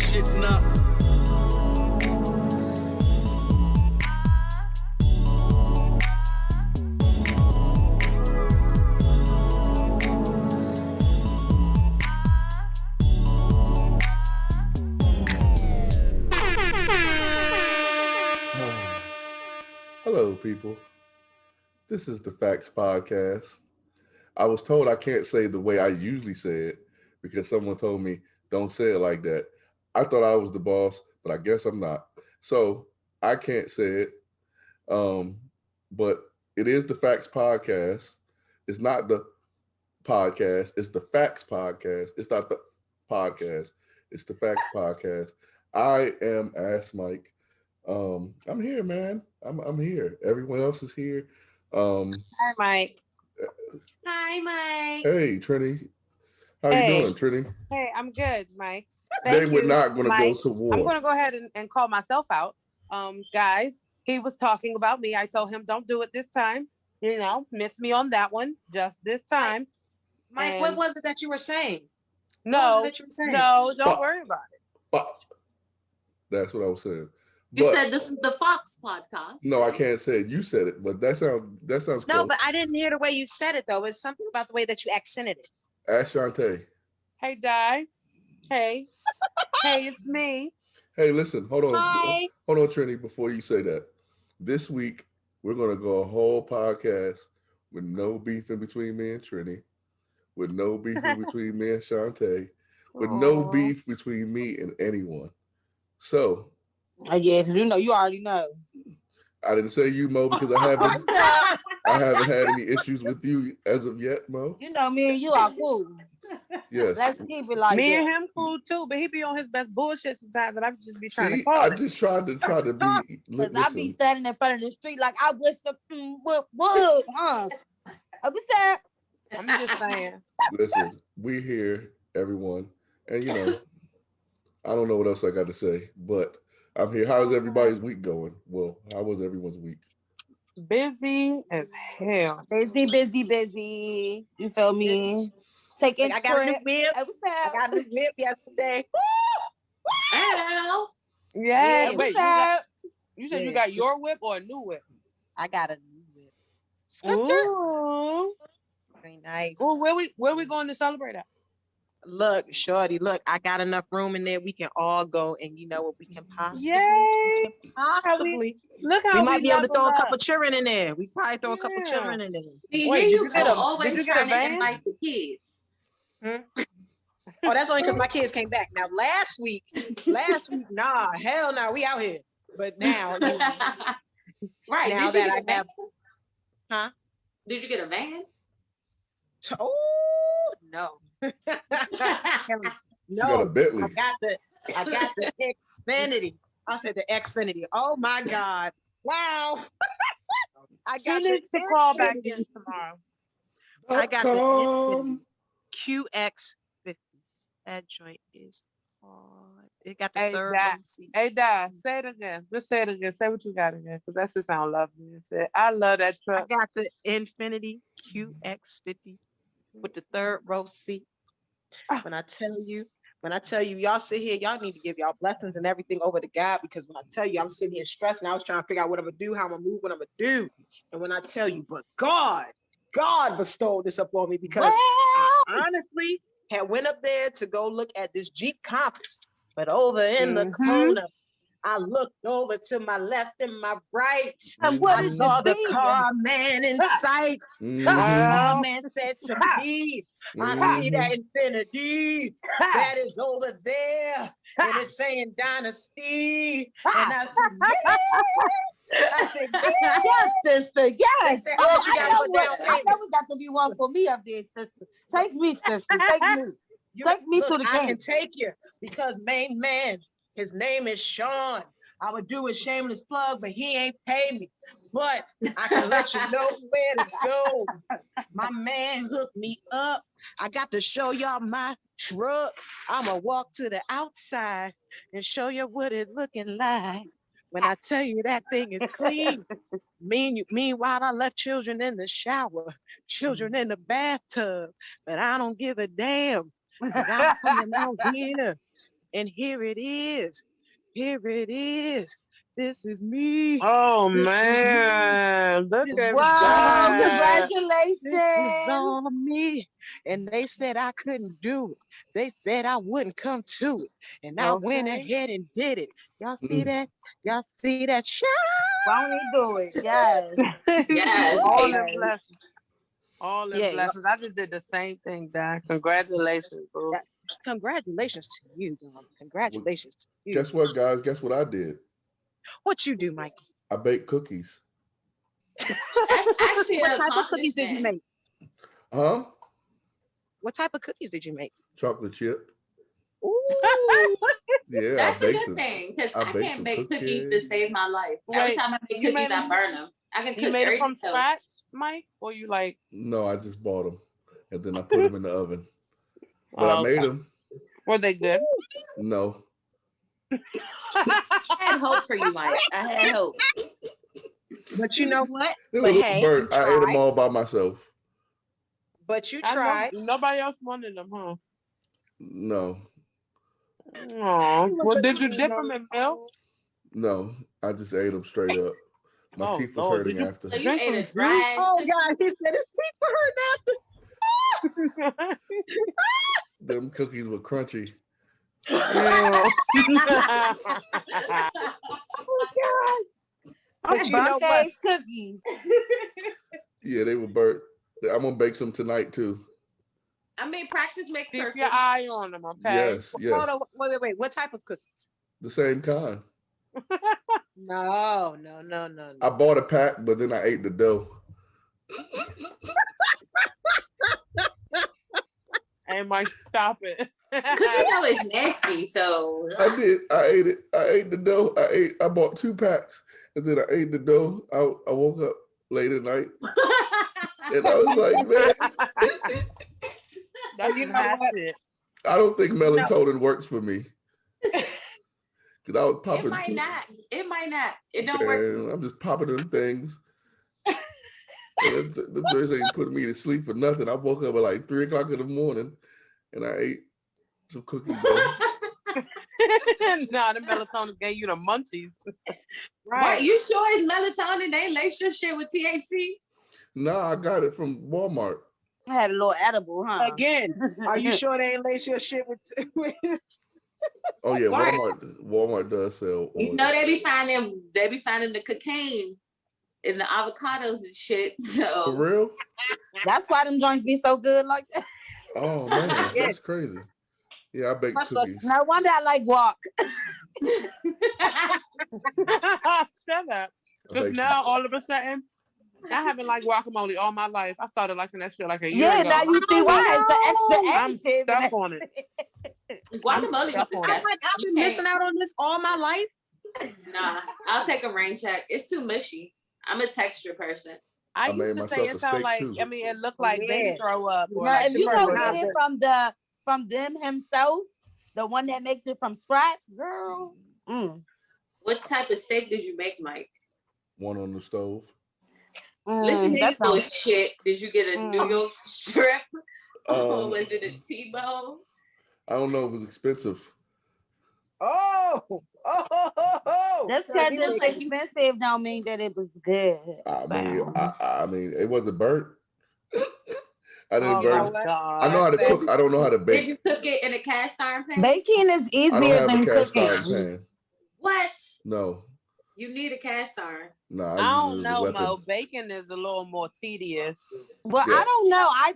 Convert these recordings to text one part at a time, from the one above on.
shit now. Hello, people. This is the F.A.C.T.S Podcast. I was told I can't say the way I usually say it because someone told me don't say it like that. I thought I was the boss, but I guess I'm not. So I can't say it. But it is the F.A.C.T.S Podcast. It's not the podcast. It's the F.A.C.T.S Podcast. It's not the podcast. It's the F.A.C.T.S Podcast. I am Ass Mike. I'm here, man. I'm here. Everyone else is here. Hi, Mike. Hi, Mike. Hey, Trinnie. How you doing, Trinnie? Hey, I'm good, Mike. They were not going to go to war. I'm going to go ahead and call myself out. Guys, he was talking about me. I told him, don't do it this time. You know, miss me on that one. Just this time. Mike, what was it that you were saying? No, don't worry about it. That's what I was saying. You said this is the F.A.C.T.S Podcast. No, I can't say it. You said it, but that sounds No, close. but I didn't hear the way you said it, though. It's something about the way that you accented it. Ask Shantae. Hey, Di. Hey. Hey, it's me. Hey, listen, hold on. Hi. Hold on, Trinnie, before you say that. This week, we're going to go a whole podcast with no beef in between me and Trinnie, with no beef in between me and Shantae, with no beef between me and anyone. So... yeah, because you already know. I didn't say you, Mo, because I haven't had any issues with you as of yet, Mo. You know, me and you are cool. Yes. Let's keep it like me that. and him cool too, but he be on his best bullshit sometimes, and I just be trying to call I it. just tried to be. Because I be standing in front of the street like I wish something would, huh? I be saying. I'm just saying. Listen, we here, everyone, and I don't know what else I got to say, but I'm here. How's everybody's week going? Well, how was everyone's week? Busy as hell. Busy. You feel me? Taking I got a new whip. I got a new whip yesterday. Yeah. Wait, you said you got your whip or a new whip? I got a new whip. Ooh. Very nice. Well, where we going to celebrate at? Look, shorty, I got enough room in there. We can all go, and you know what we can possibly. Yay! Look how we might be able to throw a couple children in there. We probably throw a couple children in there. See, here you go, always trying to invite the kids. Oh, that's only because my kids came back. Now, last week, nah, hell no, we out here. But now, right now that I have, huh? Did you get a van? Oh no. No, got a Bentley. I got the Xfinity. I said the Xfinity. Oh my God! Wow! I got to call back in tomorrow. I got the QX50. That joint is hard. It got the third row seat. Hey, Dad, say it again. Just say it again. Say what you got again, because that just sound lovely. I love that truck. I got the Infinity QX50 with the third row seat. When I tell you, y'all sit here, y'all need to give y'all blessings and everything over to God, because when I tell you, I'm sitting here stressed and I was trying to figure out what I'm gonna do, how I'm gonna move, what I'm gonna do. And when I tell you, but God bestowed this upon me, because I honestly had went up there to go look at this Jeep Compass, but over in the corner, I looked over to my left and my right. And what I saw the car man in sight. The car man said to me, I see that Infinity that is over there, and it's saying Dynasty. And I said, yeah. Yes, sister. Yes. Said, I know we got to be one for me up there, sister. Take me, sister. Take me. Take me to the I king. can take you, because main man, his name is Sean. I would do a shameless plug, but he ain't paid me. But I can let you know where to go. My man hooked me up. I got to show y'all my truck. I'ma walk to the outside and show you what it's looking like. When I tell you that thing is clean. Meanwhile, I left children in the shower, children in the bathtub, but I don't give a damn. I'm coming out here And here it is. Here it is. This is me. Oh This is me. man, look This at is Whoa, that. This is congratulations. on me. And they said I couldn't do it. They said I wouldn't come to it. And I went Okay. ahead and did it. Y'all see Mm. that? Y'all see that? Shine. Won't he do it? Yes. Yes. All Hey, in Yes. blessings. All in Yeah. blessings. I just did the same thing, Dad. Congratulations, boo. That- Congratulations to you, Dom. Well, Congratulations to you. guess what, guys? Guess what I did? What you do, Mikey? I baked cookies. that's actually What an type of cookies did you accomplishment. make? Huh? What type of cookies did you make? Chocolate chip. Ooh. Yeah, That's I a baked good them. thing because I I baked can't some bake cookies to cookies. save my life. Every Wait, time I make you cookies, made I them? burn them. I can You cook made it from everything else. scratch, Mike, or you like? No, I just bought them, and then I put them in the oven. But I Oh, made okay. them. Were they good? No, I had hope for you, Mike. I had hope. But you know what? they were a But little hey, you burnt. I ate them tried. all by myself. But you I know tried. nobody else wanted them, huh? No, Aw. You was Well, a did you good dip them in milk? no, I just ate them straight up. My Oh teeth was Lord, hurting did you after. So you drink ate some a juice? dry Oh cookie. God, he said his teeth were hurting after. Them cookies were crunchy. Ew. Oh God. But you know Burnt what? ass cookies. Yeah, they were burnt. I'm gonna bake some tonight too. I mean, practice makes Keep perfect. your eye on them, okay? Yes, Hold yes, on. Wait. What type of cookies? the same kind. No. I bought a pack, but then I ate the dough. Hey, Mike, stop it. Cookie dough is nasty, so I did. I ate it. I ate the dough. I bought 2 packs, and then I ate the dough. I woke up late at night, and I was like, man, That's You some know hot what? shit. I don't think You know. melatonin works for me because I was it popping might 2. not. It might not. It don't work. Man, I'm just popping them things. And the joints ain't putting me to sleep for nothing. I woke up at like 3 o'clock in the morning, and I ate some cookie dough. Nah, the melatonin gave you the munchies. Right? You sure it's melatonin? They lace your shit with THC. Nah, I got it from Walmart. I had a little edible, huh? Again, are you sure they ain't lace your shit with? Oh yeah, Right. Walmart does sell You oil. know they be finding the cocaine in the avocados and shit. For So real? That's why them joints be so good like that. Oh man, Yeah. that's crazy. Yeah, I baked Plus, let's- cookies. No wonder I like walk. Shut up. I Because baked now, some- all of a sudden, I haven't liked guacamole all my life. I started liking that shit like a year Yeah, ago. now you see why it's an extra I'm adjective. stuck on it. guacamole Stuck is on I'm it. disgusting. like, I've You been can't- missing out on this all my life. Nah, I'll take a rain check. It's too mushy. I'm a texture person. I made used to say myself a it sound steak, like, too. I mean, it looked like Yeah. baby throw up. Or Now, like if you chicken go throw get up. it from them himself, the one that makes it from scratch, girl. What type of steak did you make, Mike? one on the stove. Listen to That you sounds bullshit. Did you get a New York strip? Or Um, was it a T-bone? I don't know. It was expensive. Oh. just So because you it's was like, expensive don't mean that it was good. I mean, it wasn't burnt. I didn't Oh You know burn. my what? I know how to God. cook. I don't know how to Did bake. you cook it in a cast iron pan? Baking is I don't easier have a than cast cooking. iron pan. What? No, You need a cast iron. no, I I use don't it as a know, weapon. Mo. Bacon is a little more tedious. Well, Yeah. I don't know. I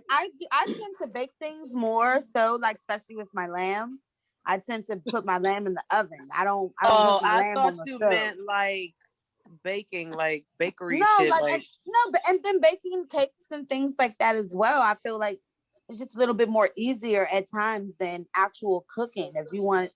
tend to bake things more so, like especially with my lamb. I tend to put my lamb in the oven. I don't Oh, put my I lamb thought on the you stove. meant like baking, like bakery No, shit. like Like, but and then baking cakes and things like that as well. I feel like it's just a little bit more easier at times than actual cooking. If you want,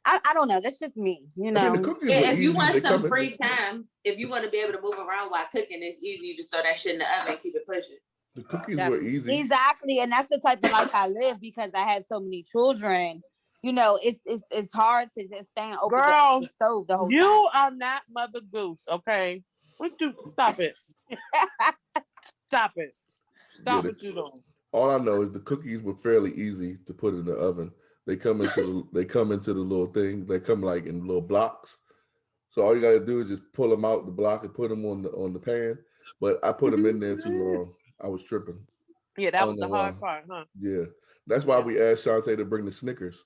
I don't know. That's just me, you I mean, the know. cookies Yeah, were if you easy. want They some come in. free time, if you want to be able to move around while cooking, it's easy. You just throw that shit in the oven and keep it pushing. The cookies were easy. Exactly, and that's the type of life I live because I have so many children. You know, it's hard to just stand over girl, the stove the whole you time. are not Mother Goose, okay? Stop it. Stop it. Stop Yeah, what you doing. All I know is the cookies were fairly easy to put in the oven, They come into the little thing. They come like in little blocks. So all you gotta do is just pull them out the block and put them on the pan. But I put them in there too long. I was tripping. Yeah, I that don't was know the why. hard part, huh? Yeah, that's why Yeah. we asked Shantae to bring the Snickers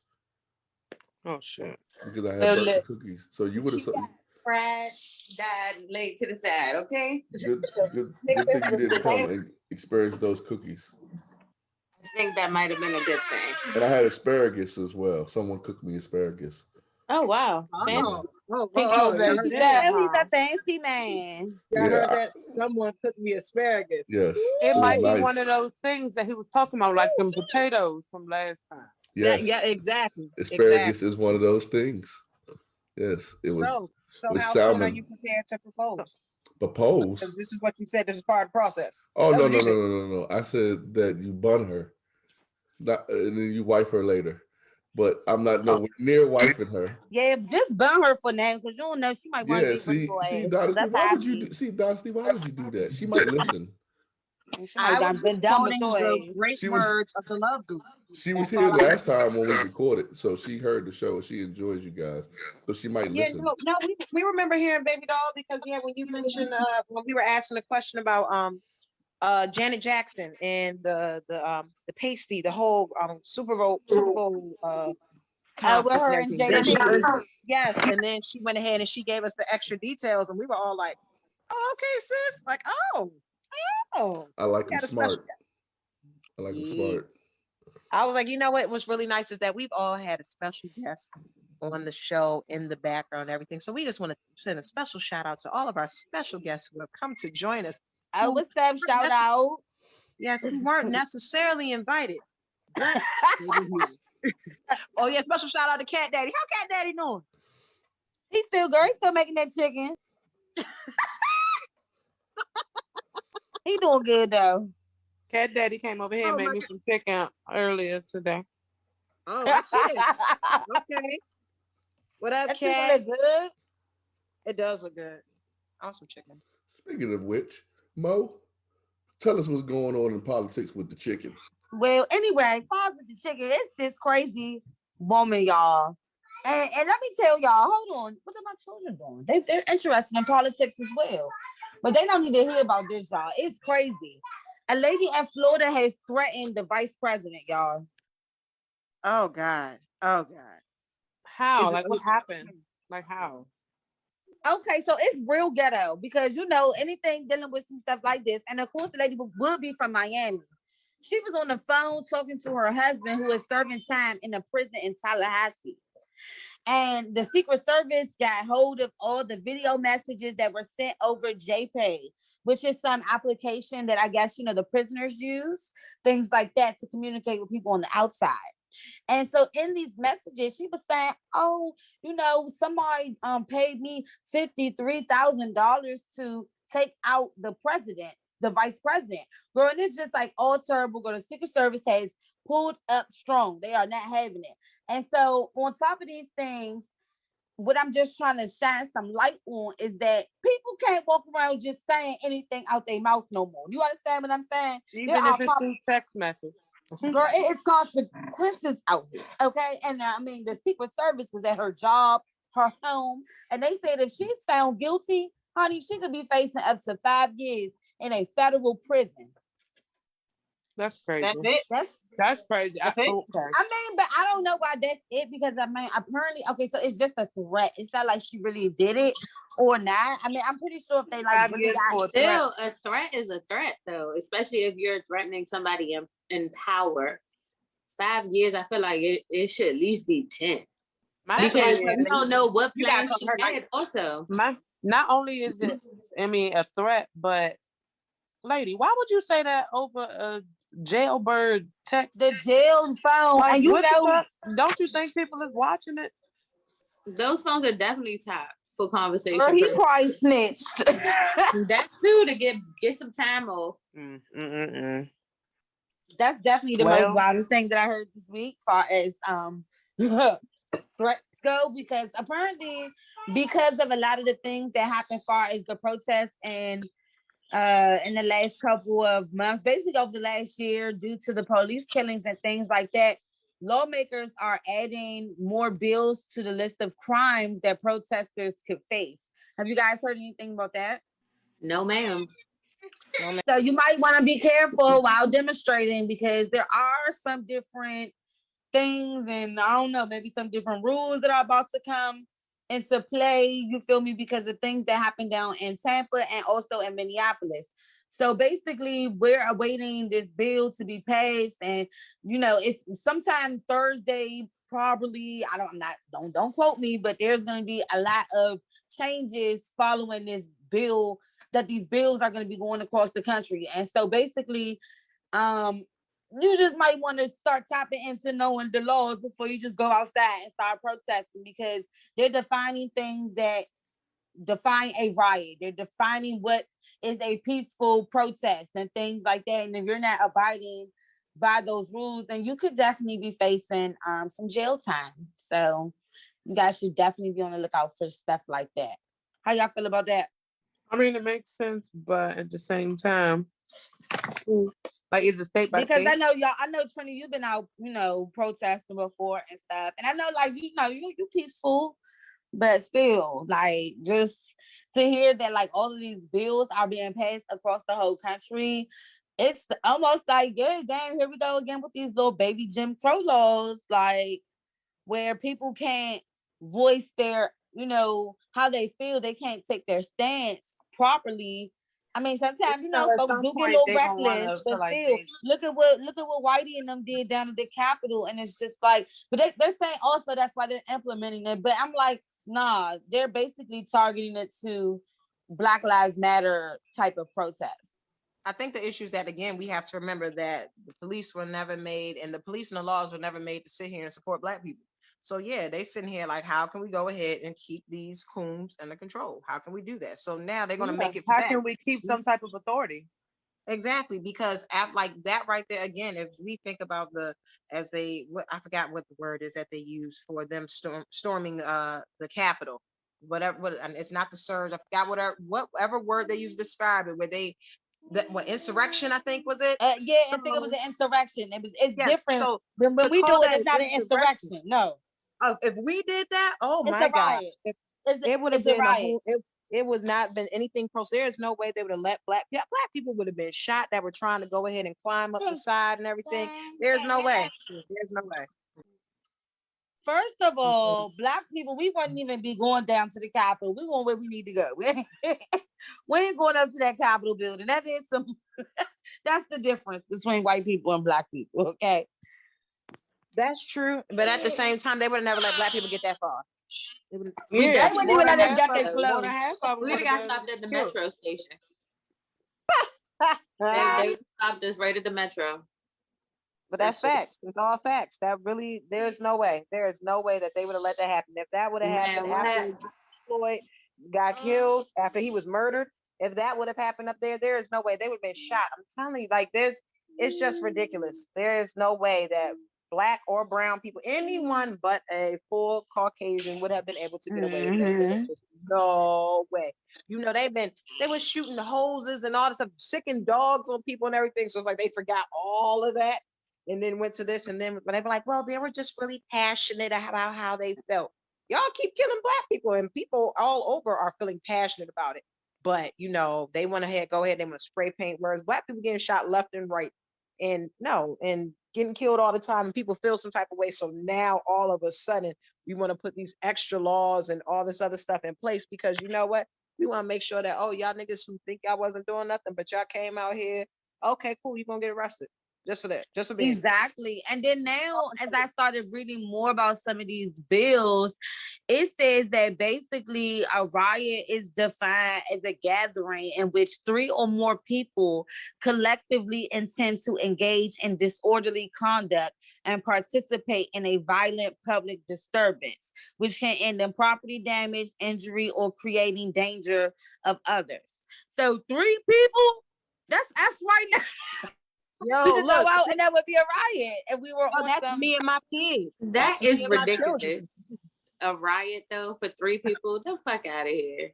Oh shit. because I had Well, burnt the look, cookies. So you would She have got fried, died, laid to the side. Okay. good So good thing Snickers you was didn't the come best. and experience those cookies. I think that might have been a good thing. And I had asparagus as well. Someone cooked me asparagus. oh wow, fancy. Yeah, Pinky Oh, over y'all there heard getting that? it, Now he's a huh? fancy man. Y'all yeah, heard that? Someone cooked me asparagus. yes. It It was might be one nice. of those things that he was talking about, like them potatoes from last time. Yes, Yeah, exactly. asparagus Exactly. is one of those things. Yes, it was So with how soon are salmon. you prepared to propose? Propose. Because this is what you said. This is part of the process. Oh That's no what no you no said. no no no! I said that you bun her, not, and then you wife her later. But I'm not nowhere near wifing her. Yeah, just burn her for now because you don't know she might want to Yeah, be with see, your ass. Because Dynasty, that's why how I would you be. do? See, Dynasty, why would you do that? She might listen. She might I have was been just done with quoting your the ass. great She was words of the love group. she was That's here all I was last saying. time when we recorded, so she heard the show and she enjoys you guys, so she might Yeah, listen. no, we remember hearing Baby Doll because when you mentioned when we were asking the question about Janet Jackson and the pasty, the whole Super Bowl With conference and her and everything. Then JT. yes, and then she went ahead and she gave us the extra details, and we were all like, "Oh, okay, sis." Like, oh, I like we them got a special. smart. I like them Yeah. smart. I was like, you know what was really nice is that we've all had a special guest on the show in the background and everything. So we just want to send a special shout out to all of our special guests who have come to join us. Oh, Who what's up? weren't Shout out. yes, who weren't necessarily invited, but they were here. Oh yeah, special shout out to Cat Daddy. How Cat Daddy doing? He's still girl. He's still making that chicken. He doing good though. Cat Daddy came over here and Oh made my me God. some chicken earlier today. Oh, I see that. Okay. What up, That chicken Cat? look good. It does look good. Awesome chicken. Speaking of which, Mo, tell us what's going on in politics with the chicken. Well, anyway, pause with the chicken. It's this crazy woman, y'all. And let me tell y'all, hold on. What are my children doing? They're interested in politics as well. But they don't need to hear about this, y'all. It's crazy. A lady in Florida has threatened the vice president, y'all. Oh God. Oh God. How? Is it? Like what happened? Like how? Okay, so it's real ghetto because you know anything dealing with some stuff like this, and of course the lady would be from Miami. She was on the phone talking to her husband who is serving time in a prison in Tallahassee. And the Secret Service got hold of all the video messages that were sent over JPay, which is some application that I guess, you know, the prisoners use, things like that to communicate with people on the outside. And so in these messages, she was saying, oh, you know, somebody paid me $53,000 to take out the president, the vice president. Girl, and it's just like all terrible. Girl, the Secret Service has pulled up strong. They are not having it. And so on top of these things, what I'm just trying to shine some light on is that people can't walk around just saying anything out their mouth no more. You understand what I'm saying? There Even if are it's through text message. girl, it is consequences out here. Okay. And I mean, the Secret Service was at her job, her home, and they said if she's found guilty, honey, she could be facing up to 5 years in a federal prison. That's crazy. That's it. That's crazy. That's it? Okay. I mean, but I don't know why that's it because I mean, apparently, okay, so it's just a threat. It's not like she really did it or not. I mean, I'm pretty sure if they like 5 really years got for a threat. Still, a threat is a threat, though, especially if you're threatening somebody in power. 5 years, I feel like it should at least be 10. My That's thing what I Because said. is, you don't know what You gotta plans talk she to her had nice. also. not only is it, I mean, a threat, but lady, why would you say that over a jailbird text? the jail phone, Like, and you what the know, fuck? Don't you think people is watching it? Those phones are definitely tapped for conversation girl, he purposes. probably snitched. That too, to get some time off. That's definitely the most Well, wildest thing that I heard this week, far as threats go, because apparently, because of a lot of the things that happened, far as the protests and in the last couple of months, basically over the last year, due to the police killings and things like that, lawmakers are adding more bills to the list of crimes that protesters could face. Have you guys heard anything about that? No, ma'am. So you might want to be careful while demonstrating because there are some different things, and I don't know, maybe some different rules that are about to come into play. You feel me? Because of things that happened down in Tampa and also in Minneapolis. So basically, we're awaiting this bill to be passed, and it's sometime Thursday, probably. Don't quote me, but there's going to be a lot of changes following this bill. That these bills are going to be going across the country, and so basically, um, you just might want to start tapping into knowing the laws before you just go outside and start protesting because they're defining things that define a riot. They're defining what is a peaceful protest and things like that. And if you're not abiding by those rules, then you could definitely be facing some jail time. So you guys should definitely be on the lookout for stuff like that. How y'all feel about that? I mean, it makes sense, but at the same time, like, is it state by Because state? I know Trinnie, you've been out, protesting before and stuff. And I know, like, you peaceful, but still, like, just to hear that, like, all of these bills are being passed across the whole country, it's almost like, yeah, damn, here we go again with these little baby Jim Crow laws, like, where people can't voice their, how they feel. They can't take their stance properly. I mean, sometimes At folks some do get a point little they gonna reckless, wanna but feel like still, look at what Whitey and them did down at the Capitol, and it's just like, but they're saying also that's why they're implementing it. But I'm like, nah, they're basically targeting it to Black Lives Matter type of protest. I think the issue is that, again, we have to remember that the police were never made, and the police and the laws were never made to sit here and support Black people. So yeah, they sitting here like, how can we go ahead and keep these coons under control? How can we do that? So now they're going to make it for How that. can we keep some type of authority? Exactly, because like that right there again, if we think about I forgot what the word is that they use for them storming the Capitol, and it's not the surge. I forgot whatever word they use to describe it, where what insurrection I think was it. Yeah, I think it was an insurrection. It's Yes, different so when to we call do it. that It's an not an insurrection, insurrection. No, if we did that, oh it's my a God, riot. it would have It's a been a riot. whole. It would not been anything close. There's no way they would have let black people would have been shot that were trying to go ahead and climb up the side and everything. There's no way. There's no way. First of all, Black people, we wouldn't even be going down to the Capitol. We're going where we need to go. We ain't going up to that Capitol building. That is some. That's the difference between white people and Black people. Okay. That's true, but at the same time, they would have never let black people get that far. They wouldn't even let them get their clothes. We would have got stopped at the metro station. But They stopped us right at the metro. that's facts. It's all facts. There's no way. There is no way that they would have let that happen. If that would have happened after George Floyd got killed, after he was murdered, if that would have happened up there, there is no way they would have been shot. I'm telling you, like it's just ridiculous. There is no way that black or brown people, anyone but a full Caucasian would have been able to get away with this. There's just no way. They were shooting hoses and all this stuff, sicking dogs on people and everything. So it's like they forgot all of that and then went to this. And then they were like, well, they were just really passionate about how they felt. Y'all keep killing black people, and people all over are feeling passionate about it. But they want to go ahead, they want to spray paint words. Black people getting shot left and right. And getting killed all the time, and people feel some type of way. So now all of a sudden we want to put these extra laws and all this other stuff in place because you know what? We want to make sure that, oh, y'all niggas who think y'all wasn't doing nothing, but y'all came out here. Okay, cool. You're going to get arrested just for that. Just for being exactly. And then now, as I started reading more about some of these bills, it says that basically a riot is defined as a gathering in which 3 or more people collectively intend to engage in disorderly conduct and participate in a violent public disturbance, which can end in property damage, injury, or creating danger of others. So 3 people, that's us right now. Yo, We could look, go out and that would be a riot. And we were on that's some... me and my kids. That is ridiculous. A riot though for 3 people? The fuck out of here.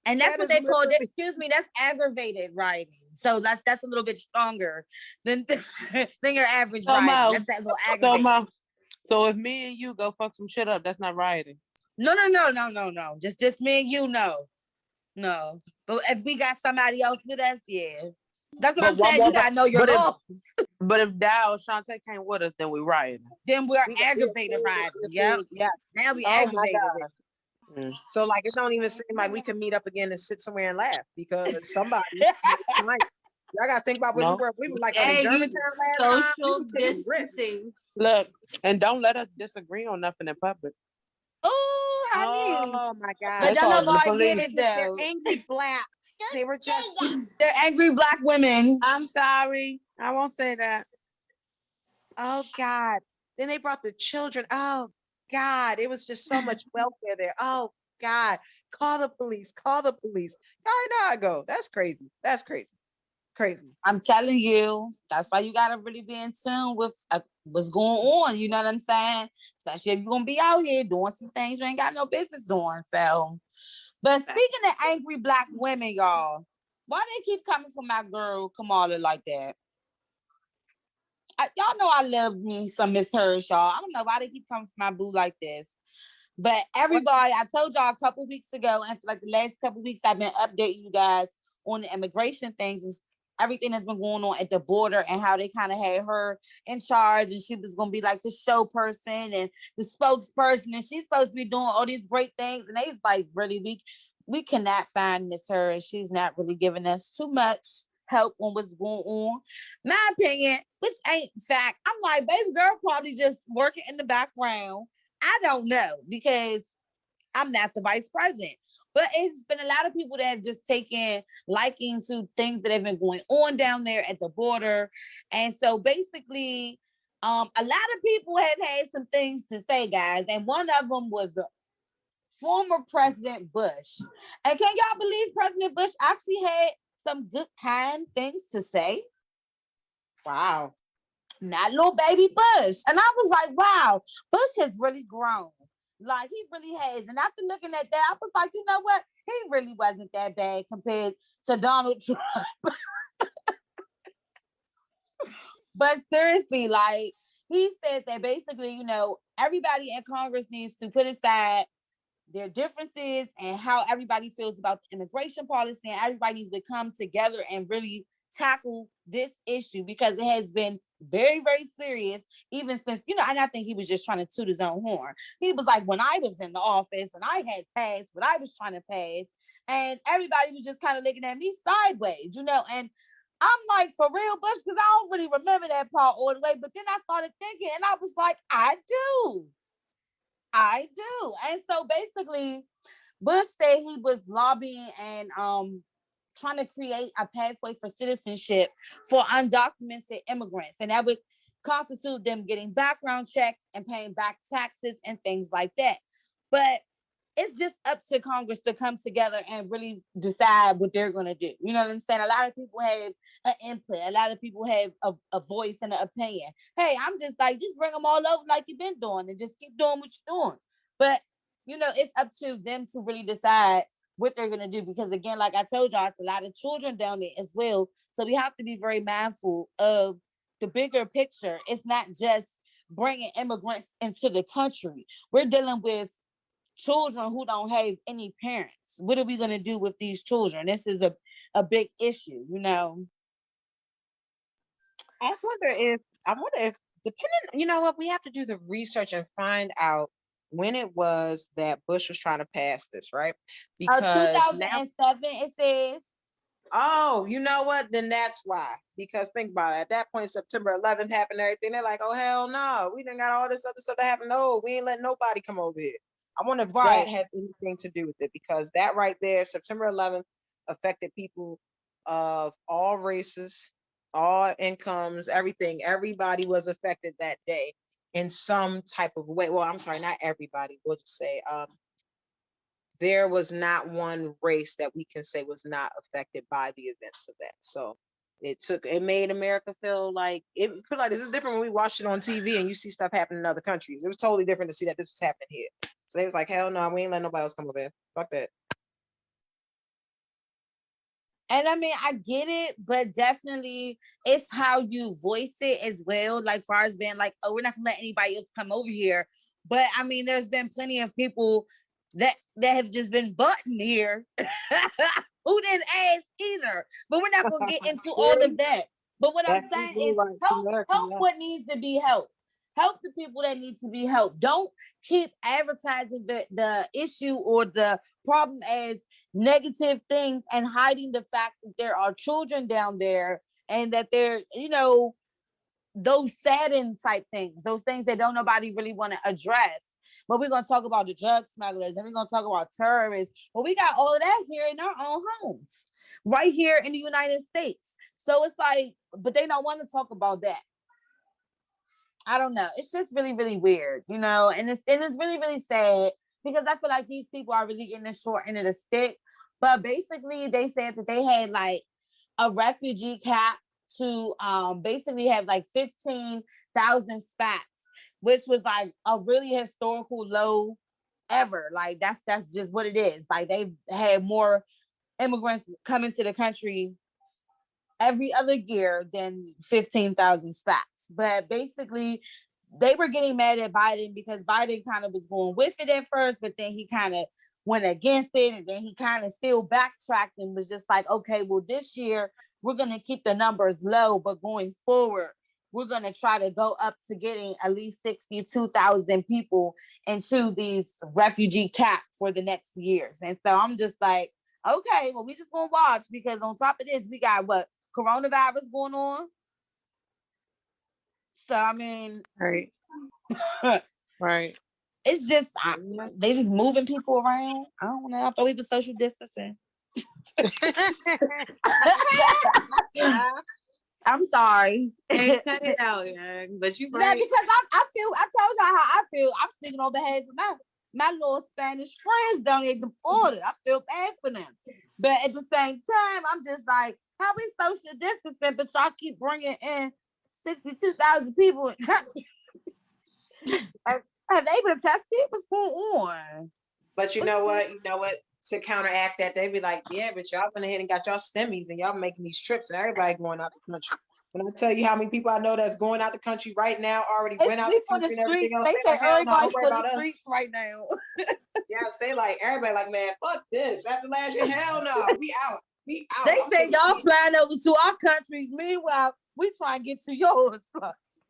And that's That what is they call it. literally Excuse me, that's aggravated riding. So that's a little bit stronger than than your average So riding. Mo, That's that little so aggravated. Mo, so if me and you go fuck some shit up, that's not rioting. No. Just me and you, no. But if we got somebody else with us, yeah. That's what I'm But one saying. more, You gotta know your but if law. Dow or Shantae came with us, then we rioting. Then we're we got aggravated riding. Yep. yes. Now we Oh my aggravated. God. Mm. So like it don't even seem like we can meet up again and sit somewhere and laugh because somebody might. Y'all gotta think about where we No, were. We were like in Hey, you Germantown last time. We social were taking risks. distancing. look, and don't let us disagree on nothing in public. Oh, honey. Oh my But They God. y'all know calling the what I get police. it They're though. angry blacks. They were just They're angry black women. I'm sorry, I won't say that. oh God. Then they brought the children. Oh God. It was just so much welfare there. Oh God. Call the police. Call the police. All right, now I go. That's crazy. That's crazy. Crazy. I'm telling you, that's why you gotta really be in tune with what's going on. You know what I'm saying? Especially if you're gonna be out here doing some things you ain't got no business doing. So, but speaking of angry black women, y'all, why they keep coming for my girl Kamala like that? Y'all know I love me some Miss Hers, y'all. I don't know why they keep coming for my boo like this. But everybody, I told y'all a couple weeks ago, and for like the last couple weeks, I've been updating you guys on the immigration things and everything that's been going on at the border and how they kind of had her in charge and she was going to be like the show person and the spokesperson and she's supposed to be doing all these great things. And they was like, really, we cannot find Miss Her and she's not really giving us too much help on what's going on. My opinion, which ain't fact. I'm like, baby girl probably just working in the background. I don't know because I'm not the vice president. But it's been a lot of people that have just taken liking to things that have been going on down there at the border. And so basically, a lot of people have had some things to say, guys. And one of them was former President Bush. And can y'all believe President Bush actually had some good, kind things to say? Wow. Not little baby Bush. And I was like, wow, Bush has really grown. Like he really has. And after looking at that, I was like, you know what? He really wasn't that bad compared to Donald Trump. But seriously, like he said that basically, everybody in Congress needs to put aside their differences and how everybody feels about the immigration policy, and everybody needs to come together and really tackle this issue because it has been very, very serious even since, and I think he was just trying to toot his own horn. He was like, when I was in the office and I had passed what I was trying to pass, and everybody was just kind of looking at me sideways, and I'm like, for real, Bush, because I don't really remember that part all the way. But then I started thinking and I was like, I do. And so basically, Bush said he was lobbying and trying to create a pathway for citizenship for undocumented immigrants. And that would constitute them getting background checks and paying back taxes and things like that. But it's just up to Congress to come together and really decide what they're going to do. You know what I'm saying? A lot of people have an input. A lot of people have a voice and an opinion. Hey, I'm just like, just bring them all over like you've been doing and just keep doing what you're doing. But, it's up to them to really decide what they're going to do. Because again, like I told y'all, it's a lot of children down there as well. So we have to be very mindful of the bigger picture. It's not just bringing immigrants into the country. We're dealing with children who don't have any parents. What are we going to do with these children? This is a big issue. I wonder if depending, you know what, we have to do the research and find out when it was that Bush was trying to pass this, right? Because now, 2007, it says. oh, you know what? Then that's why. Because think about it. At that point, September 11th happened, everything. They're like, oh hell no, we done got all this other stuff that happened. No, we ain't letting nobody come over here. I wonder if that Right. has anything to do with it, because that right there, September 11th, affected people of all races, all incomes, everything. Everybody was affected that day in some type of way. Well, I'm sorry, not everybody. We'll just say there was not one race that we can say was not affected by the events of that. So it made America feel like this is different when we watch it on TV and you see stuff happen in other countries. It was totally different to see that this was happening here. So they was like, hell no, we ain't letting nobody else come over here. Fuck that. And I mean, I get it, but definitely it's how you voice it as well. Like, far as being like, oh, we're not gonna let anybody else come over here. But I mean, there's been plenty of people that have just been button here who didn't ask either. But we're not gonna get into all of that. But what I'm That's saying really is like America, help what yes. needs to be helped. Help the people that need to be helped. Don't keep advertising the issue or the problem as negative things and hiding the fact that there are children down there and that they're, those saddened type things, those things that don't nobody really want to address. But we're gonna talk about the drug smugglers and we're gonna talk about terrorists. But we got all of that here in our own homes, right here in the United States. So it's like, but they don't want to talk about that. I don't know. It's just really, really weird, and it's really, really sad because I feel like these people are really getting the short end of the stick. But basically, they said that they had like a refugee cap to basically have like 15,000 spats, which was like a really historical low ever. Like that's just what it is. Like they've had more immigrants come into the country every other year than 15,000 spats. But basically, they were getting mad at Biden because Biden kind of was going with it at first, but then he kind of went against it. And then he kind of still backtracked and was just like, okay, well, this year we're going to keep the numbers low, but going forward, we're going to try to go up to getting at least 62,000 people into these refugee caps for the next years. And so I'm just like, okay, well, we just going to watch because on top of this, we got what? Coronavirus going on. So I mean, Right. Right. it's just Yeah. they just moving people around. I don't know. I thought we were social distancing. I'm sorry. Hey, cut it out, yeah. But you Yeah, right. because I told y'all how I feel. I'm speaking on behalf of my little Spanish friends down at the border. I feel bad for them. But at the same time, I'm just like, how we social distancing, but y'all keep bringing in 62,000 people. Have they been tested? What's going on? But you know what? You know what? To counteract that, they be like, yeah, but y'all went ahead and got y'all stemmies and y'all making these trips and everybody going out the country. When I tell you how many people I know that's going out the country right now, already It's went out we the for the country and everything streets. else, They they say like, hell no, everybody's don't worry for the about us. streets right now. Yes, they like everybody like, man, fuck this. After last year, hell no, we out. We out. They I'm say taking y'all shit. flying over to our countries. Meanwhile, we try and get to yours.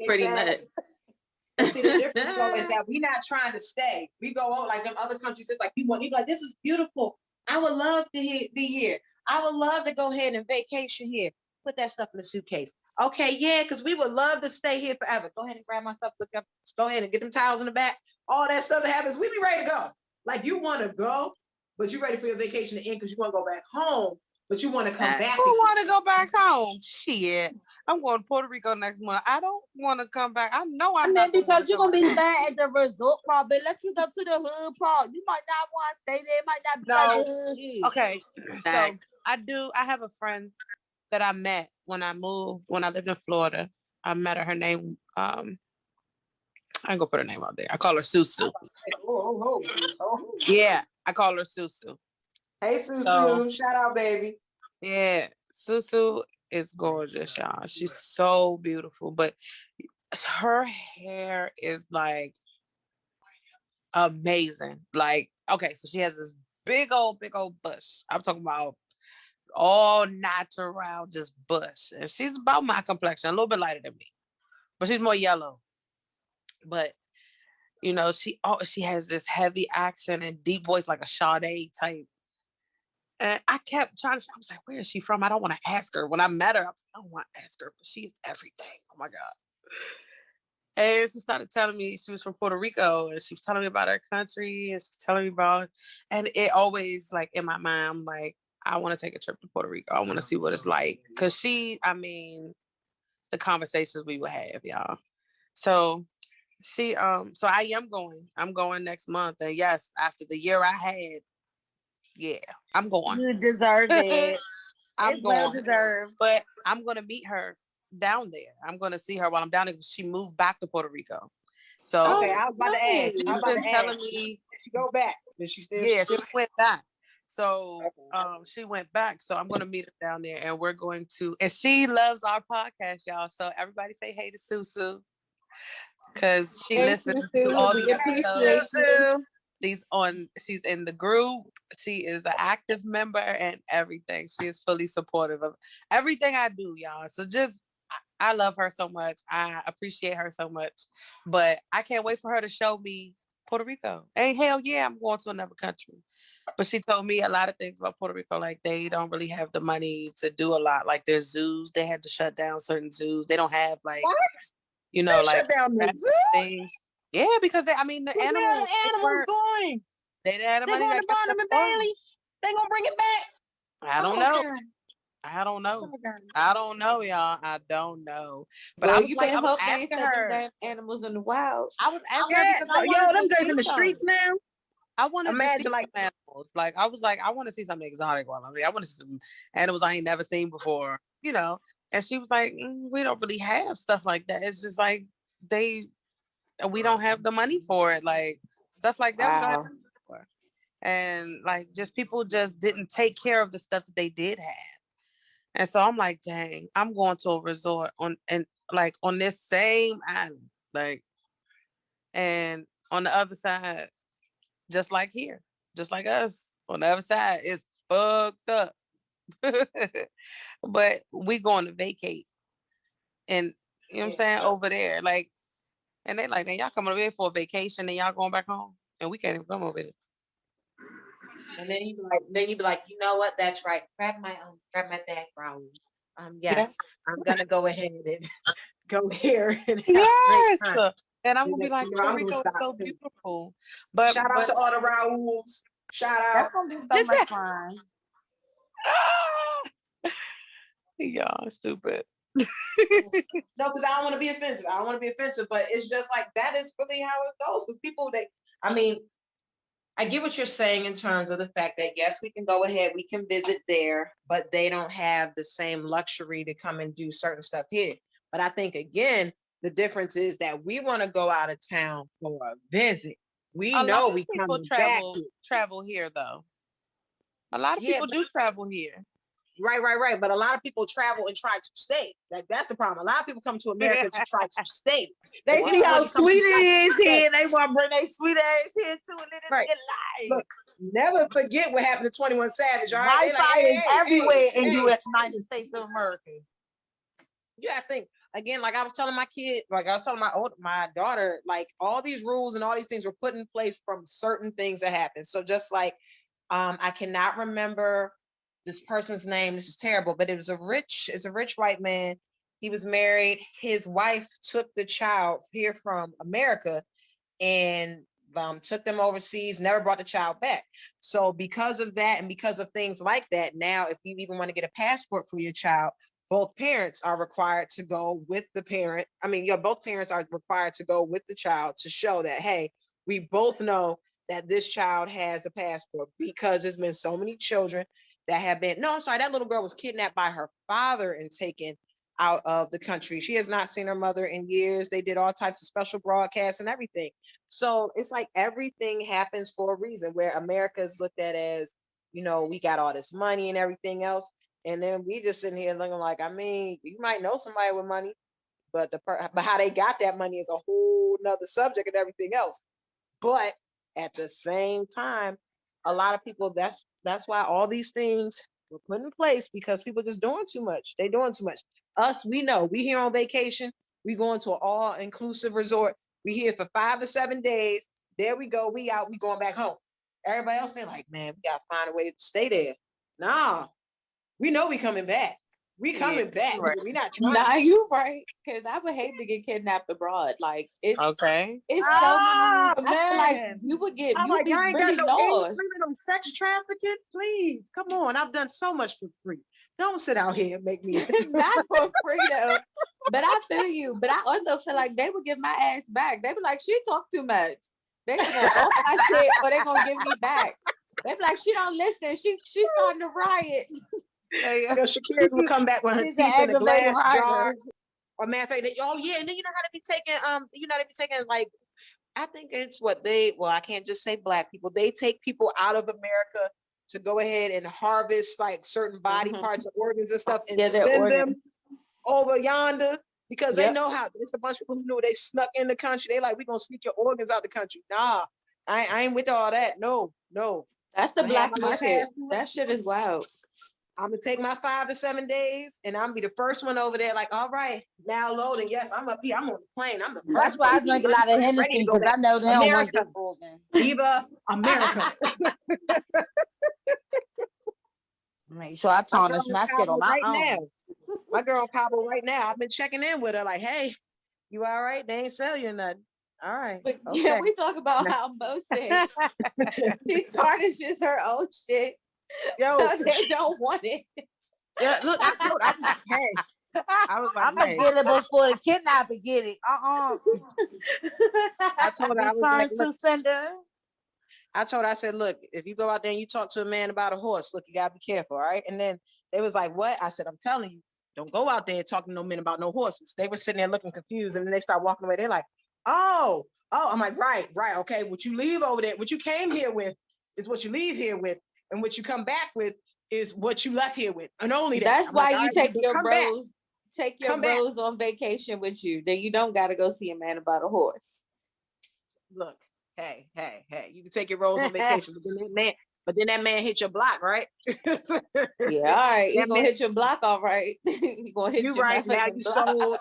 Pretty much. Exactly. And see, the difference though is that we not trying to stay. We go out like them other countries. It's like you be like, this is beautiful. I would love to be here. I would love to go ahead and vacation here. Put that stuff in the suitcase. Okay, yeah, because we would love to stay here forever. Go ahead and grab my stuff. Look up. Go ahead and get them towels in the back. All that stuff that happens, we be ready to go. Like you want to go, but you ready for your vacation to end because you want to go back home, but you want to come back. Who want to go back home? Shit. I'm going to Puerto Rico next month. I don't want to come back. I know I'm not going because to you're come gonna be back. staying at the resort part, but let you go to the hood part. You might not want to stay there. It might not be like No. the hood here. Okay. So Facts. I have a friend that I met when I lived in Florida. I met her. Her name, I ain't gonna put her name out there. I call her Susu. Yeah, I call her Susu. Hey, Susu, So- shout out, baby. Yeah, Susu is gorgeous, y'all. She's so beautiful, but her hair is like amazing. Like, okay, so she has this big old bush. I'm talking about all natural, just bush. And she's about my complexion, a little bit lighter than me, but she's more yellow. But she has this heavy accent and deep voice, like a Sade type. And I kept trying to. I was like, "Where is she from?" I don't want to ask her. When I met her, I was like, "I don't want to ask her," but she is everything. Oh my god! And she started telling me she was from Puerto Rico, and she was telling me about her country, and she's telling me about. And it always, like, in my mind, I'm like, I want to take a trip to Puerto Rico. I want to see what it's like, cause the conversations we would have, y'all. So so I am going. I'm going next month, and yes, after the year I had, yeah, I'm going. You deserve it. I'm It's well going, deserved. but I'm gonna meet her down there. I'm gonna see her while I'm down there. She moved back to Puerto Rico, so Okay, I was about to ask. she's I'm about been to telling ask. me, Did she go back? Did she still? yeah, she went back. So she went back. So I'm gonna meet her down there, and we're going to. And she loves our podcast, y'all. So everybody say hey to Susu, because she Hey, listens to Susu, all we the appreciate episodes. you. She's in the group. She is an active member and everything. She is fully supportive of everything I do, y'all. So just I love her so much. I appreciate her so much. But I can't wait for her to show me Puerto Rico. And hell yeah, I'm going to another country. But she told me a lot of things about Puerto Rico. Like they don't really have the money to do a lot. Like there's zoos. They had to shut down certain zoos. They don't have like, What? They like shut down the zoo? things. Yeah, because the Where animals, the animals going? they didn't have the They money going to to kept Barnum them and closed. Bailey? They gonna bring it back? I don't Oh know. God. I don't know. Oh God. I don't know, y'all. I don't know. But Well, I was you like, I better was hope they ain't asking set them her. damn animals in the wild. I was asking her Yeah, because I yo, wanted them to days see in the some. streets now. I wanted to see Imagine like some animals. Like I was like, I want to see something exotic while I'm here. I want to see some animals I ain't never seen before, And she was like, we don't really have stuff like that. It's just like we don't have the money for it. Like stuff like that, we don't have Wow. money for. And like just people just didn't take care of the stuff that they did have. And so I'm like, dang, I'm going to a resort on this same island. Like, and on the other side, just like here, just like us, on the other side, it's fucked up. But we going to vacate and you know what I'm saying, over there. Like, and they like, then y'all coming over here for a vacation and y'all going back home. And we can't even come over here. and then you be like, you know what? That's right. Grab my bag, Raul. Yeah. Yes, I'm gonna go ahead and go here and have a great Yes. time. And I'm And gonna be then, like, Puerto I'm gonna Rico is stop so too. beautiful. But Shout out to all the Rauls. Shout out. That's gonna be so much fun. y'all stupid. No, because I don't want to be offensive. I don't want to be offensive, but it's just like that is really how it goes. Because people, I mean, I get what you're saying in terms of the fact that yes, we can go ahead, we can visit there, but they don't have the same luxury to come and do certain stuff here. But I think again, the difference is that we want to go out of town for a visit. We A lot know of we people coming back. travel here though. A lot of Yeah, people do travel here. right. But a lot of people travel and try to stay. That's the problem. A lot of people come to America to try to stay. They But see people how really come sweet to it try to is stay. here, and they want to bring their sweet ass here too, and then it's Right. in life. Look, never forget what happened to 21 Savage. All right, Wi-Fi is everywhere in United States of America. Yeah, I think again, like I was telling my kid, like I was telling my daughter, like all these rules and all these things were put in place from certain things that happened. So just like I cannot remember this person's name. This is terrible, but it's a rich white man. He was married. His wife took the child here from America and took them overseas, never brought the child back. So because of that and because of things like that, now if you even want to get a passport for your child, both parents are required to go with the parent. I mean, both parents are required to go with the child to show that, hey, we both know that this child has a passport, because there's been so many children that have been, no, I'm sorry, that little girl was kidnapped by her father and taken out of the country. She has not seen her mother in years. They did all types of special broadcasts and everything. So it's like everything happens for a reason, where America is looked at as, we got all this money and everything else. And then we just sitting here looking like, I mean, you might know somebody with money, but but how they got that money is a whole nother subject and everything else. But at the same time, a lot of people, that's why all these things were put in place, because people just doing too much. They doing too much. Us, we know, we here on vacation, we going to an all-inclusive resort. We here for 5 to 7 days. There we go, we out, we going back home. Everybody else, they like, man, we gotta find a way to stay there. Nah, we know we coming back. We coming back. Right. We not trying. Nah, you right. Because I would hate to get kidnapped abroad. Like it's Okay. it's so many. I feel like Man. you I'm you'd like, be I ain't really got no age lost. limit on sex trafficking. Please, come on. I've done so much for free. Don't sit out here and make me. Not for free though. But I feel you. But I also feel like they would give my ass back. They be like, she talk too much. They gonna off my shit, or they gonna give me back. They be like, she don't listen. She's starting to riot. So Shekira will come back with her She's an teeth in a aggravated glass jar. writer. Or matter of fact, oh yeah, and then you know how to be taking they be taking, like, I think it's what they, well, I can't just say black people. They take people out of America to go ahead and harvest like certain body parts and organs and stuff and Yeah, they're send them organs. over yonder because they Yep. know how. There's a bunch of people who knew they snuck in the country. They like, we gonna sneak your organs out the country. Nah, I ain't with all that. No. That's the I have black my little market. passport. That shit is wild. I'm gonna take my 5 to 7 days, and I'm be the first one over there. Like, all right, now loading. Yes, I'm up here. I'm on the plane. I'm the first. That's why I drink a lot of ready to Hennessy go because back. I know they don't want America. this organ. Viva America. Make sure I tarnish my shit on my own. now. My girl in Cabo right now. I've been checking in with her. Like, hey, you all right? They ain't sell you nothing. All right. But Okay. yeah, we talk about how Moe said she tarnishes her own shit. Yo, So they don't want it. yeah, look, I was like, hey. I was like, I'm gonna hey. get it before the kidnapper get it. I told her, I was like, Return look, to sender. I told her, I said, look, if you go out there and you talk to a man about a horse, look, you gotta be careful, all right? And then they was like, what? I said, I'm telling you, don't go out there talking to no men about no horses. They were sitting there looking confused, and then they start walking away. They're like, oh. I'm like, right, okay. What you leave over there, what you came here with is what you leave here with, and what you come back with is what you left here with, and only that. That's I'm why like, you all right, take well, your come back. bros. Take your Come back. bros on vacation with you. Then you don't gotta go see a man about a horse. Look, hey, you can take your rolls on vacation, but then that man hit your block, right? Yeah, all right. He That gonna man- hit your block, all right. He gonna hit You your right now, motherfucking you block. sold.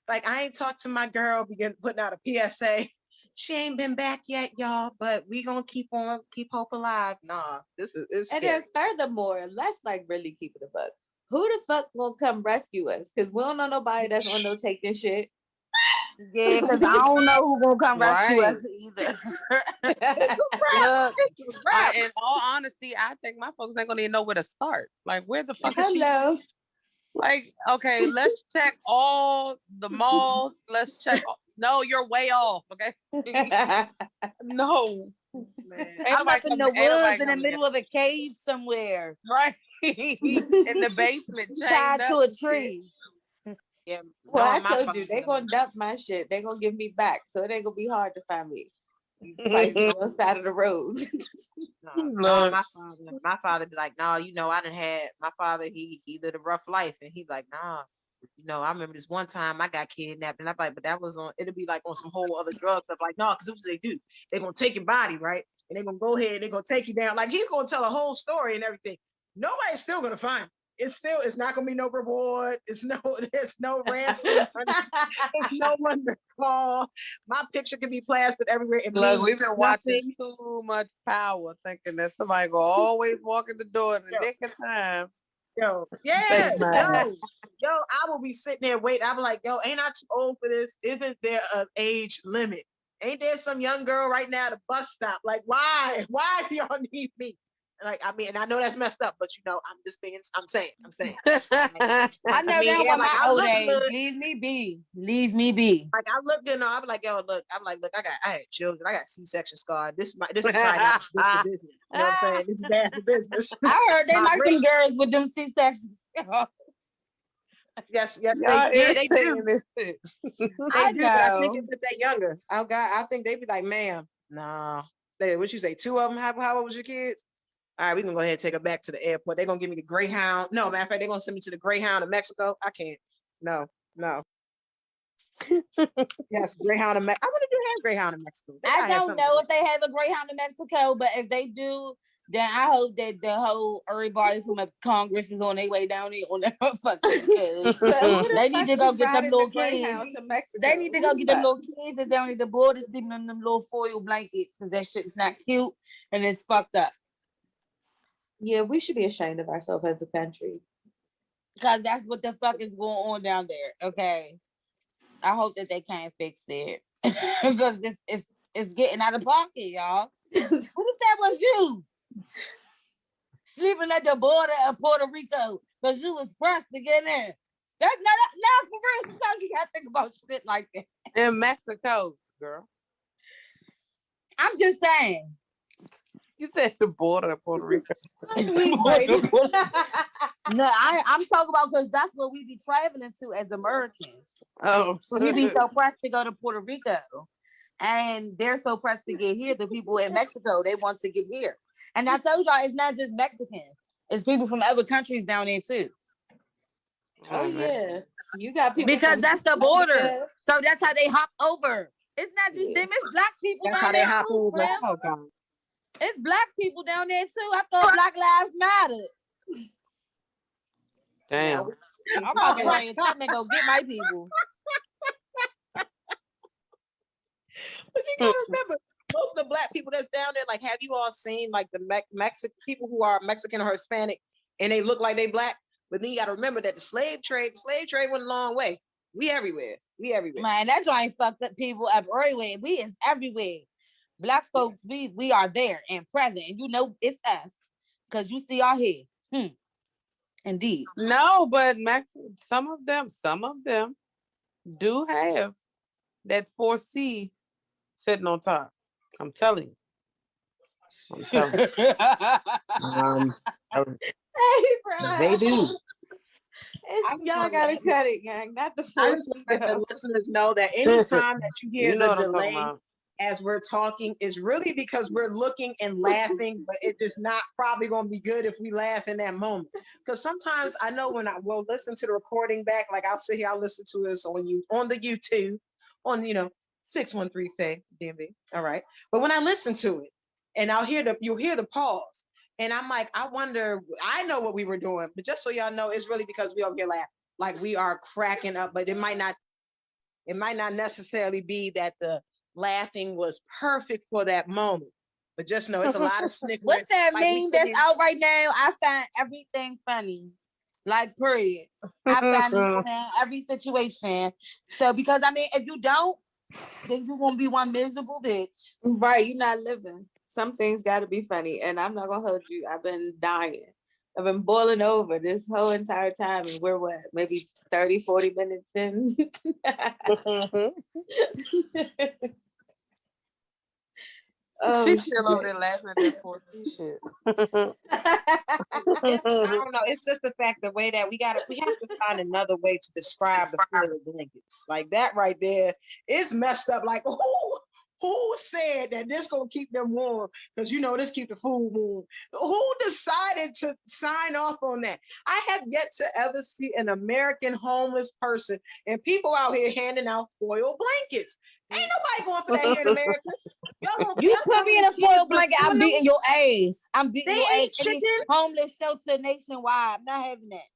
Like, I ain't talked to my girl, begin putting out a PSA. She ain't been back yet, y'all, but we gonna keep hope alive. Nah, this is And scary. then furthermore, let's like really keep it a buck. Who the fuck gonna come rescue us? Because we don't know nobody that's gonna no take this shit. Yeah, because I don't know who gonna come rescue Right. us either. Look, It's a wrap. in all honesty, I think my folks ain't gonna even know where to start. Like, where the fuck is she? Hello. Like, okay, let's check all the malls. Let's check. No, you're way off. Okay. No. Man. I'm up in the woods in the middle of a cave somewhere, Right. In the basement, tied chained to up a and shit. tree. Yeah, Well, no, I my told you, they father- gonna dump my shit. They gonna give me back. So it ain't gonna be hard to find me. You probably see me on the side of the road. No, my father be like, no, I done had my father, he lived a rough life, and he like, nah, I remember this one time I got kidnapped, and I'm like, but that was on, it'll be like on some whole other drug stuff. Like, no, because what they do, they're gonna take your body, right? And they're gonna go ahead and they're gonna take you down. Like, he's gonna tell a whole story and everything. Nobody's still gonna find him. It's not gonna be no reward. There's no ransom. There's no one to call. My picture can be plastered everywhere. Look, we've been watching nothing. too much Power, thinking that somebody gonna always walk in the door in the nick of time. Yo, yeah, Thanks, man. yo, I will be sitting there waiting. I'm like, yo, ain't I too old for this? Isn't there an age limit? Ain't there some young girl right now at the bus stop? Like, why? Why do y'all need me? Like, I mean, and I know that's messed up, but I'm saying. I know I mean, that yeah, one. like, My I old look age. good. Leave me be. Leave me be. Like, I look good, I'm like, yo, look, I had children, I got C-section scar. This is probably not good for business. You know what I'm saying? This is bad for business. I heard they My like them race- girls with them C-sections. Yes, Y'all they do. irritating this shit. I They do, but I think know. it's if they younger. I think they be like, ma'am, nah. What you say? 2 of them? How old was your kids? All right, we can go ahead and take her back to the airport. They're gonna give me the Greyhound. No, matter of fact, they're gonna send me to the Greyhound in Mexico. I can't. No. Yes, Greyhound in Mexico. I wonder if they have Greyhound in Mexico. They I gotta have don't something. know if they have a Greyhound in Mexico, but if they do, then I hope that the whole everybody from the Congress is on their way down there on that fucking because But who the they need fuck to go is get them riding little the Greyhound kids. to Mexico? They need to go Who get the them fuck? little kids that's down at the border, sleeping in them little foil blankets because that shit's not cute and it's fucked up. Yeah, we should be ashamed of ourselves as a country. Because that's what the fuck is going on down there. Okay. I hope that they can't fix it. Because it's getting out of pocket, y'all. What if that was you? Sleeping at the border of Puerto Rico because you was pressed to get in. That's not for real. Sometimes you gotta think about shit like that. In Mexico, girl. I'm just saying. You said the border of Puerto Rico. No, I'm talking about because that's what we be traveling to as Americans. Oh, We be so pressed to go to Puerto Rico. And they're so pressed to get here. The people in Mexico, they want to get here. And I told y'all it's not just Mexicans. It's people from other countries down there too. Oh yeah, you got people Because from that's the border. Colombia. So that's how they hop over. It's not just them, it's black people That's down how they there hop too, over. man. Oh God. It's black people down there too. I thought Black Lives Matter. Damn. No. I'm about to bring a and go get my people. But you gotta remember, most of the black people that's down there, like, have you all seen like the Mexican people who are Mexican or Hispanic and they look like they black? But then you gotta remember that the slave trade went a long way. We everywhere. Man, that joint fucked up people up everywhere. We is everywhere. Black folks, we are there and present. And you know it's us. Because you see our head. Indeed. No, but some of them do have that 4C sitting on top. I'm telling you. Hey, bro. They do. Y'all gotta cut it, gang. Not the I force. just let the listeners know that anytime that you hear You know the what I'm talking delay about. as we're talking, it's really because we're looking and laughing, but it is not probably going to be good if we laugh in that moment. Because sometimes I know when I will listen to the recording back, like I'll sit here, I'll listen to this on the YouTube, on 613 Faye DMV. All right. But when I listen to it and you'll hear the pause. And I'm like, I wonder, I know what we were doing, but just so y'all know, it's really because we over here laughing. Like we are cracking up, but it might not necessarily be that the laughing was perfect for that moment. But just know it's a lot of snickering. What's that Like we meme sitting that's out right now? I find everything funny. Like, period. I find it in every situation. So, because, if you don't, then you're going to be one miserable bitch. Right, you're not living. Some things got to be funny. And I'm not going to hold you. I've been dying. I've been boiling over this whole entire time. And we're what? Maybe 30, 40 minutes in? She's still over there laughing at that 4C shit. I don't know. It's just the fact the way that we have to find another way to describe the foil blankets. Like that right there is messed up. Like who said that this gonna keep them warm? Because this keep the food warm. Who decided to sign off on that? I have yet to ever see an American homeless person and people out here handing out foil blankets. Ain't nobody going for that here in America. You put me in a foil blanket, I'm beating your ass. I'm beating your ass. Chicken. Homeless shelter nationwide. I'm not having that.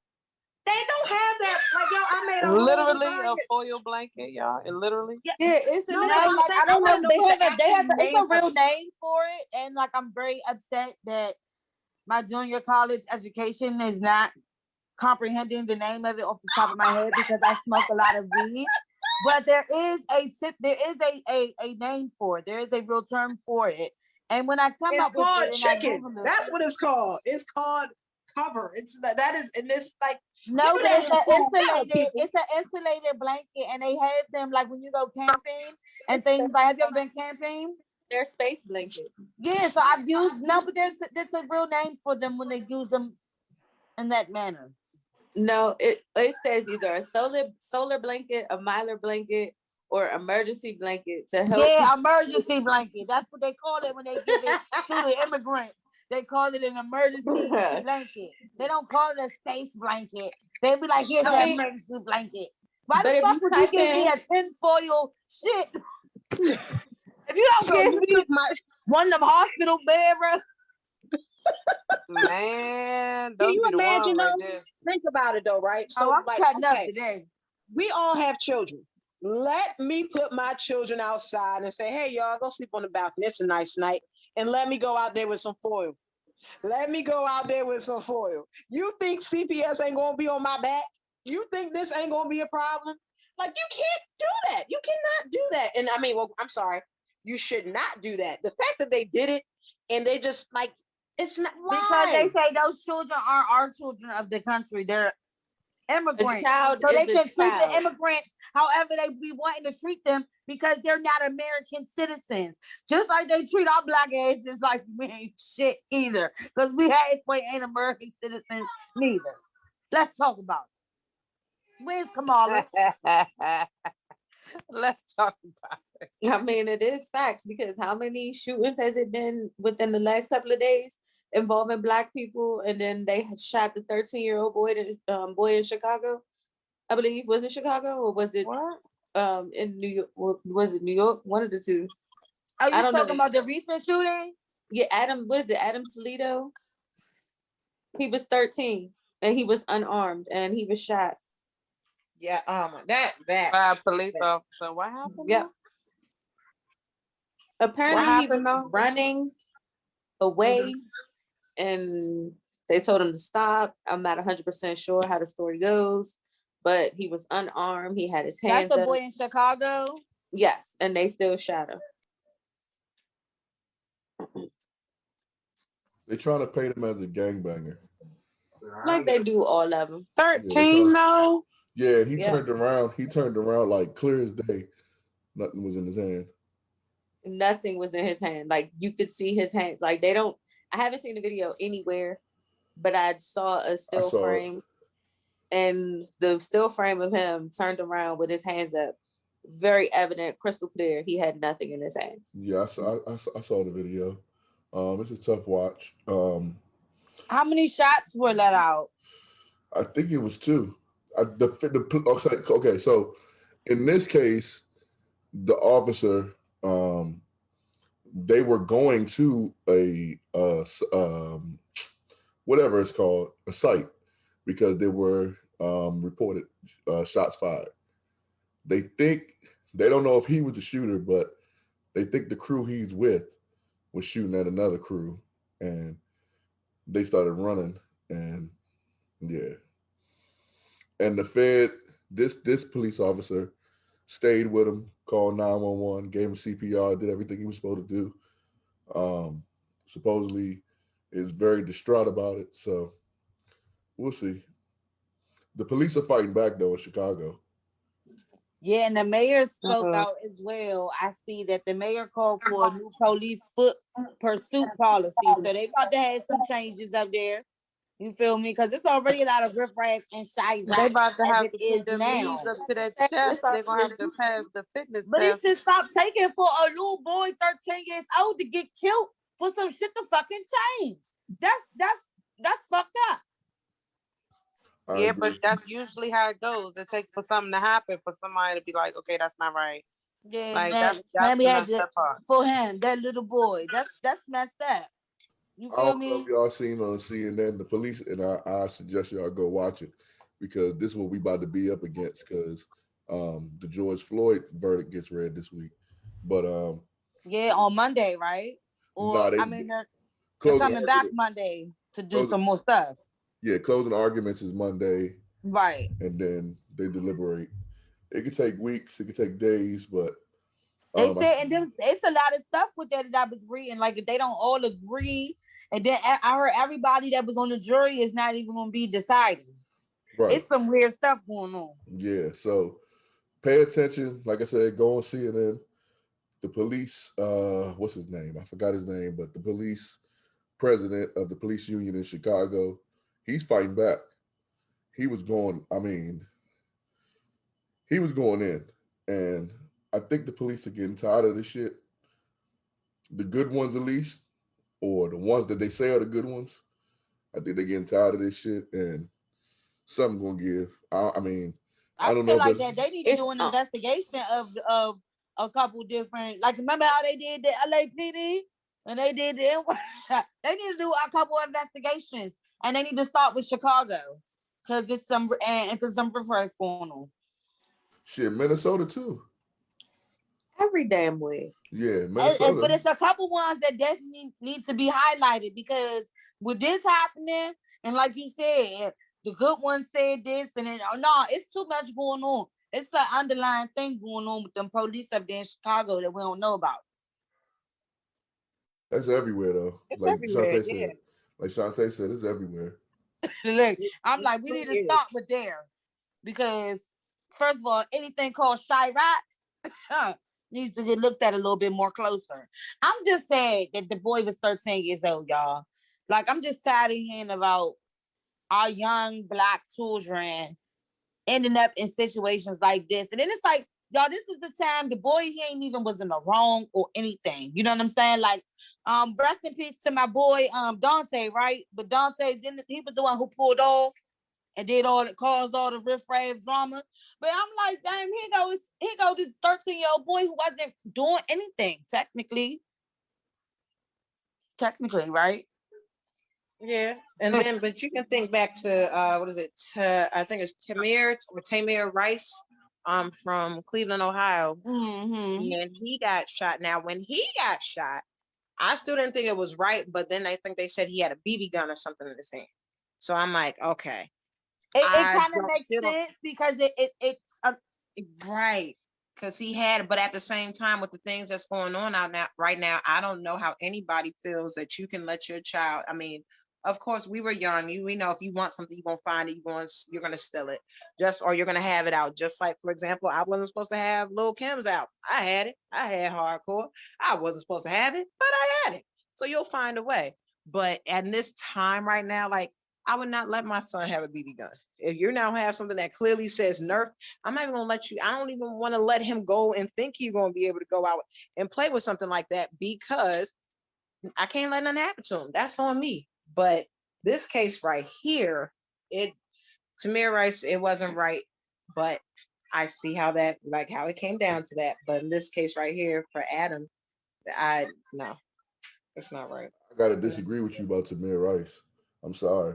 They don't have that. Like, yo, I made a literally a foil blanket, y'all. And literally. Yeah, it's No, like, I don't know. It's a real name for it. And like, I'm very upset that my junior college education is not comprehending the name of it off the top of my head because I smoke a lot of weed. But there is a name for it. There is a real term for it. And when I come up with it, chicken. That's what it's called. It's called cover. It's that is, and it's like no, but it's an insulated blanket, and they have them like when you go camping and things like. Have you ever been camping? They're space blanket. Yeah, so I've used but there's a real name for them when they use them in that manner. No, it says either a solar blanket, a Mylar blanket, or emergency blanket to help. Yeah, emergency blanket. That's what they call it when they give it to the immigrants. They call it an emergency blanket. They don't call it a space blanket. They be like, here's an emergency blanket. Why the fuck would you give me a tinfoil shit? If you don't give me one of them hospital bed, man, can you imagine those? Right, think about it though, right? So I'm cutting up today. We all have children. Let me put my children outside and say, hey, y'all, go sleep on the balcony. It's a nice night. And let me go out there with some foil. You think CPS ain't going to be on my back? You think this ain't going to be a problem? Like, you can't do that. You cannot do that. And I'm sorry. You should not do that. The fact that they did it and they just like, it's not because they say those children are our children of the country. They're immigrants. So they can treat the immigrants however they be wanting to treat them because they're not American citizens. Just like they treat our black asses like we ain't shit either. Because we ain't American citizens neither. Let's talk about it. Where's Kamala? Let's talk about it. It is facts because how many shootings has it been within the last couple of days? involving Black people, and then they had shot the 13-year-old boy in Chicago. I believe, was it Chicago or was it What? in New York? Was it New York? One of the two. Are I you don't talking know. about the recent shooting? Yeah, what is it? Adam Toledo. He was 13 and he was unarmed and he was shot. Yeah, that By a police officer. What happened? Yep. Apparently he was happened though? running away and they told him to stop. I'm not 100% sure how the story goes, but he was unarmed. He had his hands That's the up. boy in Chicago. Yes, and they still shot him. They trying to paint him as a gangbanger. Like they do all of them. 13 though? Yeah, he Yeah. turned around. He turned around like clear as day. Nothing was in his hand. Nothing was in his hand. Like you could see his hands. Like they don't. I haven't seen the video anywhere, but I saw a still frame, and the still frame of him turned around with his hands up. Very evident, crystal clear. He had nothing in his hands. Yeah, I saw the video. It's a tough watch. How many shots were let out? I think it was 2. Okay, so in this case, the officer, they were going to a whatever it's called, a site, because they were reported shots fired. They don't know if he was the shooter, but they think the crew he's with was shooting at another crew, and they started running, and yeah. And the Fed, this police officer stayed with him, called 911, gave him CPR, did everything he was supposed to do. Supposedly is very distraught about it. So we'll see. The police are fighting back though in Chicago. Yeah, and the mayor spoke out as well. I see that the mayor called for a new police foot pursuit policy. So they about to have some changes up there. You feel me? Because it's already a lot of riffraff and shy. They about to as have it to is put them now. knees up to that chest. They're gonna have to pass the fitness But it test. should stop taking for a little boy 13 years old to get killed for some shit to fucking change. That's fucked up. Yeah, but that's usually how it goes. It takes for something to happen for somebody to be like, okay, that's not right. Yeah, Like that's we had to, for him, that little boy. That's messed up. You I feel don't know me? if y'all seen on CNN the police, and I suggest y'all go watch it because this is what we about to be up against because the George Floyd verdict gets read this week. But yeah, on Monday, right? Or nah, they're coming back Monday to do some more stuff. Yeah, closing arguments is Monday. Right. And then they deliberate. It could take weeks, it could take days, but they said, and then it's a lot of stuff with that I was reading. Like if they don't all agree, and then I heard everybody that was on the jury is not even gonna be deciding. Right. It's some weird stuff going on. Yeah, so pay attention. Like I said, go on CNN. The police, what's his name? I forgot his name, but the police president of the police union in Chicago, he's fighting back. He was going in. And I think the police are getting tired of this shit. The good ones, at least, or the ones that they say are the good ones. I think they're getting tired of this shit, and something gonna give. I don't know. I feel like that they need to do an investigation of a couple different. Like remember how they did the LAPD and they did they need to do a couple investigations, and they need to start with Chicago because there's some referrals going on. Shit, Minnesota too. Every damn way. Yeah, Minnesota. But it's a couple ones that definitely need to be highlighted because with this happening, and like you said, the good ones said this, and then it's too much going on. It's an underlying thing going on with them police up there in Chicago that we don't know about. That's everywhere though. It's everywhere. Like Shantae said, it's everywhere. Look, I'm like, we need to start with there because first of all, anything called Chirac needs to get looked at a little bit more closer. I'm just saying that the boy was 13 years old, y'all. Like, I'm just tired of hearing about our young Black children ending up in situations like this. And then it's like, y'all, this is the time the boy, he ain't even was in the wrong or anything. You know what I'm saying? Like, Rest in peace to my boy Dante, right? But Dante didn't. He was the one who pulled off and did all that, caused all the riff-raff drama. But I'm like, damn, here go this 13-year-old boy who wasn't doing anything technically, right? Yeah, and then but you can think back to what is it? I think it's Tamir Rice, from Cleveland, Ohio, Mm-hmm. and he got shot. Now, when he got shot, I still didn't think it was right, but then I think they said he had a BB gun or something in his hand. So I'm like, okay, It I kind of don't makes still don't sense because it's right, because he had, but at the same time, with the things that's going on out now, right now, I don't know how anybody feels that you can let your child. I mean, of course, we were young. We know if you want something, you're gonna find it. You're gonna steal it, or you're gonna have it out. Just like, for example, I wasn't supposed to have Lil Kim's out. I had it. I had hardcore. I wasn't supposed to have it, but I had it. So you'll find a way. But at this time right now, like, I would not let my son have a BB gun. If you now have something that clearly says Nerf, I'm not even gonna let you. I don't even want to let him go and think he's gonna be able to go out and play with something like that, because I can't let nothing happen to him. That's on me. But this case right here, Tamir Rice, it wasn't right. But I see how it came down to that. But in this case right here for Adam, no, it's not right. I gotta disagree with you about Tamir Rice. I'm sorry.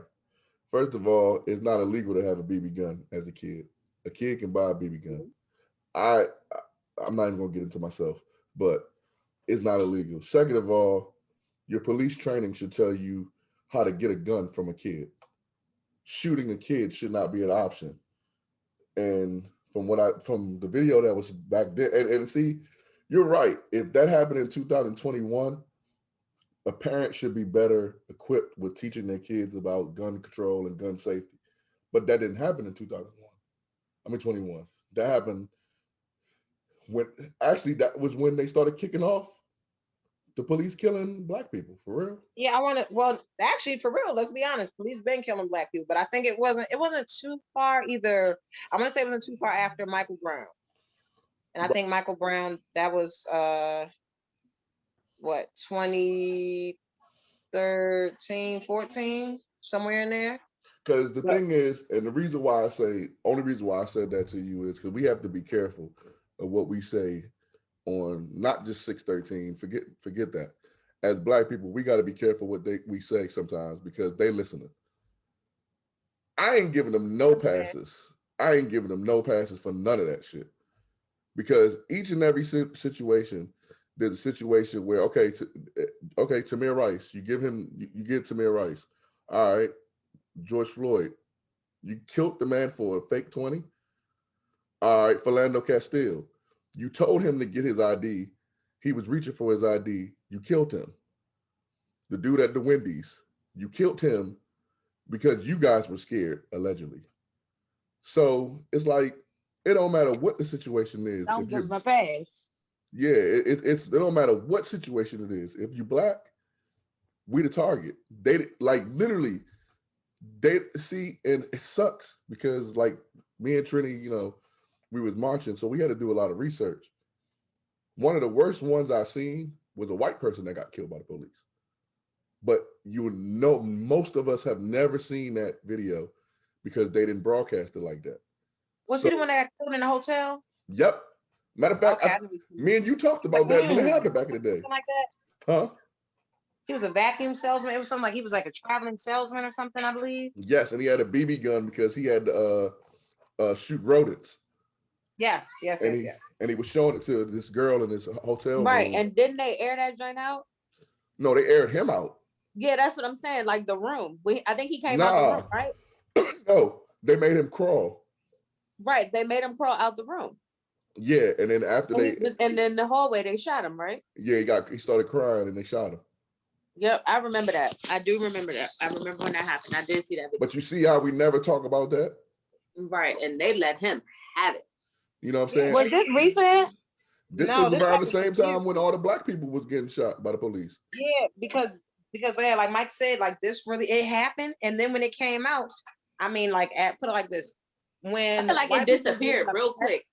First of all, it's not illegal to have a BB gun as a kid. A kid can buy a BB gun. I I'm not even gonna get into myself, but it's not illegal. Second of all, your police training should tell you how to get a gun from a kid. Shooting a kid should not be an option. And from the video that was back then, and see, you're right. If that happened in 2021, a parent should be better equipped with teaching their kids about gun control and gun safety. But that didn't happen in 2001. I mean 21. That happened when that was when they started kicking off the police killing black people, for real. Yeah, well, actually, for real, let's be honest, police been killing black people, but I think it wasn't too far either. I want to say it wasn't too far after Michael Brown. And I think Michael Brown, that was what, 2013, 14, somewhere in there. Because the thing is, and only reason why I said that to you is because we have to be careful of what we say on not just 613. Forget that. As black people, we got to be careful what we say sometimes because they listening. I ain't giving them no passes. I ain't giving them no passes for none of that shit. Because each and every situation, there's a situation where Tamir Rice, you give Tamir Rice. All right, George Floyd, you killed the man for a fake 20. All right, Philando Castile, you told him to get his ID. He was reaching for his ID. You killed him. The dude at the Wendy's, you killed him because you guys were scared, allegedly. So it's like, it don't matter what the situation is. Don't give them a pass. Yeah, it don't matter what situation it is. If you black, we the target. They literally, they see, and it sucks because like me and Trinnie, we was marching, so we had to do a lot of research. One of the worst ones I seen was a white person that got killed by the police. But most of us have never seen that video because they didn't broadcast it like that. Was he the one that got killed in the hotel? Yep. Matter of fact, me and you talked about that when it happened back in the day. Something like that? Huh? He was a vacuum salesman. It was something like he was like a traveling salesman or something, I believe. Yes, and he had a BB gun because he had to shoot rodents. Yes. And he was showing it to this girl in this hotel Right, room. and didn't they air that joint out? No, they aired him out. Yeah, that's what I'm saying. Like the room. I think he came out the room, right? No, they made him crawl. Right, they made him crawl out the room. Yeah, and then after and then the hallway they shot him, right? Yeah, he started crying and they shot him. Yep, I remember that. I do remember that. I remember when that happened. I did see that video. But you see how we never talk about that? Right, and they let him have it. You know what I'm saying? Was this recent? This was around the same time when all the black people was getting shot by the police. Yeah, because yeah, like Mike said, like this really, it happened, and then when it came out, I mean, like put it like this, when I feel like it disappeared real quick.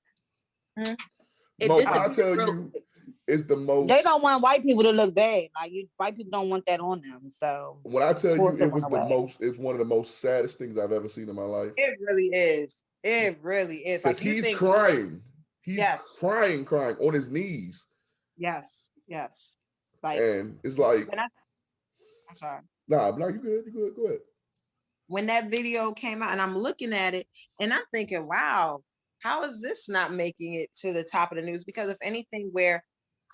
I'll tell you, it's the most. They don't want white people to look bad. Like white people don't want that on them. So When I tell of you, course it it was went the away. most. It's one of the most saddest things I've ever seen in my life. It really is. It really is. Because Like you he's think, crying. He's yes, crying on his knees, yes, yes. Like and it's like, when I'm sorry. nah, you good, go ahead. When that video came out and I'm looking at it and I'm thinking, wow, how is this not making it to the top of the news? Because if anything, where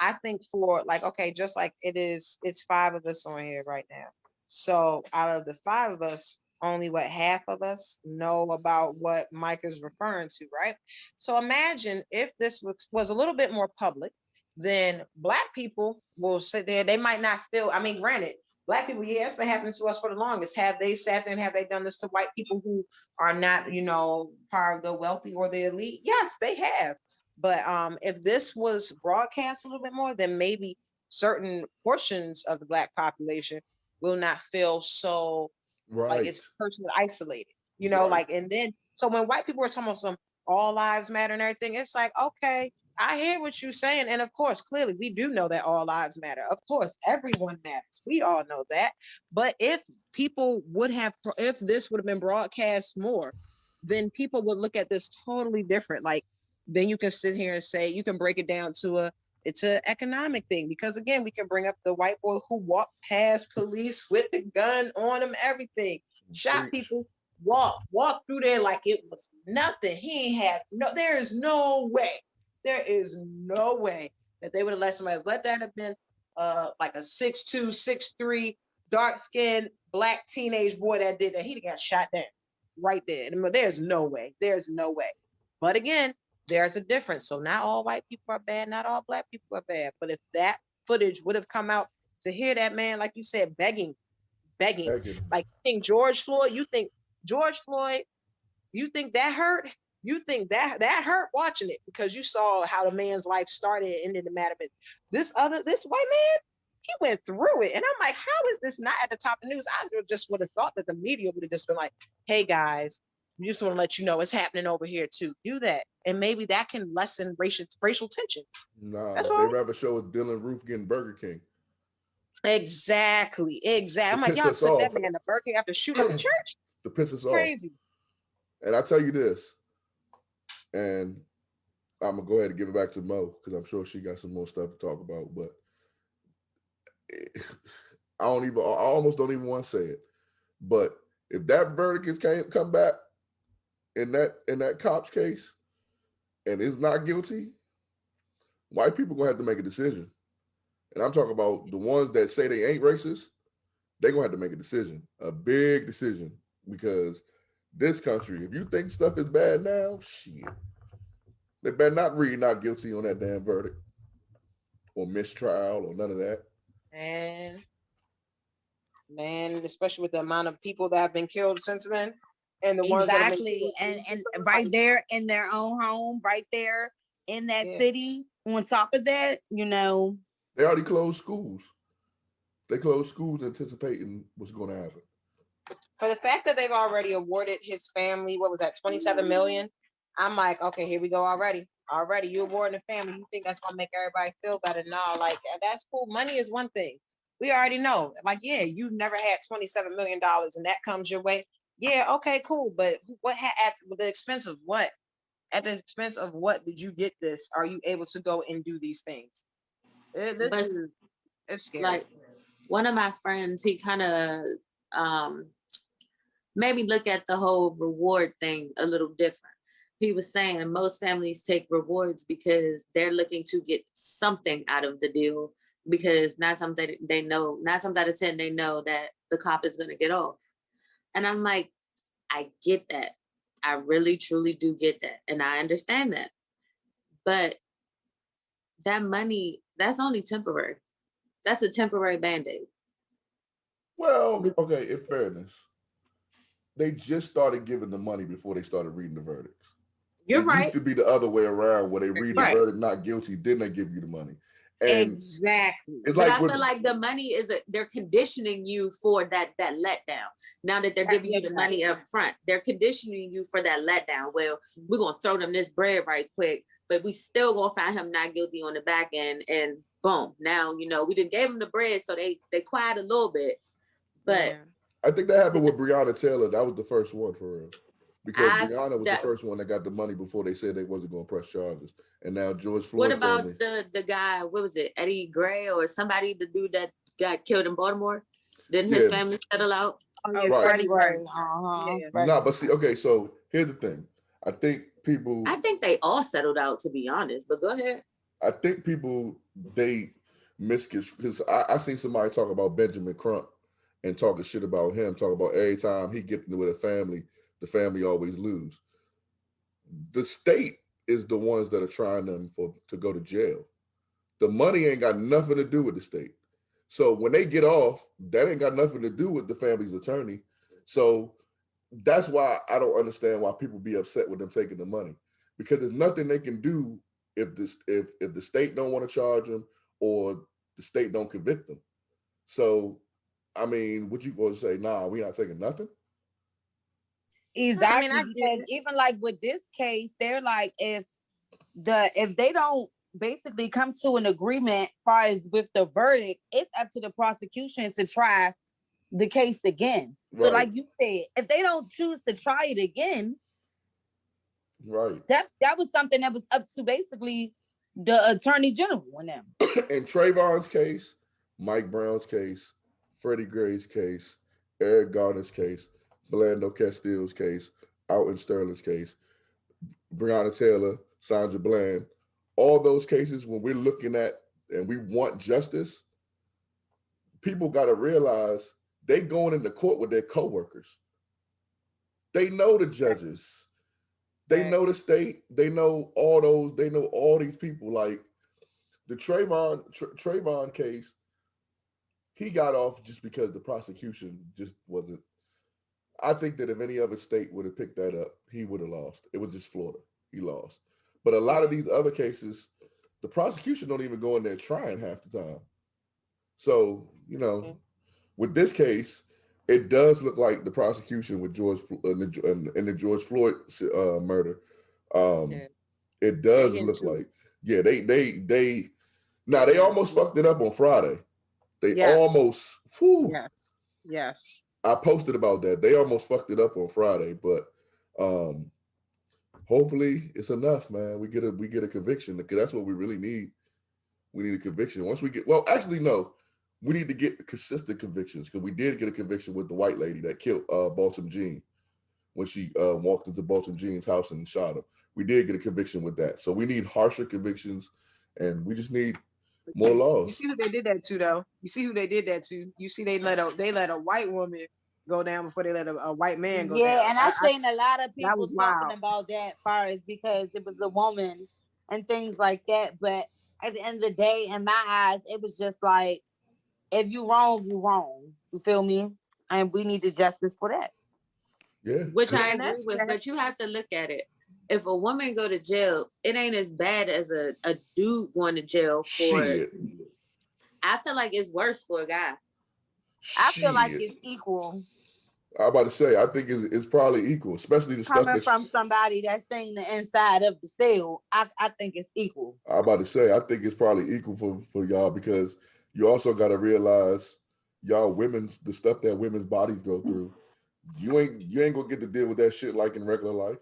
I think for like, okay, just like it's 5 of us on here right now. So out of the 5 of us, only what half of us know about what Mike is referring to, right? So imagine if this was a little bit more public, then Black people will sit there. They might not feel, I mean, granted, Black people, yeah, it's been happening to us for the longest. Have they sat there and have they done this to white people who are not, part of the wealthy or the elite? Yes, they have. But if this was broadcast a little bit more, then maybe certain portions of the Black population will not feel so like Right, it's personally isolated, right, like, and then, so when white people are talking about some all lives matter and everything, it's like, okay, I hear what you're saying. And of course, clearly we do know that all lives matter. Of course, everyone matters. We all know that. But if if this would have been broadcast more, then people would look at this totally different. Like, then you can sit here and say, you can break it down to it's an economic thing, because again, we can bring up the white boy who walked past police with the gun on him, everything, shot preach. people, walk through there like it was nothing. He ain't have there is no way that they would have let somebody. Let that have been like a 6'2", 6'3", dark skinned Black teenage boy that did that, he'd have got shot down right there. There's no way. But again, there's a difference. So not all white people are bad, not all Black people are bad. But if that footage would have come out, to hear that man, like you said, begging, like you think George Floyd, you think that hurt? You think that hurt watching it because you saw how the man's life started and ended the matter. But this white man, he went through it. And I'm like, how is this not at the top of the news? I just would have thought that the media would have just been like, hey guys, we just want to let you know it's happening over here too. Do that. And maybe that can lessen racial tension. Nah, That's they all. rather show us Dylan Roof getting Burger King. Exactly. To I'm like, piss y'all us took off. that man to Burger King after shooting up the church? To piss us off. Crazy. And I tell you this, and I'm gonna go ahead and give it back to Mo because I'm sure she got some more stuff to talk about. But I almost don't even want to say it. But if that verdict can't come back in that cop's case, and is not guilty, white people gonna have to make a decision. And I'm talking about the ones that say they ain't racist. They're gonna have to make a decision, a big decision, because this country, if you think stuff is bad now, shit, they better not read not guilty on that damn verdict or mistrial or none of that. Man, especially with the amount of people that have been killed since then, and the ones that have been Exactly. killed, And right there in their own home, right there in that city, on top of that, They already closed schools. They closed schools anticipating what's going to happen. For the fact that they've already awarded his family, what was that, 27 million? I'm like, okay, here we go already. Already, you awarding the family. You think that's gonna make everybody feel better? No, like that's cool. Money is one thing. We already know. Like, yeah, you never had $27 million and that comes your way. Yeah, okay, cool. But what at the expense of what? At the expense of what did you get this? Are you able to go and do these things? It's scary. Like one of my friends, he kind of made me look at the whole reward thing a little different. He was saying most families take rewards because they're looking to get something out of the deal, because 9 times out of 10 they know that the cop is going to get off. And I'm like, I get that. I really truly do get that, and I understand that. But that money, that's only temporary. That's a temporary band-aid. Well, okay, in fairness, they just started giving the money before they started reading the verdicts. You're right. It used to be the other way around, where they read the verdict not guilty, then they give you the money. And exactly. It's but like I feel like the money they're conditioning you for that letdown. Now that they're giving you the money up front, they're conditioning you for that letdown. Well, we're gonna throw them this bread right quick, but we still gonna find him not guilty on the back end, and boom, now we didn't gave him the bread, so they quiet a little bit, but I think that happened with Breonna Taylor. That was the first one for real. Because Breonna was the first one that got the money before they said they wasn't going to press charges. And now George Floyd. What about the guy, what was it, Eddie Gray or somebody, the dude that got killed in Baltimore? Didn't his family settle out? Oh, yeah, right. Freddie Gray. No, but see, okay, so here's the thing. I think they all settled out, to be honest, but go ahead. I think people, they misconstrue, because I seen somebody talk about Benjamin Crump and talking shit about him, talking about every time he gets with a family, the family always lose. The state is the ones that are trying them to go to jail. The money ain't got nothing to do with the state. So when they get off, that ain't got nothing to do with the family's attorney. So that's why I don't understand why people be upset with them taking the money, because there's nothing they can do if the state don't want to charge them or the state don't convict them. So, I mean, what you going to say? Nah, we not taking nothing. Exactly. Because even like with this case, they're like, if they don't basically come to an agreement as far as with the verdict, it's up to the prosecution to try the case again. Right. So like you said, if they don't choose to try it again, right, that was something that was up to basically the attorney general and them. In Trayvon's case, Mike Brown's case, Freddie Gray's case, Eric Garner's case, Philando Castile's case, Alton Sterling's case, Breonna Taylor, Sandra Bland, all those cases, when we're looking at and we want justice, people got to realize they going into court with their coworkers. They know the judges. They know the state. They know they know all these people. Like the Trayvon case, he got off just because the prosecution just wasn't. I think that if any other state would have picked that up, he would have lost. It was just Florida. He lost. But a lot of these other cases, the prosecution don't even go in there trying half the time. So, with this case, it does look like the prosecution with George in the George Floyd murder. It does look like, they almost fucked it up on Friday. They almost, Yes. I posted about that. They almost fucked it up on Friday, but hopefully it's enough, man. We get a conviction, because that's what we really need. We need a conviction. Once we get, we need to get consistent convictions, because we did get a conviction with the white lady that killed Baltimore Jean when she walked into Baltimore Jean's house and shot him. We did get a conviction with that. So we need harsher convictions, and we just need more laws. You see who they did that to, though? You see who they did that to? You see they let a white woman go down before they let a white man go down. Yeah, and I've seen a lot of people talking about that as far as because it was a woman and things like that. But at the end of the day, in my eyes, it was just like, if you wrong, you wrong. You feel me? And we need the justice for that. Yeah. Which I agree with, but you have to look at it. If a woman go to jail, it ain't as bad as a dude going to jail for it. I feel like it's worse for a guy. I feel like it's equal. I'm about to say, I think it's probably equal, especially the coming stuff from somebody that's seen the inside of the cell. I think it's equal. I'm about to say, I think it's probably equal for y'all, because you also got to realize, y'all the stuff that women's bodies go through, you ain't gonna get to deal with that shit like in regular life.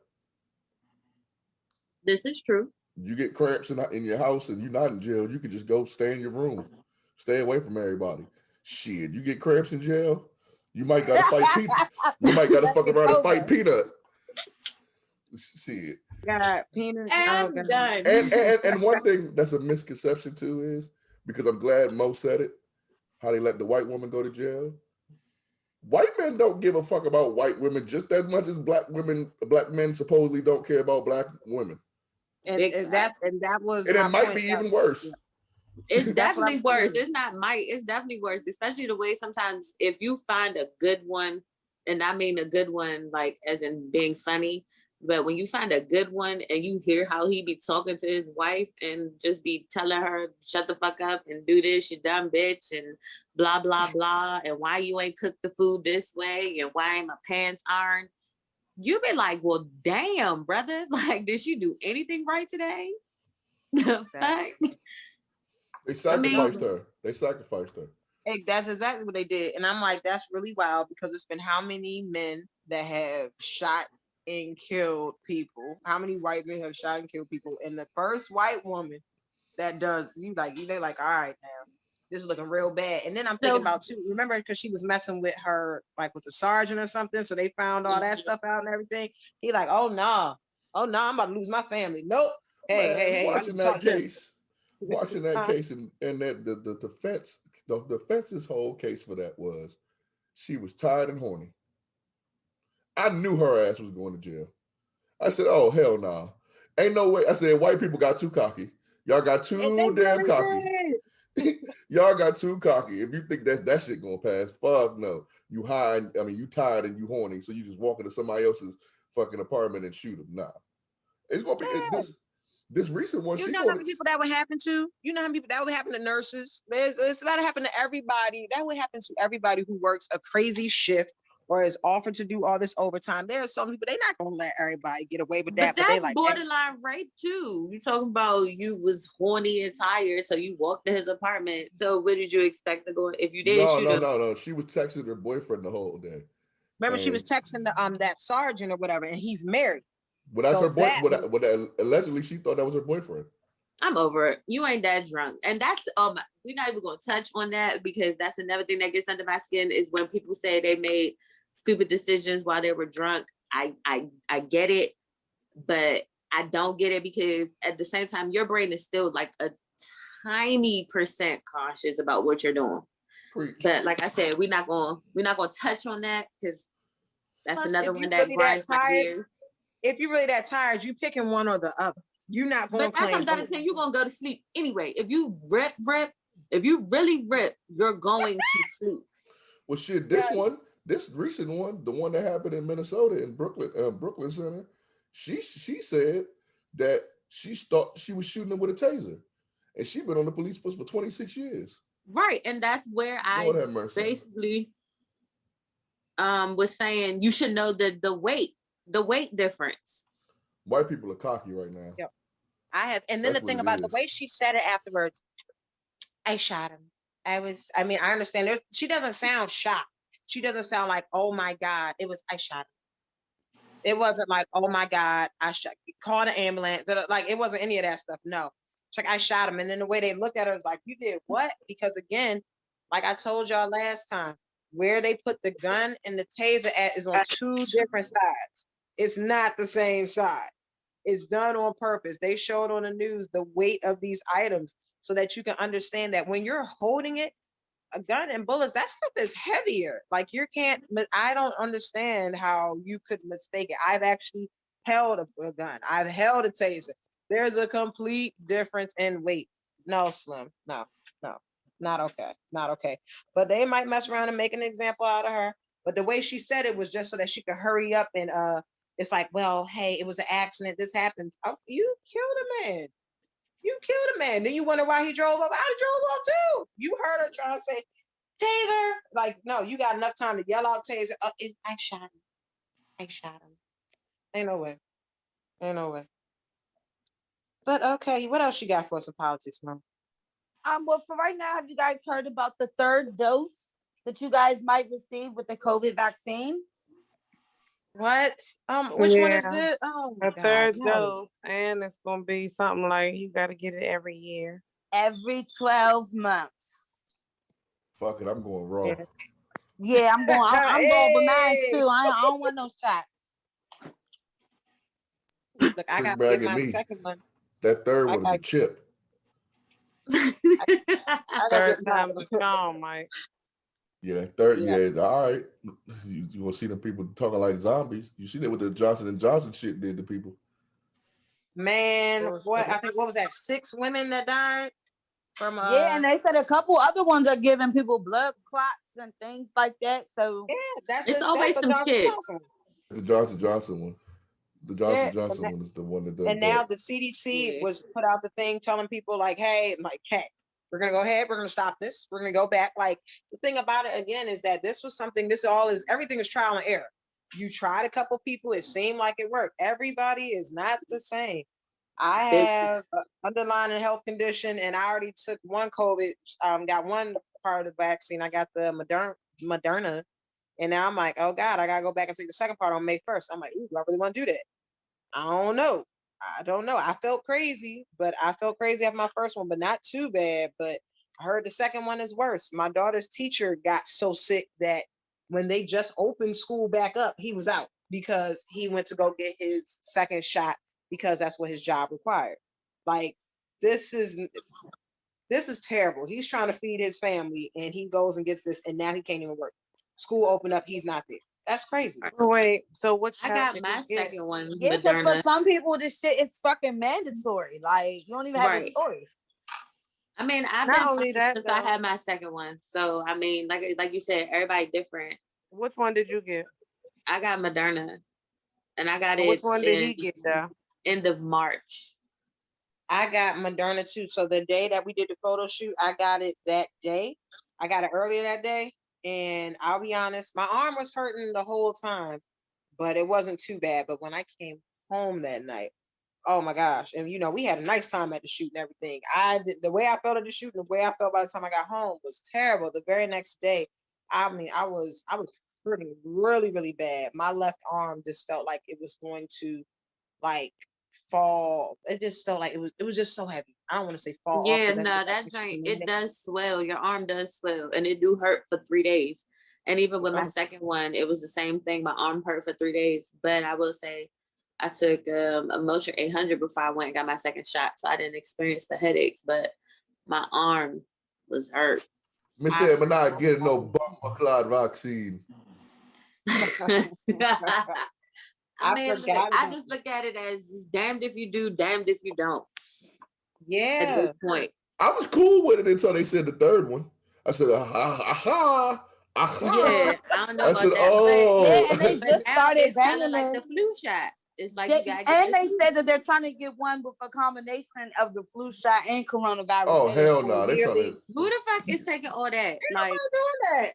This is true. You get cramps in your house and you're not in jail, you can just go stay in your room, stay away from everybody. Shit, you get cramps in jail, you might gotta fight Peanut. You might gotta fuck around and fight Peanut. Shit. God, Peanut. I'm done. And one thing that's a misconception too is, because I'm glad Moe said it, how they let the white woman go to jail. White men don't give a fuck about white women just as much as black men supposedly don't care about black women. And that was, and it might be even worse. It's definitely worse. It's not might. It's definitely worse, especially the way sometimes if you find a good one, and I mean a good one like as in being funny, but when you find a good one and you hear how he be talking to his wife and just be telling her, shut the fuck up and do this, you dumb bitch, and blah, blah, blah, and why you ain't cooked the food this way, and why ain't my pants ironed, you be like, well, damn, brother, like, did you do anything right today? The Exactly. fuck? They I mean, sacrificed her. They sacrificed her. That's exactly what they did. And I'm like, that's really wild because it's been how many men that have shot and killed people? How many white men have shot and killed people? And the first white woman that does, they're like, all right, now this is looking real bad. And then I'm thinking so about too, remember, because she was messing with her, like with the sergeant or something. So they found all that stuff out and everything. He like, oh, nah. Oh, nah, I'm about to lose my family. Nope. Hey, Man, hey, I need watching to talk that to them. case, watching that Huh? case, and that the defense, the defense's whole case for that was she was tired and horny. I knew her ass was going to jail. I said, "Oh hell no, nah. Ain't no way." I said, "White people got too cocky. Y'all got They too damn really cocky. did. Y'all got too cocky. If you think that shit gonna pass, fuck no. You high. I mean, you tired and you horny, so you just walk into somebody else's fucking apartment and shoot them. Nah, it's gonna be Yeah. this recent one. You She know how going many to people that would happen to? You know how many people that would happen to nurses? It's about to happen to everybody. That would happen to everybody who works a crazy shift or is offered to do all this overtime. There are some people, they're not gonna let everybody get away with but that, but they that's like, hey, borderline rape too. You talking about you was horny and tired, so you walked to his apartment. So what did you expect to go if you didn't no, shoot no, him? no, no. She was texting her boyfriend the whole day, remember she was and texting the that sergeant or whatever, and he's married. well, that's her So boy. that Allegedly, she thought that was her boyfriend. I'm over it. You ain't that drunk. And that's we're not even gonna touch on that because that's another thing that gets under my skin is when people say they made stupid decisions while they were drunk. I get it, but I don't get it because at the same time, your brain is still like a tiny percent cautious about what you're doing. Preach. But like I said, we're not gonna touch on that because that's plus, another if one you that really that grinds my tired, gears. if you're really that tired, you picking one or the other. You're not going But to that's claim another both. thing. You're gonna go to sleep anyway. If you rip, if you really rip, you're going to sleep. Well, shit, Yeah, this recent one, the one that happened in Minnesota in Brooklyn Center, she said that she thought she was shooting him with a taser, and she been on the police force for 26 years. Right, and that's where I Lord have mercy. basically was saying you should know the weight difference. White people are cocky right now. yeah, I have. And then That's the what thing it about the is. way she said it afterwards, I shot him. I mean, I understand. She doesn't sound shocked. She doesn't sound like, oh my God. It was, I shot him. It wasn't like, oh my God, I shot, called an ambulance. Like, it wasn't any of that stuff. No. It's like, I shot him. And then the way they looked at her was like, you did what? Because again, like I told y'all last time, where they put the gun and the taser at is on two different sides. It's not the same side. It's done on purpose. They showed on the news the weight of these items so that you can understand that when you're holding it, a gun and bullets, that stuff is heavier. Like you can't, I don't understand how you could mistake it. I've actually held a gun. I've held a taser. There's a complete difference in weight. No, Slim. No, no, not okay. Not okay. But they might mess around and make an example out of her. But the way she said it was just so that she could hurry up and it's like, well, hey, it was an accident. This happens. Oh, you killed a man. You killed a man. Then you wonder why he drove up. I drove up too. You heard her trying to say, taser. Like, no, you got enough time to yell out taser. I shot him. I shot him. Ain't no way. Ain't no way. But okay, what else you got for us in politics, Mom? Well, for right now, have you guys heard about the third dose that you guys might receive with the COVID vaccine? What? Which one is Yeah, this? Oh my a God, third no. dose, and it's gonna be something like you got to get it every year. Every 12 months. Fuck it, I'm going raw. Yeah. Yeah, I'm going. I'm going with mine Hey, too. I don't want no shot. look, I Big gotta get Bragg and my me. second one. That third I one is a got, chip. I gotta Third get my. time's a charm, Mike. Yeah, that third. Yeah, Yeah, all right. You gonna see them people talking like zombies? You see that what the Johnson & Johnson shit did to people? man. What? I think what was that? 6 women that died from Yeah, and they said a couple other ones are giving people blood clots and things like that. So Yeah, that's It's that's always the some Johnson shit. Johnson one. The Johnson one. The Yeah, Johnson one is the one that does and now that. the CDC Yeah. was put out the thing telling people hey, we're gonna go ahead, we're gonna stop this, we're gonna go back. Like the thing about it again is that this was something. Everything is trial and error. You tried a couple people, it seemed like it worked. Everybody is not the same. I They- have an underlying health condition, and I already took one COVID. Got one part of the vaccine. I got the Moderna, and now I'm like, oh God, I gotta go back and take the second part on May 1st. I'm like, ooh, do I really want to do that? I don't know. I don't know. I felt crazy, but I felt crazy after my first one, but not too bad. But I heard the second one is worse. My daughter's teacher got so sick that when they just opened school back up, he was out because he went to go get his second shot because that's what his job required. Like this is terrible. He's trying to feed his family and he goes and gets this and now he can't even work. School opened up, he's not there. That's crazy. Wait, so what I shot got did my you get? second one, Yeah, because for Moderna. some people, this shit is fucking mandatory. Like, you don't even have a Right. choice. I mean, I've Not been only fine that, since I though. had my second one. So I mean, like you said, everybody different. Which one did you get? I got Moderna, and I got And which it one did he in get, though? end of March. I got Moderna too. So the day that we did the photo shoot, I got it that day. I got it earlier that day. And I'll be honest, my arm was hurting the whole time, but it wasn't too bad. But when I came home that night, oh my gosh. And we had a nice time at the shoot and everything. The way I felt at the shoot and the way I felt by the time I got home was terrible. The very next day, I mean, I was hurting really, really bad. My left arm just felt like it was going to like fall. It just felt like it was just so heavy. I don't want to say fall off Yeah, because no, that joint it does swell. Your arm does swell, and it do hurt for 3 days. And even with my second one, it was the same thing. My arm hurt for 3 days. But I will say, I took a Motion 800 before I went and got my second shot, so I didn't experience the headaches. But my arm was hurt. Me say I'm not getting no bomber clot vaccine. I I mean, look, forgot I about just look at it as damned if you do, damned if you don't. At Yeah. this point, I was cool with it until they said the third one. I said, aha, yeah, I don't know I about said, that, oh. Yeah, and they but just now started it's kind of banning like it. the flu shot. It's like They, you gotta get and the they flu said that they're trying to get one with a combination of the flu shot and coronavirus. Oh, and it's hell for no. They trying yearly. to. Who the fuck is taking all that? Like, Doing that.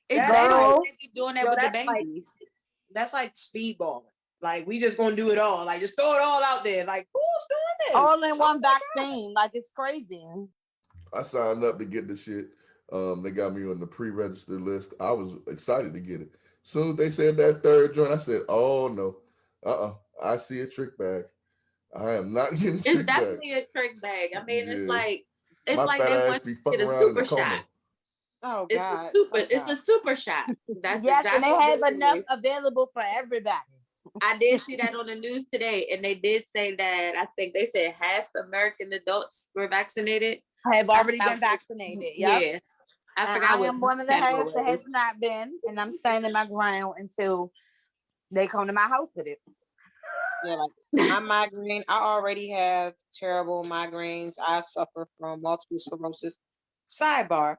exactly. Girl. They be doing that Yo, with the that's like babies. that's like speedballing. Like we just gonna do it all. Like just throw it all out there. Like who's doing this? All in one vaccine. Like, it's crazy. I signed up to get the shit. They got me on the pre-registered list. I was excited to get it. Soon as they said that third joint, I said, "Oh no, I see a trick bag. I am not getting It's trick definitely bags." a trick bag. I mean, Yeah, it's my like fat they ass want be you to fucking get a around in the super coma. shot. Oh It's God. a super. Oh, It's a God. super shot. That's Yes, and exactly they have what it enough is. available for everybody. I did see that on the news today, and they did say that I think they said half American adults were vaccinated. Have I already been forgot what- vaccinated. Yep. Yeah, I And forgot I what am one of the percent half it that was. has not been, and I'm standing my ground until they come to my house with it. Yeah, like my migraine. I already have terrible migraines. I suffer from multiple sclerosis. Sidebar.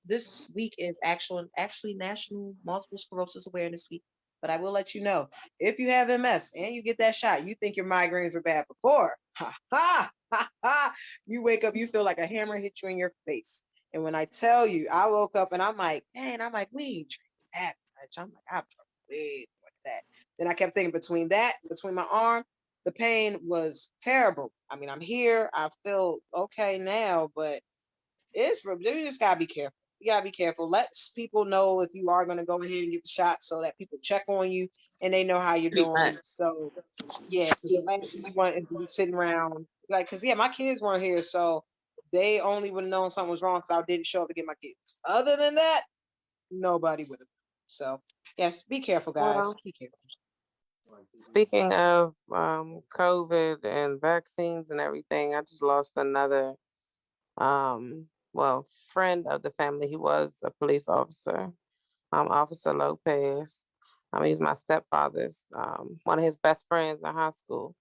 This week is actually National Multiple Sclerosis Awareness Week. But I will let you know, if you have MS and you get that shot, you think your migraines were bad before. Ha ha ha ha. You wake up, you feel like a hammer hit you in your face. And when I tell you, I woke up and I'm like, man, we ain't drink that much. I'm like, I've drunk way more than that. Then I kept thinking between my arm, the pain was terrible. I mean, I'm here, I feel okay now, but you just gotta be careful. You gotta be careful. Let people know if you are gonna go ahead and get the shot so that people check on you and they know how you're Pretty doing. much. So yeah, because the last thing you want is to be sitting around because my kids weren't here, so they only would have known something was wrong because I didn't show up to get my kids. Other than that, nobody would have. So yes, be careful, guys. Well, Be careful. speaking of COVID and vaccines and everything, I just lost another friend of the family. He was a police officer, Officer Lopez. He's my stepfather's one of his best friends in high school,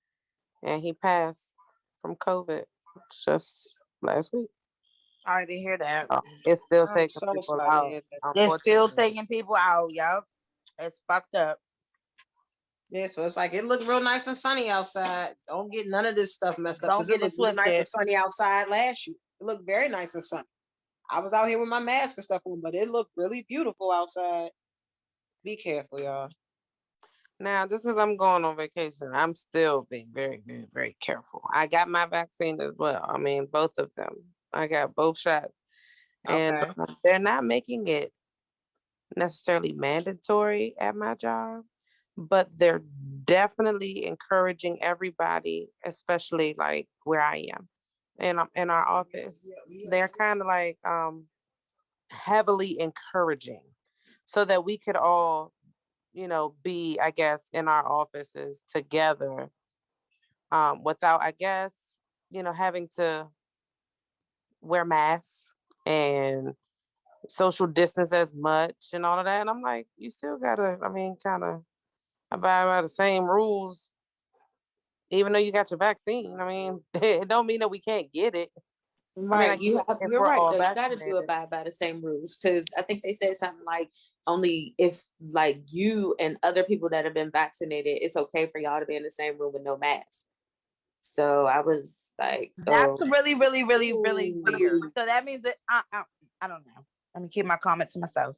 and he passed from COVID just last week. Sorry to hear that. It's still I'm taking so people sorry to out, hear that. It's still unfortunately. taking people out. Yep. It's fucked up. Yeah, so it's like it looked real nice and sunny outside. Don't get none of this stuff messed up Don't because it get it looked real nice and twisted. sunny outside last year. It looked very nice and sunny. I was out here with my mask and stuff on, but it looked really beautiful outside. Be careful, y'all. Now, just because I'm going on vacation, I'm still being very, very, very careful. I got my vaccine as well. I mean, both of them. I got both shots, and Okay. they're not making it necessarily mandatory at my job, but they're definitely encouraging everybody, especially like where I am, and I'm in our office. They're kind of like heavily encouraging, so that we could all, be, I guess, in our offices together, without, I guess, having to wear masks and social distance as much and all of that. And I'm like, you still gotta, I mean, kind of abide by the same rules, even though you got your vaccine. I mean, it don't mean that we can't get it. I mean, I Right. get it if You're we're right all though. You gotta do vaccinated. abide by the same rules. Cause I think they said something like only if like you and other people that have been vaccinated, it's okay for y'all to be in the same room with no mask. So I was like, That's oh, really, really, really, really weird. Ooh. So that means that I don't know. Let me keep my comment to myself.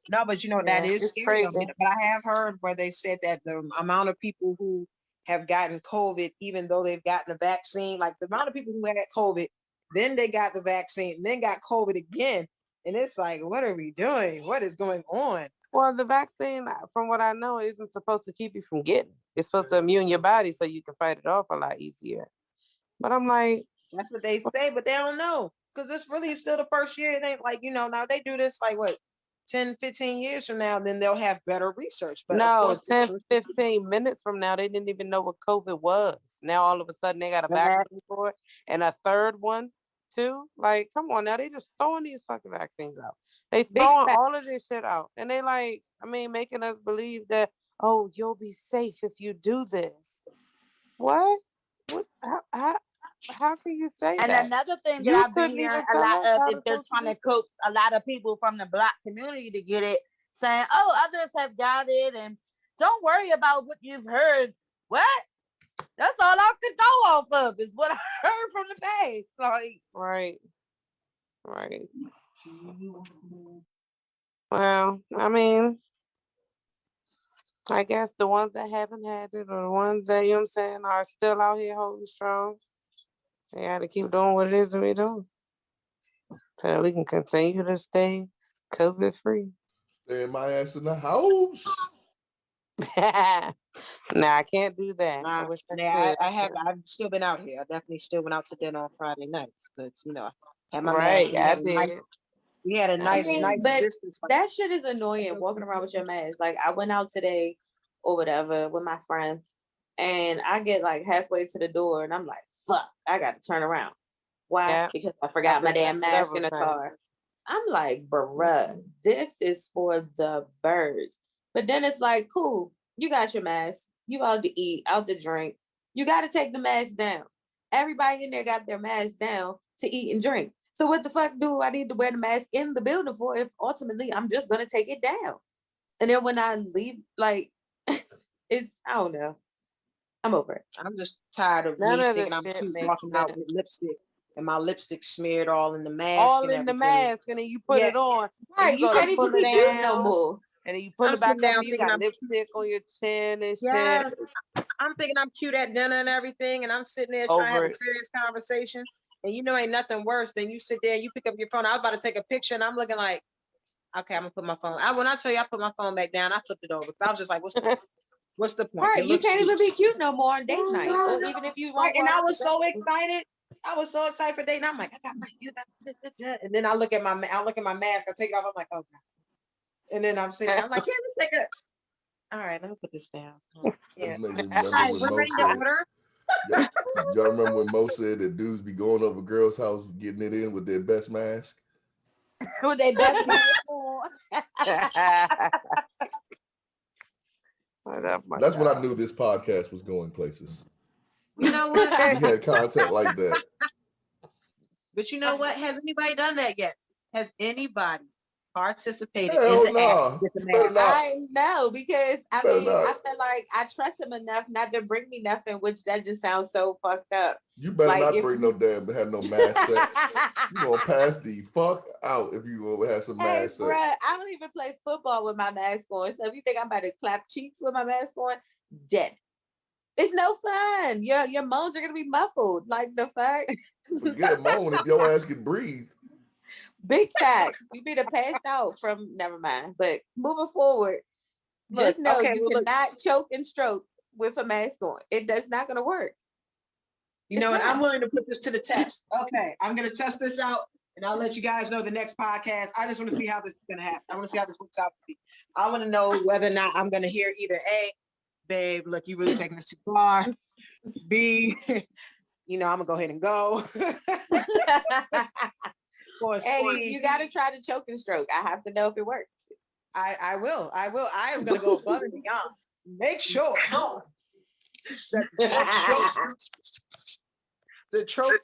No, but that Yeah, is it's scary though. crazy. But I have heard where they said that the amount of people who have gotten COVID, even though they've gotten the vaccine, like the amount of people who had COVID, then they got the vaccine, then got COVID again. And it's like, what are we doing? What is going on? Well, the vaccine, from what I know, isn't supposed to keep you from getting it. It's supposed to immune your body so you can fight it off a lot easier. But I'm like, That's what they say, but they don't know. Because this really is still the first year. It ain't like, now they do this like what, 10, 15 years from now, then they'll have better research. But of no, course, 10, 15 minutes from now, they didn't even know what COVID was. Now, all of a sudden, they got a that, vaccine for it and a third one, too. Like, come on now. They just throwing these fucking vaccines out. They big throwing fact. all of this shit out. And they like, I mean, making us believe that, oh, you'll be safe if you do this. What? What? How can you say And that? another thing that You I've been couldn't hearing even a tell lot us of how is to they're social trying to distance. coax a lot of people from the Black community to get it, saying, "Oh, others have got it, and don't worry about what you've heard." What? That's all I could go off of is what I heard from the page. Like, Right, right. Well, I mean, I guess the ones that haven't had it or the ones that, what I'm saying, are still out here holding strong. They got to keep doing what it is that we do so that we can continue to stay COVID free. Stay my ass in the house. Nah, I can't do that. I nah, wish I yeah, could. I've still been out here. I definitely still went out to dinner on Friday nights, but had my mask. Right, I did. We had a I I nice, did. mean, nice but distance. Like, that shit is annoying walking around with your mask. Like I went out today or whatever with my friend and I get like halfway to the door and I'm like, fuck, I gotta turn around. Why? Yeah, Because I I've forgot my done that damn mask several in the times. car. I'm like, bruh, this is for the birds. But then it's like, cool, you got your mask, you out to eat, out to drink. You gotta take the mask down. Everybody in there got their mask down to eat and drink. So what the fuck do I need to wear the mask in the building for if ultimately I'm just gonna take it down? And then when I leave, like it's I don't know. I'm over it. I'm just tired of None me of thinking this I'm shit cute makes walking out sense. with lipstick and my lipstick smeared all in the mask All and in the everything. mask, and then you put Yeah, it on, and Right, you you go to can't even pull it be cute no down, more. and then you pull I'm it back sitting up, down and you thinking got I'm lipstick on your chin and shit. yes. I'm thinking I'm cute at dinner and everything, and I'm sitting there trying to have Over a it. serious conversation. And ain't nothing worse than you sit there and you pick up your phone. I was about to take a picture, and I'm looking like, okay, I'm gonna put my phone. When I tell you I put my phone back down, I flipped it over. I was just like, what's the point? What's the point? Right, It you looks can't stupid. even be cute no more on date night, or even if you Right, want to go and I out was so together. excited. I was so excited for date. And I'm like, I got my, and then I look at I look at my mask. I take it off. I'm like, oh god. And then I'm sitting there. I'm like, yeah, let's take a. All right, let me put this down. This Yeah. makes me All remember right, when we're Mo ready to said, order. y'all remember when Mo said that dudes be going over girls' house getting it in with their best mask? with their best man on. What up, my That's when I dog? knew this podcast was going places. You know what? We had content like that. But you know what? Has anybody done that yet? Has anybody participated Hell in the act nah. with the You better mask. not. I know because I Better mean not. I feel like I trust him enough not to bring me nothing, which that just sounds so fucked up. You better Like, not if bring you- no damn have no mask sex. You gonna pass the fuck out if you gonna have some Hey, mask bruh, sex. I don't even play football with my mask on. So if you think I'm about to clap cheeks with my mask on, dead. It's no fun. Your moans are gonna be muffled. Like the fact. Forget a moan if your ass can breathe. Big fact. You be to pass out from. Never mind. But moving forward, Look, just know okay, you well, look, cannot choke and stroke with a mask on. It's not gonna work. you know It's what? I'm not. willing to put this to the test. Okay, I'm gonna test this out, and I'll let you guys know the next podcast. I just want to see how this is gonna happen. I want to see how this works out for me. I want to know whether or not I'm gonna hear either A, babe, look, you really taking this too far. B, I'm gonna go ahead and go. Or Hey, C, you gotta try to choke and stroke. I have to know if it works. I will. I am gonna go above and beyond. Make sure that the choke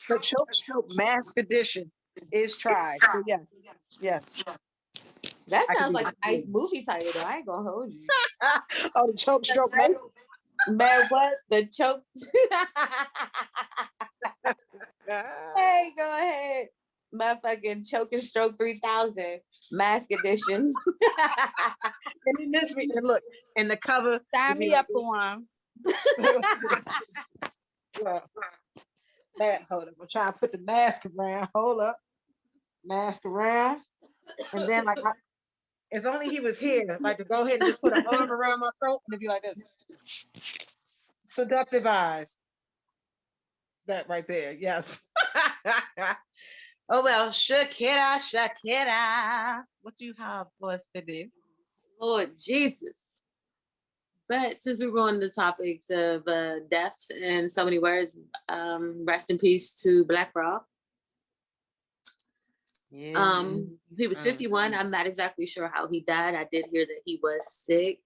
stroke mask edition is tried. So yes. That I can sounds do like a that. nice movie title, though. I ain't gonna hold you. Oh, the choke stroke mask. Man, what? The choke. Hey, go ahead. Motherfucking choke and stroke 3000 mask edition. And in this video, look, in the cover. Sign me up for one. Well, hold up. I'm trying to put the mask around. Hold up. Mask around. And then if only he was here, like to go ahead and just put an arm around my throat and it'd be like this. Seductive eyes. That right there, yes. Oh well, Shekira, what do you have for us today? Lord Jesus. But since we were on the topics of deaths in so many words, rest in peace to Black Rob. Yeah. He was 51. I'm not exactly sure how he died. I did hear that he was sick.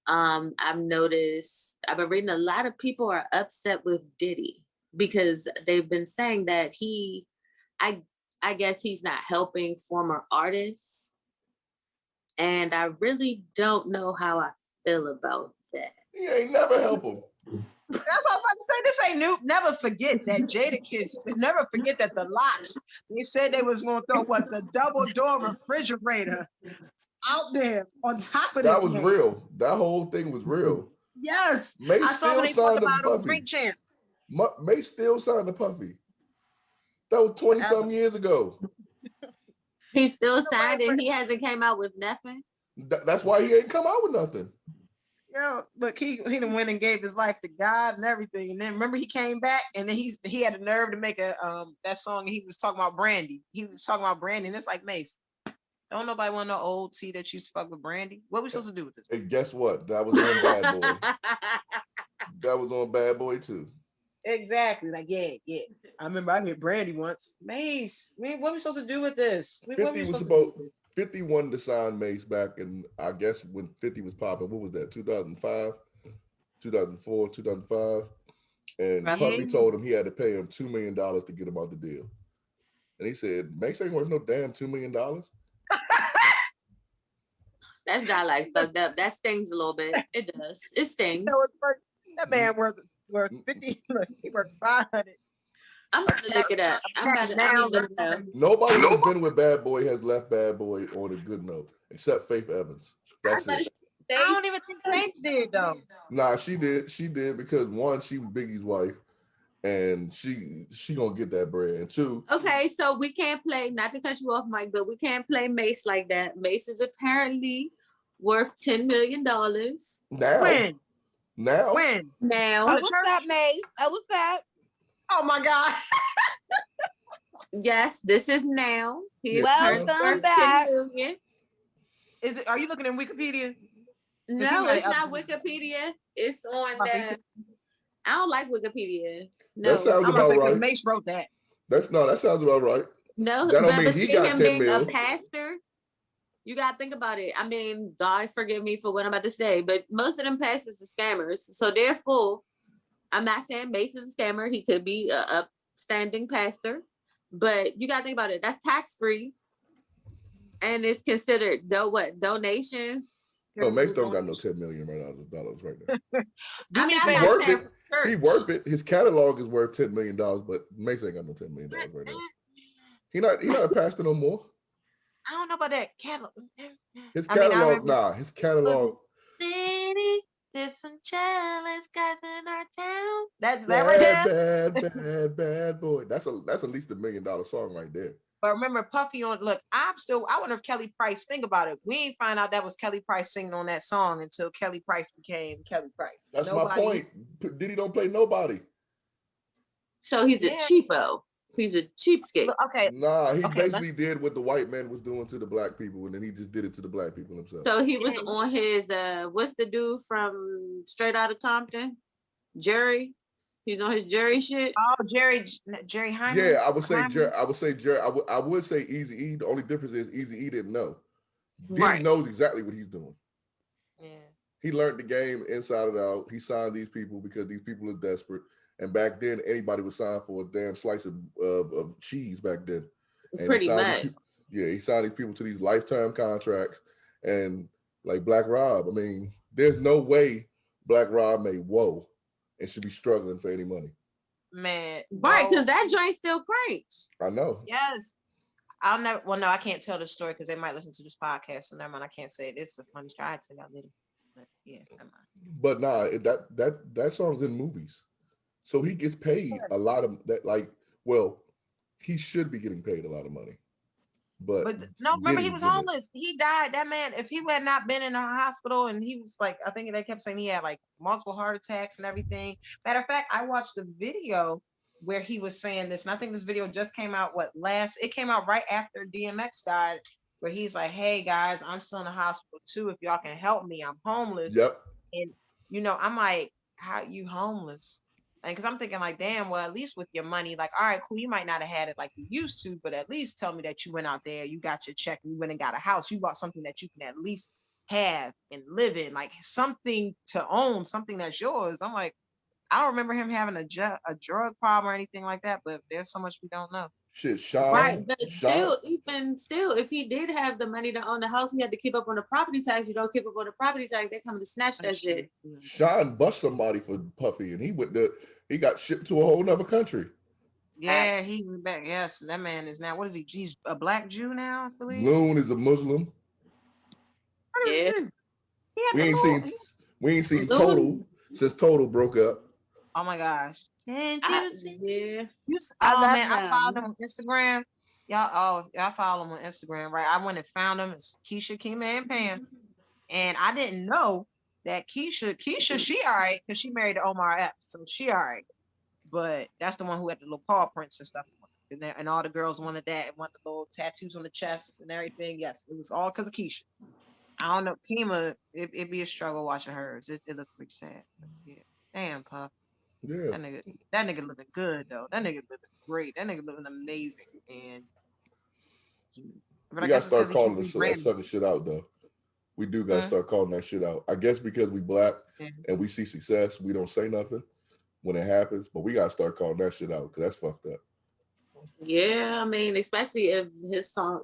I've been reading a lot of people are upset with Diddy because they've been saying that I guess he's not helping former artists. And I really don't know how I feel about that. He ain't never help him. That's what I'm about to say. This ain't new. Never forget that Jadakiss. Never forget that the Locks. They said they was gonna throw the double door refrigerator out there on top of That this was man. real. That whole thing was real. Yes, Mace I saw still when they talked signed about to it on Puffy. Drink Champs. Mace still signed to Puffy. That was 20-some years ago. He's still signed and he hasn't came out with nothing. That's why he ain't come out with nothing. Yo, look, he done went and gave his life to God and everything. And then remember he came back and then he had the nerve to make a that song. And he was talking about Brandy. He was talking about Brandy, and it's like, Mace, don't nobody want no old tea that used to fuck with Brandy. What we supposed to do with this? And guess what? That was on Bad Boy. That was on Bad Boy too. Exactly. Like, yeah. I remember I heard Brandy once. Mace, man, what are we supposed to do with this? 50 wanted to sign Mace back, and I guess when 50 was popping, what was that? 2005, 2004, 2005, and Puffy told him he had to pay him $2 million to get him out the deal, and he said Mace ain't worth no damn $2 million. That's not like fucked up. That stings a little bit. It does. It stings. That man worth 50. Look, he worth 500. I'm about to look it up. I don't even know. Nobody who's been with Bad Boy has left Bad Boy on a good note, except Faith Evans. That's it. I don't even think Faith did though. Nah, she did. She did because one, she was Biggie's wife, and she gonna get that bread. And two, okay, so we can't play. Not to cut you off, Mike, but we can't play Mace like that. Mace is apparently worth $10 million now. When? Now. When? Now. Oh, what's up, Mace? Oh, what's up? Oh my God. Yes, this is now. He is Welcome back. Is it? Are you looking in Wikipedia? No, it's not Wikipedia. It's on. I don't like Wikipedia. No, that sounds about right. Mace wrote that. That sounds about right. No, that don't mean he got 10 being mil. a pastor. You gotta think about it. I mean, God forgive me for what I'm about to say, but most of them pastors are scammers. So therefore, I'm not saying Mace is a scammer. He could be a upstanding pastor, but you gotta think about it. That's tax free. And it's considered donations. No, Mace don't got no 10 million dollars right now. Do me a I'm He not favor. worth saying it. for He church. worth it. His catalog is worth $10 million, but Mace ain't got no $10 million right now. He not a pastor no more. I don't know about that catalog. His I mean, I catalog, remember. his catalog. City, there's some jealous guys in our town. That's that right there. Bad boy. That's at least $1 million song right there. But remember, Puffy on. Look, I wonder if Kelly Price. Think about it. We ain't find out that was Kelly Price singing on that song until Kelly Price became Kelly Price. That's my point. Diddy don't play nobody. So he's a cheapo. He's a cheapskate. Look, okay. Nah, he basically did what the white man was doing to the black people, and then he just did it to the black people himself. So he was on his what's the dude from Straight Outta Compton? Jerry. He's on his Jerry shit. Oh, Jerry Hyman. Yeah, I would say Jerry. I would say Eazy-E. The only difference is Eazy-E didn't know. Diddy knows exactly what he's doing. Yeah. He learned the game inside and out. He signed these people because these people are desperate. And back then, anybody was signed for a damn slice of cheese back then. And pretty much. He signed these people to these lifetime contracts. And like Black Rob, I mean, there's no way Black Rob made whoa and should be struggling for any money. Man. Right, because that joint still cranks. I know. Yes. I'll never. Well, no, I can't tell the story because they might listen to this podcast. So never mind. I can't say it. It's a funny story. I'd say that later. But yeah, never mind. But nah, that song's in movies, so he gets paid a lot of that. Like, well, he should be getting paid a lot of money. But no, remember he was homeless. He died. That man, if he had not been in a hospital, and he was like, I think they kept saying he had like multiple heart attacks and everything. Matter of fact, I watched a video where he was saying this, and I think this video just came out. It came out right after DMX died, where he's like, "Hey guys, I'm still in the hospital too. If y'all can help me, I'm homeless." Yep. And I'm like, "How you homeless?" And because I'm thinking like, damn, well, at least with your money, like, all right, cool, you might not have had it like you used to, but at least tell me that you went out there, you got your check, and you went and got a house. You bought something that you can at least have and live in, like something to own, something that's yours. I'm like, I don't remember him having a drug problem or anything like that, but there's so much we don't know. Shit, Sean. Right, but still, if he did have the money to own the house, he had to keep up on the property tax. You don't keep up on the property tax, they come to snatch that shit. Sean bust somebody for Puffy, and he got shipped to a whole nother country. Yeah, he's back. Yes, that man is now. What is he? He's a black Jew now, I believe. Loon is a Muslim. Yeah. We ain't seen Total since Total broke up. Oh my gosh. Yeah. I followed him on Instagram. Y'all follow him on Instagram, right? I went and found him. It's Keisha, Kima, and Pam. And I didn't know that Keisha, she all right, because she married to Omar Epps, so she all right. But that's the one who had the little paw prints and stuff. And all the girls wanted that, and wanted the little tattoos on the chest and everything. Yes, it was all because of Keisha. I don't know. Kima, it'd be a struggle watching hers. It looked pretty sad. But yeah. Damn, Puff. Yeah. That nigga living good though. That nigga living great. That nigga living amazing. And we gotta start calling that sucker shit out though. We do gotta start calling that shit out. I guess because we black and we see success, we don't say nothing when it happens, but we gotta start calling that shit out because that's fucked up. Yeah, I mean, especially if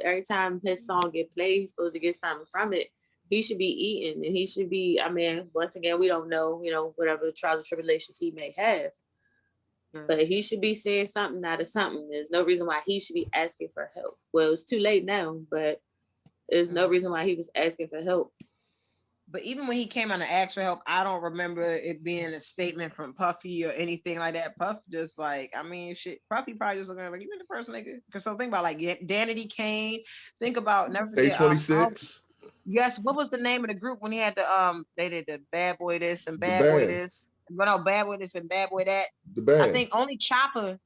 every time his song get played, he's supposed to get something from it. He should be eating, and he should be, I mean, once again, we don't know, whatever trials and tribulations he may have. But he should be seeing something out of something. There's no reason why he should be asking for help. Well, it's too late now, but there's no reason why he was asking for help. But even when he came out and asked for help, I don't remember it being a statement from Puffy or anything like that. Puff just like, I mean, shit. Puffy probably just looking like, you been the person, nigga. Because so think about like Danity Kane. Think about never forget. A26. Yes, what was the name of the group when he had the they did the Bad Boy this and Bad Boy this, but no, Bad Boy this and Bad Boy that. The band. I think only Chopper,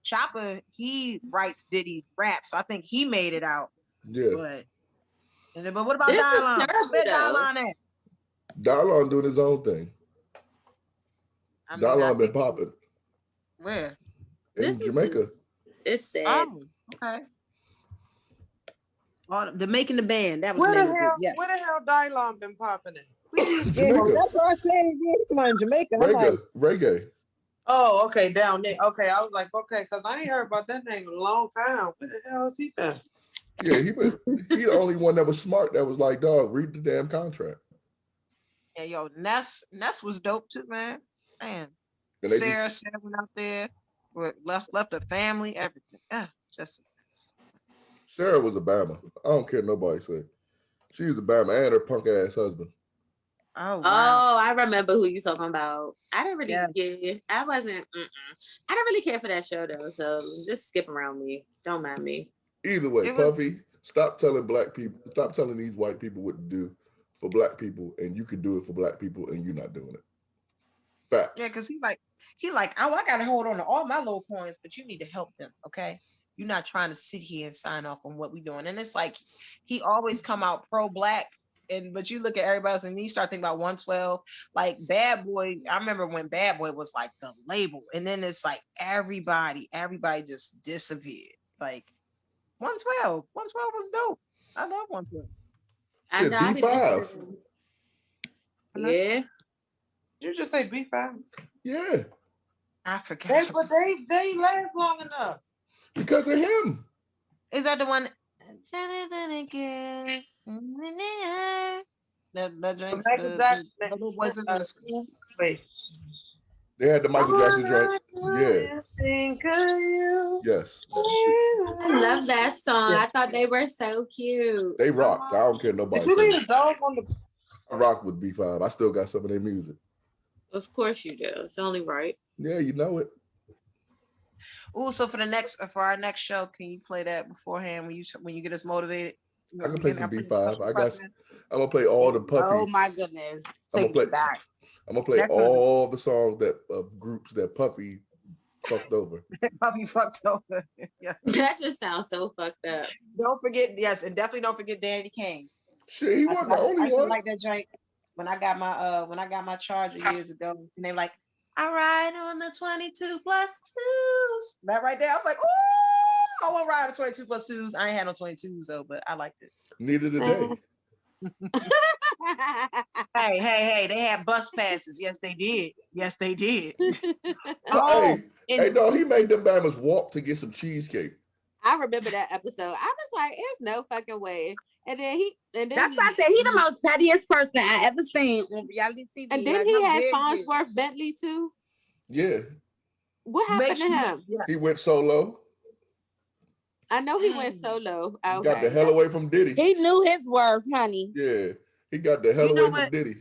he writes Diddy's rap, so I think he made it out. Yeah. But what about Dylon? Where Dylon at? Dylon doing his own thing. Dylon been popping. Where? In Jamaica. It's sad. Oh, okay. The Making the Band. That was Where the the name hell? of it. Yes. Where the hell Dylon been popping in? Yeah, that's what I said. Come on, Jamaica. Reggae. Oh, okay, down there. Okay, I was like, okay, because I ain't heard about that name in a long time. Where the hell has he been? Yeah, he the only one that was smart. That was like, dog, read the damn contract. Yeah, yo, Ness was dope too, man. Man, And they Sarah just went out there, left the family, everything. Just Sarah was a Bama. I don't care nobody say. She was a Bama and her punk ass husband. oh wow, Oh, I remember who you talking about. I didn't really yeah. I wasn't. I didn't really care for that show though. So just skip around me. Don't mind me. Either way, It was Puffy, stop telling black people, stop telling these white people what to do for black people, and you can do it for black people, and you're not doing it. yeah, Facts. because he like, oh, I gotta hold on to all my little coins, but you need to help them, okay? You're not trying to sit here and sign off on what we're doing. And it's like he always come out pro-black, but you look at everybody else and you start thinking about 112. Like Bad Boy, I remember when Bad Boy was like the label, and then it's like everybody just disappeared. Like 112 was dope. I love 112. I Shit, know. I be listening. B5. Yeah. Did you just say B5? Yeah, I forgot. But they last long enough. because of him. Is that the one? That drink, Michael Jackson. the little boys was in the school. Wait. They had the Michael Jackson joint. Yeah, I think of you. yes. I love that song. Yeah. I thought they were so cute. They rocked. I don't care Did nobody you leave say. the dog on the? I rocked with B5. I still got some of their music. Of course you do. It's only right. Yeah, you know it. Oh, so for our next show, can you play that beforehand when you get us motivated? I can play some B5. I got. Precedent. I'm gonna play all the Puffy. Oh my goodness. I'm gonna Take play. it back. I'm gonna play That was- all the songs that of groups that Puffy fucked over. Puffy fucked over. Yeah. That just sounds so fucked up. Don't forget, yes, and definitely don't forget Danny Kane. Shit, he wasn't the I only used to one. like that joint when I got my Charger years ago, and they were like, I ride on the 22 plus twos. That right there, I was like, ooh, I want to ride on 22 plus twos. I ain't had no 22s though, but I liked it. Neither did they. Hey, they had bus passes. Yes, they did. Hey, and hey, no, he made them Bammers walk to get some cheesecake. I remember that episode. I was like, "It's no fucking way." And then That's why I said he the most pettiest person I ever seen on reality TV. And then Like, he how had dare you. Farnsworth Bentley too. Yeah, What happened to him? Yes. he went solo. I know he went solo. He Okay. got the hell away from Diddy. He knew his worth, honey. Yeah, he got the hell You know away from what? Diddy.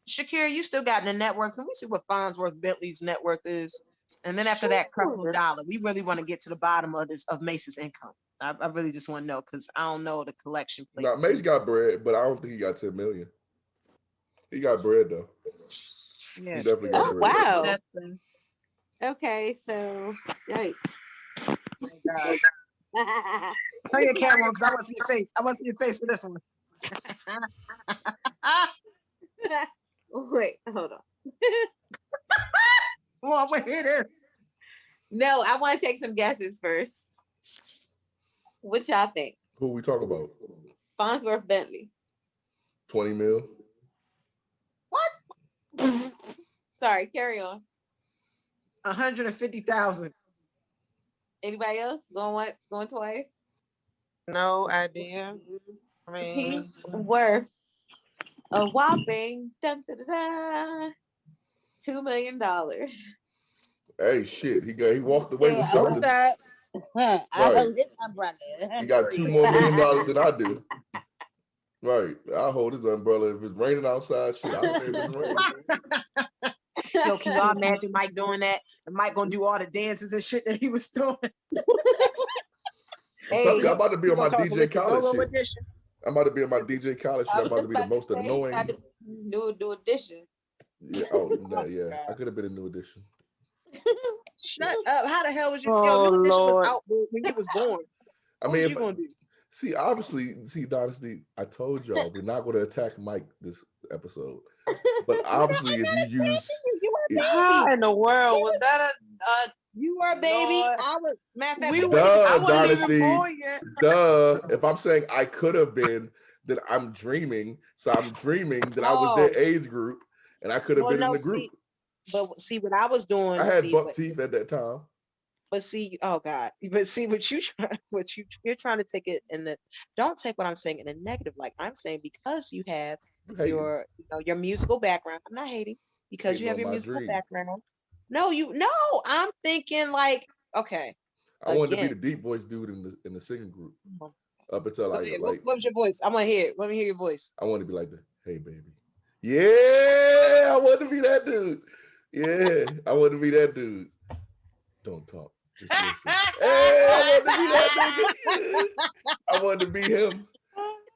Shekira, you still got the net worth. Can we see what Farnsworth Bentley's net worth is? And then after that, couple Sure. dollar. We really want to get to the bottom of Mace's income. I really just want to know because I don't know the collection plate. Now Mace got bread, but I don't think he got 10 million. He got bread though. Yeah. He definitely got Oh bread. wow. That's the- Okay, so yikes. my God. Turn your camera on because I want to see your face. I want to see your face for this one. Wait, hold on. Well, wait, it is. No, I want to take some guesses first. What y'all think? Who we talk about? Farnsworth Bentley. 20 mil. Sorry, carry on. 150,000. Anybody else? Going once, going twice? No idea. I He's mean, worth a whopping $2 million. Hey, shit. He walked away with Yeah, something. what's up? I Right. hold his umbrella. He got $2 more million than I do. Right. I hold his umbrella. If it's raining outside, shit, I'll say it's raining. Yo, can y'all imagine Mike doing that? And Mike gonna do all the dances and shit that he was doing. I'm about to be on my Gonna talk to DJ Mr. Khaled Solo shit. Edition. I'm about to be on my DJ Khaled shit. I'm about to be the most annoying. New edition. Yeah, oh, no, yeah. I could have been a new edition. Shut up. How the hell was you? Oh, Yo, New Edition was Lord. out when you was born. I What mean, was if, you gonna do? see, obviously, Dynasty, I told y'all we're not going to attack Mike this episode. But obviously, if you use, You were a how baby. in the world was that a You were a baby. Lord. I was matter of we fact, were, I Duh, wasn't Dynasty. even born yet. duh, if I'm saying I could have been, then I'm dreaming. So I'm dreaming that I was their age group and I could have Well, been in no, the group. but see what I was doing. I had see, buck but- teeth at that time. But see, oh God, but see you're trying to take it in the don't take what I'm saying in a negative. Like I'm saying, because you have You hating. your musical background. I'm not hating because you Hating have on your my musical dream. background. No, I'm thinking like, okay, I wanted to be the again. deep voice dude in the singing group. Go Up until ahead. like What was your voice? I want to hear it. Let me hear your voice. I want to be like the hey baby. Yeah, I want to be that dude. Yeah, I want to be that dude. Don't talk. Just listen. Hey, I want to be that nigga. I want to be him.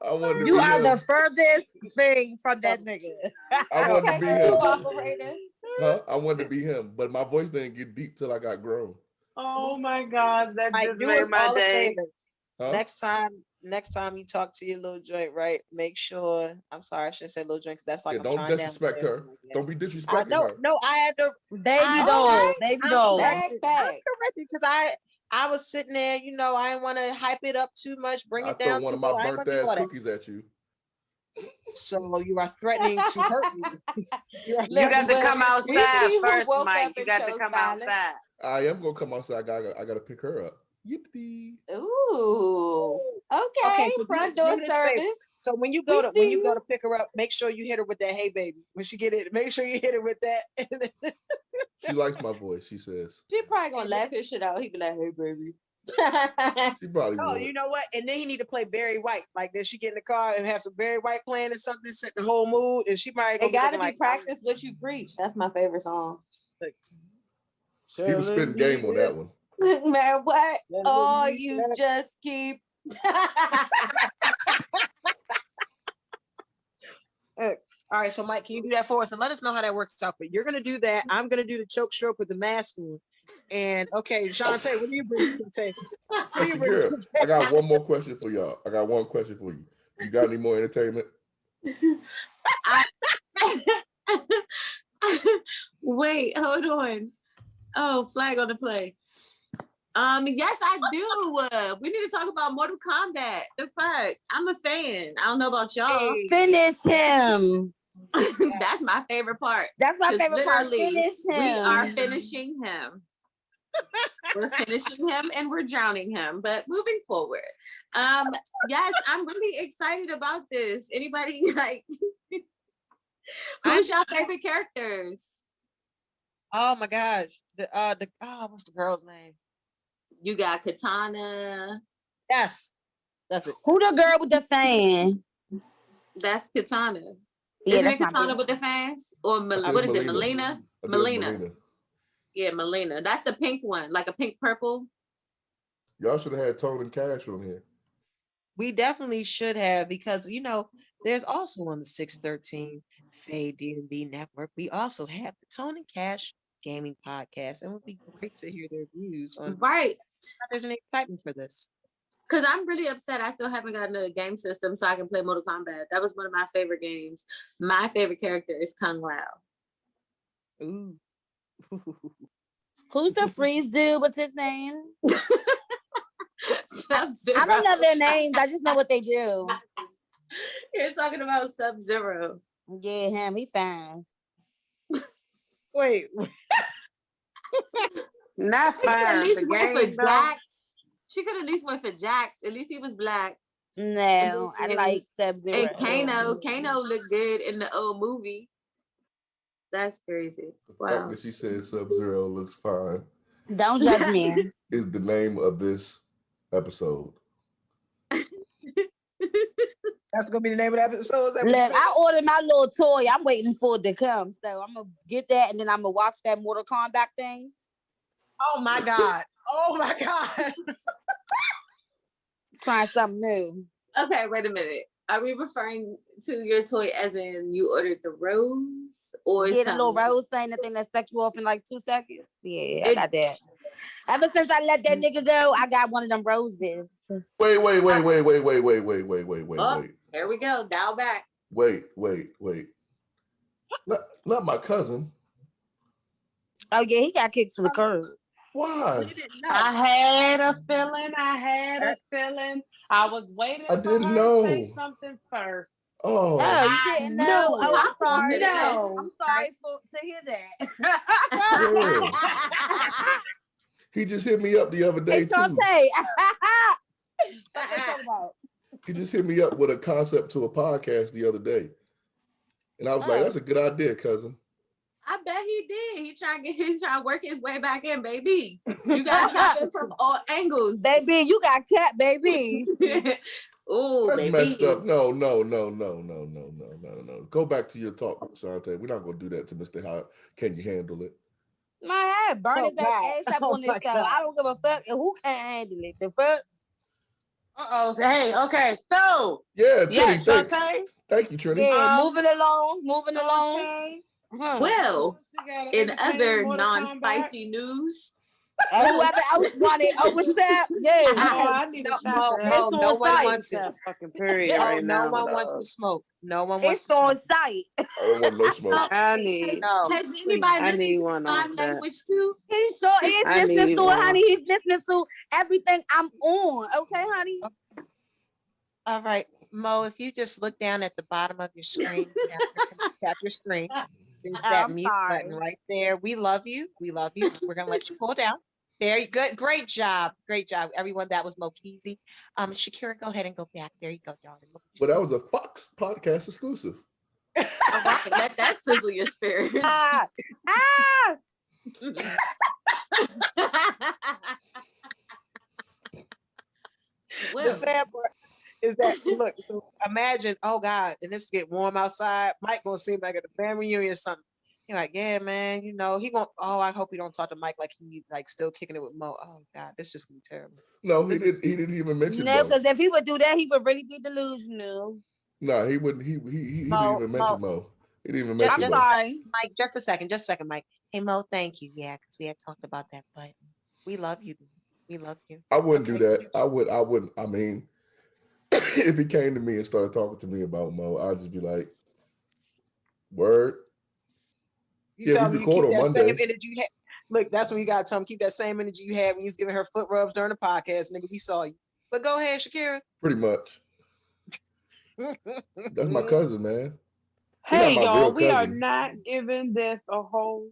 I want to You be are the him. furthest thing from that nigga. I want to Okay, be crew him. operator. Huh? I wanted to be him, but my voice didn't get deep till I got grown. Oh my God, that Like, just do made us my all a day. favor. Huh? Next time you talk to your little joint, right? Make sure. I'm sorry, I shouldn't say little joint because that's like Yeah, I'm don't trying down. disrespect her. Don't be I disrespecting know. her. No, I had to. Baby doll, baby I'm doll. corrected. I'm Back. corrected because I was sitting there. I didn't want to hype it up too much, bring I it throw down one too of my low. I ain't burnt gonna do ass all that. cookies at you. So you are threatening to hurt me. You Look, got to look, come we outside see who first, woke Mike. up You and got to chose come silence. outside. I am gonna come outside. I gotta pick her up. Yippee. Ooh. Okay, Okay, so front do door me this favor. service. So when you We go see to you. pick her up, make sure you hit her with that hey baby. When she get it, make sure you hit her with that. She likes my voice, she says. She probably gonna laugh his shit out. He be like, "Hey, baby." She probably Oh, would. you know what? And then he need to play Barry White. Like, then she get in the car and have some Barry White playing or something, set the whole mood, and she might It gotta be like practice what you preach. That's my favorite song. He was spitting telling me game on that this. one. Man, what? telling Oh, me you that. just keep. All right, so Mike, can you do that for us and let us know how that works out? But you're gonna do that. I'm gonna do the choke stroke with the mask on. And okay, Shantae, what do you bring to the table? What Hey, do you bring to Shekira, the I table? got one more question for y'all. I got one question for you. You got any more entertainment? Wait, hold on. Oh, flag on the play. Yes, I do. We need to talk about Mortal Kombat. The fuck? I'm a fan. I don't know about y'all. Hey, Finish him. That's my favorite part. That's my 'Cause favorite part. literally, Finish him. we are finishing him. We're finishing him and we're drowning him. But moving forward, yes, I'm really excited about this. Anybody like? Who's your favorite characters? oh my gosh, what's the girl's name? You got Katana. Yes, that's it. Who the girl with the fan? That's Katana. Yeah, Isn't that's it my Katana favorite. with the fans? Or I think what it's is it? Melina. Melina? I think it's Melina. Melina. Yeah, Melina. That's the pink one, like a pink purple. Y'all should have had Tone and Cash on here. We definitely should have because there's also on the 613 Faye D&B network. We also have the Tone and Cash Gaming Podcast, and it would be great to hear their views on Right. if there's any excitement for this. Because I'm really upset I still haven't gotten a game system so I can play Mortal Kombat. That was one of my favorite games. My favorite character is Kung Lao. Ooh. Who's the freeze dude? What's his name? Sub-Zero. I don't know their names. I just know what they do. You're talking about Sub-Zero. Yeah, him. He fine. Wait. Not She could at fine. least The went for game, though. Jax. She could at least went for Jax. At least he was black. No, I like Sub-Zero. And Kano looked good in the old movie. That's crazy. The fact Wow. that she said Sub-Zero looks fine Don't judge me. is the name of this episode. That's gonna be the name of the episode. Look, I ordered my little toy. I'm waiting for it to come. So I'm gonna get that and then I'm gonna watch that Mortal Kombat thing. Oh my God. Oh my God. Trying something new. Okay, wait a minute. Are we referring to your toy as in you ordered the rose or Get a little something? rose thing, the thing that suck you off in like 2 seconds. Yeah, I got that. Ever since I let that nigga go, I got one of them roses. Wait. Oh, here we go. Dial back. Wait. Not my cousin. Oh yeah, he got kicked to the curb. Why? I had a feeling. I was waiting I for didn't her know. to say something first. Oh. Oh, you didn't know? Oh, I'm sorry. No. I'm sorry to hear that. Yeah. He just hit me up the other day Hey, too. Shantae. What they talking about? He just hit me up with a concept to a podcast the other day. And I was like, that's a good idea, cousin. I bet he did. He's trying to work his way back in, baby. You gotta tap it from all angles. Baby, you got cat, baby. Oh, That's baby. messed up. No. Go back to your talk, Shantae. We're not gonna do that to Mr. How can you handle it? My head burn his ass up on this show. I don't give a fuck. And who can't handle it? The fuck? Hey, okay. So Yeah, Trinnie, thanks. Shantae. Thank you, Trinnie. Yeah, moving along. Okay. Well, in other Mortal non-spicy news, And whoever else wanted, what's up? Yeah. I need to No one wants it. fucking period right No now. one wants to smoke. No one wants It's to on smoke. sight. I don't want no smoke. I need. No. has anybody I listened need to one sign of that. language too? He sure is I listening need to it, one. honey. He's listening to everything I'm on. Okay, honey? All right, Mo, if you just look down at the bottom of your screen, tap your screen. There's that I'm mute sorry. button right there. We love you. We love you. We're gonna let you pull down. There you go. Great job. Great job. Everyone, that was Moe Keezie. Shekira, go ahead and go back. There you go, darling. But that was a Fox podcast exclusive. All right, let that sizzle your spirit. Ah! The Well, sad part is that look, so imagine, oh God, and it's get warm outside. Mike gonna seem like at a family reunion or something. You're like, yeah, man, he gonna I hope he don't talk to Mike like he like still kicking it with Mo. Oh God, this just gonna be terrible. No, This he didn't even mention No, Mo. because if he would do that, he would really be delusional. No, he wouldn't. He didn't even mention Mo. He didn't even mention I'm Mo. sorry. Mike, just a second, Mike. Hey Mo, thank you. Yeah, because we had talked about that, but we love you. We love you. I wouldn't do that. I wouldn't. I mean, if he came to me and started talking to me about Mo, I'd just be like, word. You Yeah, tell we me you record keep on that same Monday. energy you had. Look, that's when you got to tell him keep that same energy you had when you was giving her foot rubs during the podcast, nigga. We saw you. But go ahead, Shekira. Pretty much. That's my cousin, man. Hey, my y'all, real we are cousin. not giving this a whole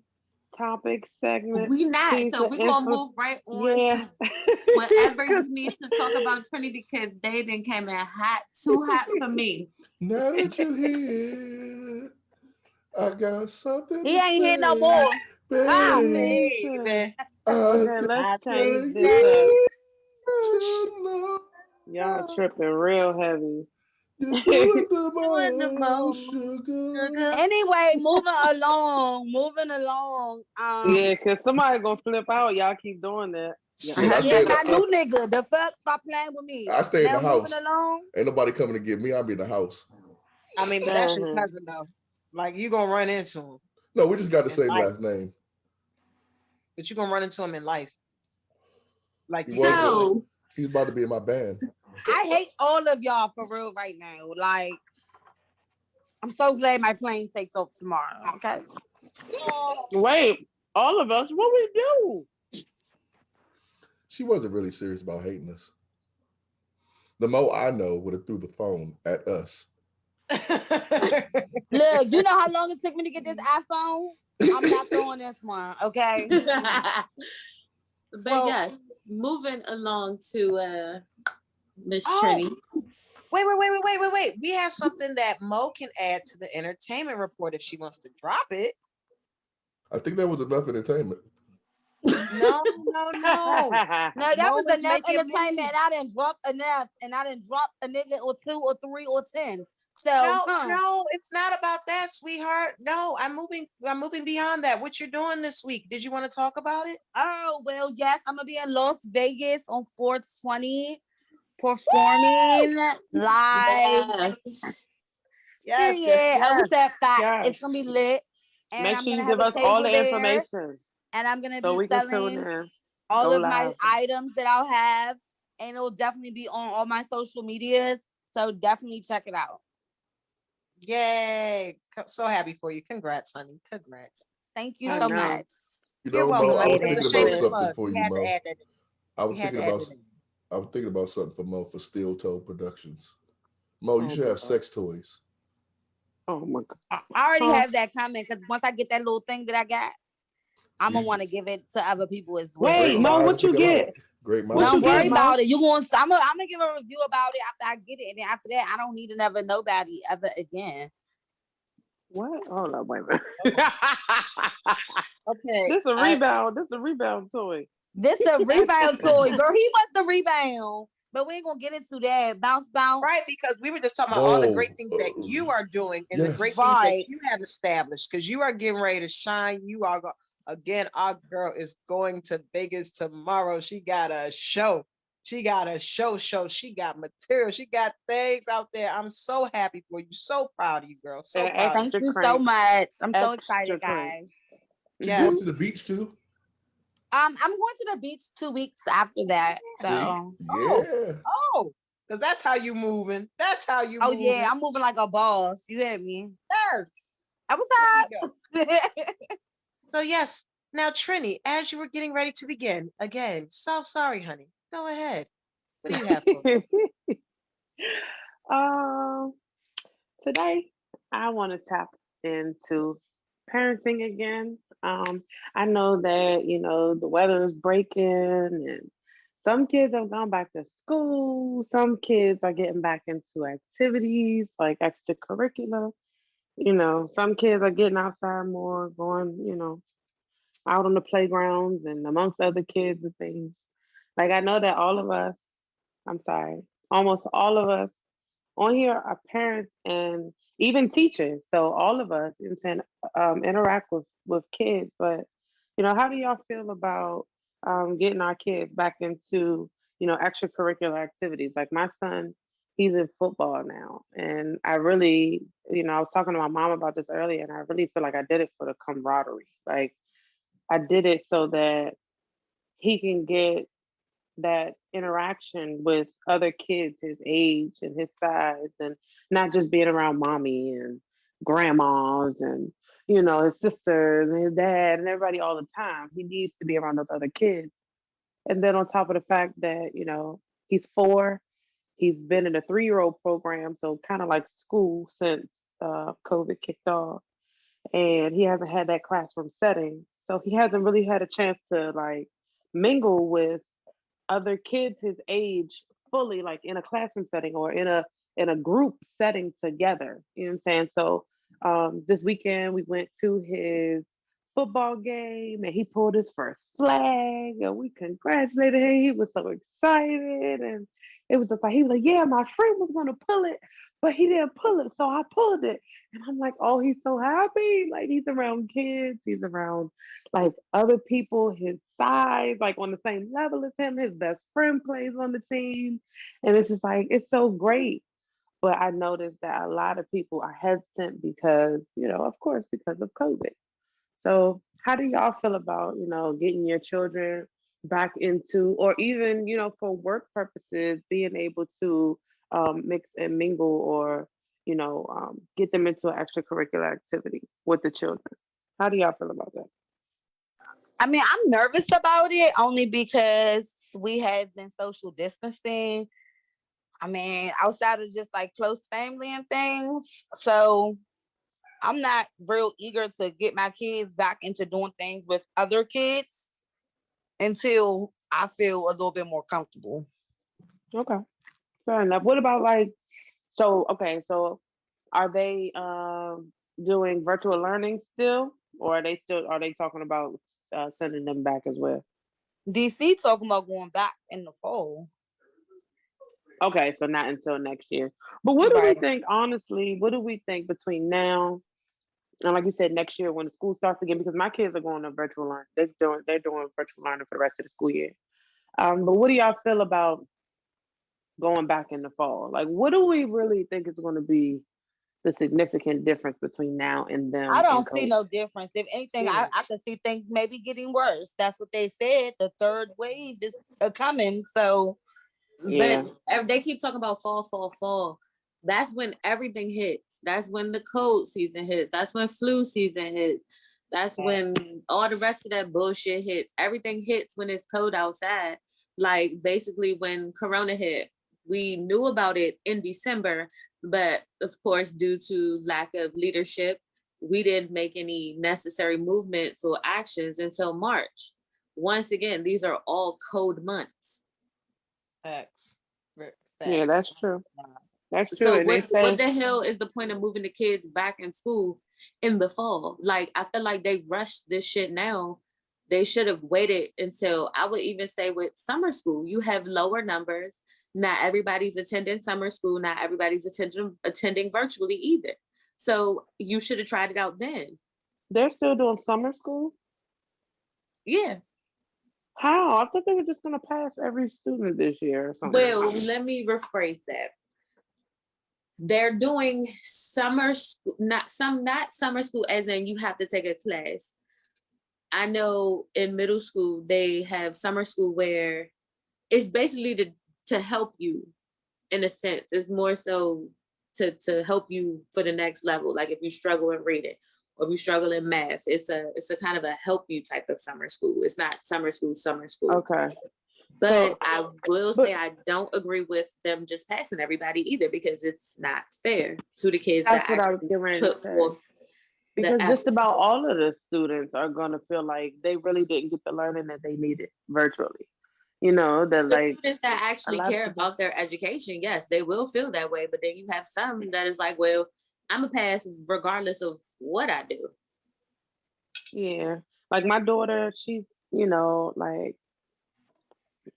topic segment. we not, Please, so we're gonna move right on Yeah. to whatever you need to talk about Trinnie, because they didn't came in hot, too hot for me. Now that you're here, I got something. He ain't here no more. Baby. Baby. Okay, let's change this up. Y'all tripping real heavy. You're doing the Doing the most, most, sugar. Anyway, moving along. Yeah, because somebody gonna flip out. Y'all keep doing that. Shit, I Yeah, stay in my the- new nigga. The fuck? Stop playing with me. I stay in the Now house. moving along. Ain't nobody coming to get me. I'll be in the house. I mean, but that's your cousin though. Like you gonna run into him, No, we just got the same life. last name. but you gonna run into him in life. Like He you was. said. So, He's about to be in my band. I hate all of y'all for real right now. Like, I'm so glad my plane takes off tomorrow. Okay. Wait, all of us? What we do? She wasn't really serious about hating us. The Mo I know would have threw the phone at us. Look, you know how long it took me to get this iPhone? I'm not throwing this one, okay? but yes, moving along to Miss Trinnie. Wait. We have something that Mo can add to the entertainment report if she wants to drop it. I think that was enough entertainment. No. No, that Mo was was enough making entertainment. moves. And I didn't drop enough. And I didn't drop a nigga or 2 or 3 or 10. So No, it's not about that, sweetheart. No, I'm moving beyond that. What you're doing this week? Did you want to talk about it? Oh, well, yes, I'm gonna be in Las Vegas on 420 performing live. Yes. I was at F.A.C.T.S. Yes. It's gonna be lit. And Make I'm sure gonna you have give a us all table the there, information and I'm gonna so be we can tune selling in. all Go of my live. items that I'll have, and it'll definitely be on all my social medias. So definitely check it out. Yay. So happy for you. Congrats, honey. Congrats. Thank you I so know. much. You You're know, welcome. Mo, I was It was thinking a about shameless something plug. for We you, had to Mo. add that in. I was We had thinking to add about that in. I was thinking about something for Mo for Steel Toe Productions. Mo, you Oh should my have God. sex toys. Oh my God. I already Huh? have that coming because once I get that little thing that I got, I'm gonna See, want to give it to other people as Wait, great well. Mo, minds what you think alike. get? Great What minds you Don't think get, worry alike. Mo? about it. I'm gonna give a review about it after I get it, and then after that, I don't need to never nobody ever again. What? Hold on, wait a minute. Okay. This a rebound. This a rebound toy. This the rebound toy, girl. He was the rebound, but we ain't gonna get into that. Bounce, bounce. Right, because we were just talking about all the great Whoa. things that you are doing and the great Yes. things that Right. you have established, because you are getting ready to shine. You are again, our girl is going to Vegas tomorrow. She got a show. She got a show. She got material. She got things out there. I'm so happy for you. So proud of you, girl. So And proud of you. Thank extra you so crank. much. I'm so Extra excited, crank. guys. She going Yes. to the beach too? I'm going to the beach 2 weeks after that. See? So, Yeah. Oh, because that's how you moving. That's how you oh moving. yeah, I'm moving like a boss. You hear me? Yes. I was There you go. up. So yes, now Trinnie, as you were getting ready to begin, again, so sorry, honey. Go ahead. What do you have for us? um, Today I want to tap into parenting again. I know that the weather is breaking, and some kids have gone back to school. Some kids are getting back into activities like extracurricular. Some kids are getting outside more, going, out on the playgrounds and amongst other kids and things. Like I know that all of us, I'm sorry, almost all of us on here are parents and even teachers. So all of us interact with kids. But how do y'all feel about getting our kids back into extracurricular activities? Like my son, he's in football now, and I really, I was talking to my mom about this earlier, and I really feel like I did it for the camaraderie. Like I did it so that he can get that interaction with other kids his age and his size, and not just being around mommy and grandmas and his sisters and his dad and everybody all the time. He needs to be around those other kids. And then on top of the fact that he's 4, he's been in a 3-year-old program, so kind of like school since COVID kicked off, and he hasn't had that classroom setting. So he hasn't really had a chance to like mingle with other kids his age fully, like in a classroom setting or in a group setting together. You know what I'm saying? So this weekend we went to his football game and he pulled his first flag and we congratulated him. He was so excited, and it was just like he was like, yeah, my friend was gonna pull it, but he didn't pull it, so I pulled it. And I'm like, oh, he's so happy. Like he's around kids, he's around like other people his size, like on the same level as him. His best friend plays on the team. And it's just like, it's so great. But I noticed that a lot of people are hesitant because, of course, because of COVID. So how do y'all feel about, getting your children back into, or even, for work purposes, being able to mix and mingle, or, get them into an extracurricular activity with the children? How do y'all feel about that? I mean, I'm nervous about it only because we have been social distancing. I mean, outside of just like close family and things. So I'm not real eager to get my kids back into doing things with other kids until I feel a little bit more comfortable. Okay, fair enough. What about like, so okay, so are they doing virtual learning still, or are they talking about sending them back as well? DC talking about going back in the fall. Okay, so not until next year. But what do we Right. think, honestly? What do we think between now and, like you said, next year when the school starts again? Because my kids are going to virtual learning. They're doing virtual learning for the rest of the school year. But what do y'all feel about going back in the fall? Like, what do we really think is going to be the significant difference between now and I them and don't see COVID? no difference. If anything, Still. I could see things maybe getting worse. That's what they said. The third wave is coming. So Yeah. But if they keep talking about fall, fall, fall, that's when everything hits. That's when the cold season hits. That's when flu season hits. That's when all the rest of that bullshit hits. Everything hits when it's cold outside. Like basically when Corona hit, we knew about it in December, but of course, due to lack of leadership we didn't make any necessary movements or actions until March. Once again, these are all cold months. Facts. Yeah, that's Facts. true. That's true. So And they what say the hell is the point of moving the kids back in school in the fall? Like, I feel like they rushed this shit now. They should have waited until, I would even say, with summer school, you have lower numbers. Not everybody's attending summer school. Not everybody's attending virtually either. So you should have tried it out then. they're still doing summer school. Yeah. How? I thought they were just gonna pass every student this year or something. Well, let me rephrase that. They're doing summer school, not summer school as in you have to take a class. I know in middle school they have summer school where it's basically to help you in a sense. It's more so to help you for the next level. Like if you struggle in reading or if you struggle in math, it's a kind of a help you type of summer school. It's not summer school. Okay. But So, I will but say I don't agree with them just passing everybody either, because it's not fair to the kids that that's what I was actually getting ready to put say. forth the Because just effort. about all of the students are gonna feel like they really didn't get the learning that they needed virtually. You know, that The like students that a actually lot of care people. about their education, yes, they will feel that way. But then you have some that is like, well, I'm a pass regardless of what I do. Yeah. Like my daughter, she's, like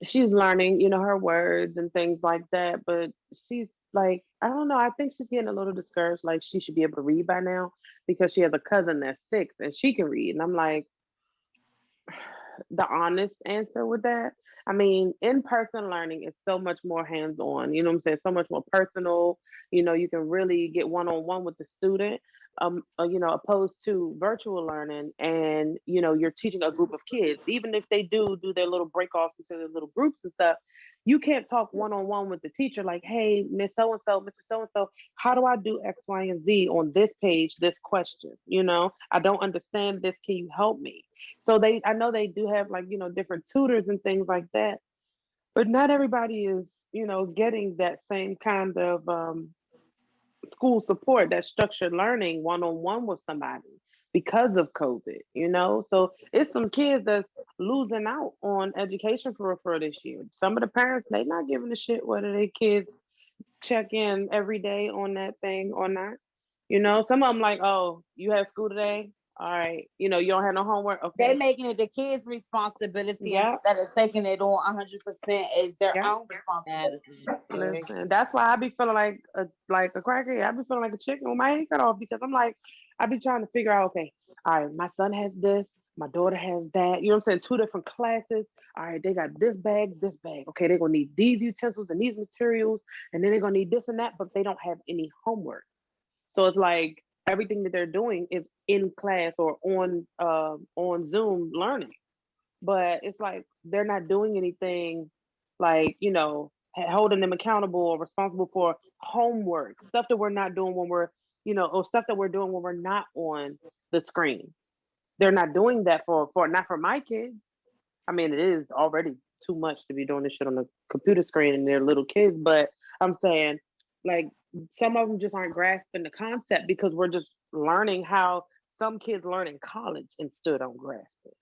she's learning, her words and things like that. But she's like, I don't know, I think she's getting a little discouraged. Like she should be able to read by now because she has a cousin that's 6 and she can read. And I'm like, the honest answer with that. I mean, in-person learning is so much more hands-on, you know what I'm saying? So much more personal. You can really get one-on-one with the student, opposed to virtual learning and, you're teaching a group of kids. Even if they do their little break-offs into their little groups and stuff, you can't talk one-on-one with the teacher like, hey, Miss So-and-so, Mr. So-and-so, how do I do X, Y, and Z on this page, this question? I don't understand this. Can you help me? So I know they do have like, different tutors and things like that, but not everybody is, getting that same kind of school support, that structured learning one on one with somebody because of COVID. So it's some kids that's losing out on education for this year. Some of the parents, they not giving a shit whether their kids check in every day on that thing or not. Some of them like, oh, you have school today? All right. You don't have no homework? They Okay. making it the kids' responsibility Yeah. instead of taking it on 100% as their Yeah. own responsibility. Listen, that's why I be feeling like a crackhead. I be feeling like a chicken with my head cut off because I'm like, I be trying to figure out, okay, all right, my son has this, my daughter has that. You know what I'm saying? 2 different classes. All right, they got this bag, this bag. Okay, they're gonna need these utensils and these materials, and then they're gonna need this and that, but they don't have any homework. So it's like everything that they're doing is in class or on Zoom learning. But it's like they're not doing anything like, holding them accountable or responsible for homework, stuff that we're not doing when we're, or stuff that we're doing when we're not on the screen. They're not doing that for not for my kids. I mean, it is already too much to be doing this shit on the computer screen and they're little kids, but I'm saying like some of them just aren't grasping the concept because we're just learning how some kids learn in college and still don't grasp it.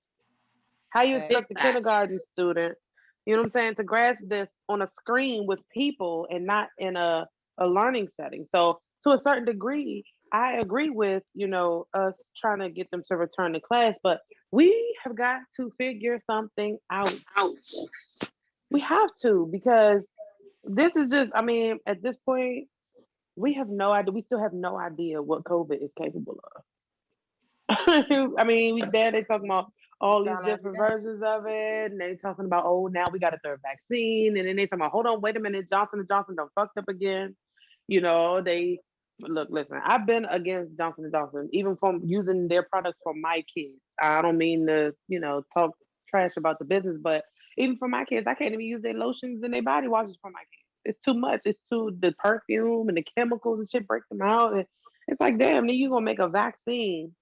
How you Facts. Big expect a fact. kindergarten student, to grasp this on a screen with people and not in a learning setting? So to a certain degree, I agree with, us trying to get them to return to class, but we have got to figure something out. Ouch. We have to because this is just, I mean, at this point, we have no idea. We still have no idea what COVID is capable of. I mean, they talking about We all these found out different today. versions of it, and they talking about, oh, now we got a third vaccine, and then they talking about, hold on, wait a minute, Johnson and Johnson done fucked up again. They look, listen. I've been against Johnson and Johnson, even from using their products for my kids. I don't mean to, talk trash about the business, but even for my kids, I can't even use their lotions and their body washes for my kids. It's too much. It's too the perfume and the chemicals and shit break them out. And it's like, damn, then you gonna make a vaccine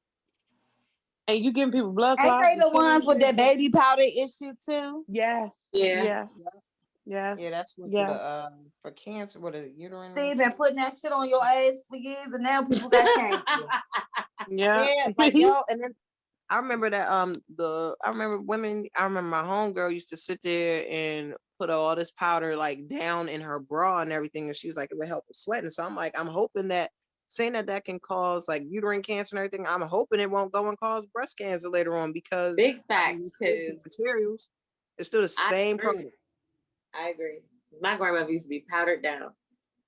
and you giving people blood Ain't clots they and the shit and ones with shit. that baby powder issue too? Yes, Yeah. yes, yes, Yeah, that's what yes. for cancer, with a uterine See, been putting that shit on your ass for years, and now people got cancer. Yeah. Yeah, like yo, and then I remember that I remember my homegirl used to sit there and put all this powder like down in her bra and everything, and she's like it would help with sweating. So I'm like, I'm hoping that saying that that can cause like uterine cancer and everything, I'm hoping it won't go and cause breast cancer later on because Big I mean facts, it's still the because materials. It's still the I same agree. product. I agree. My grandmother used to be powdered down.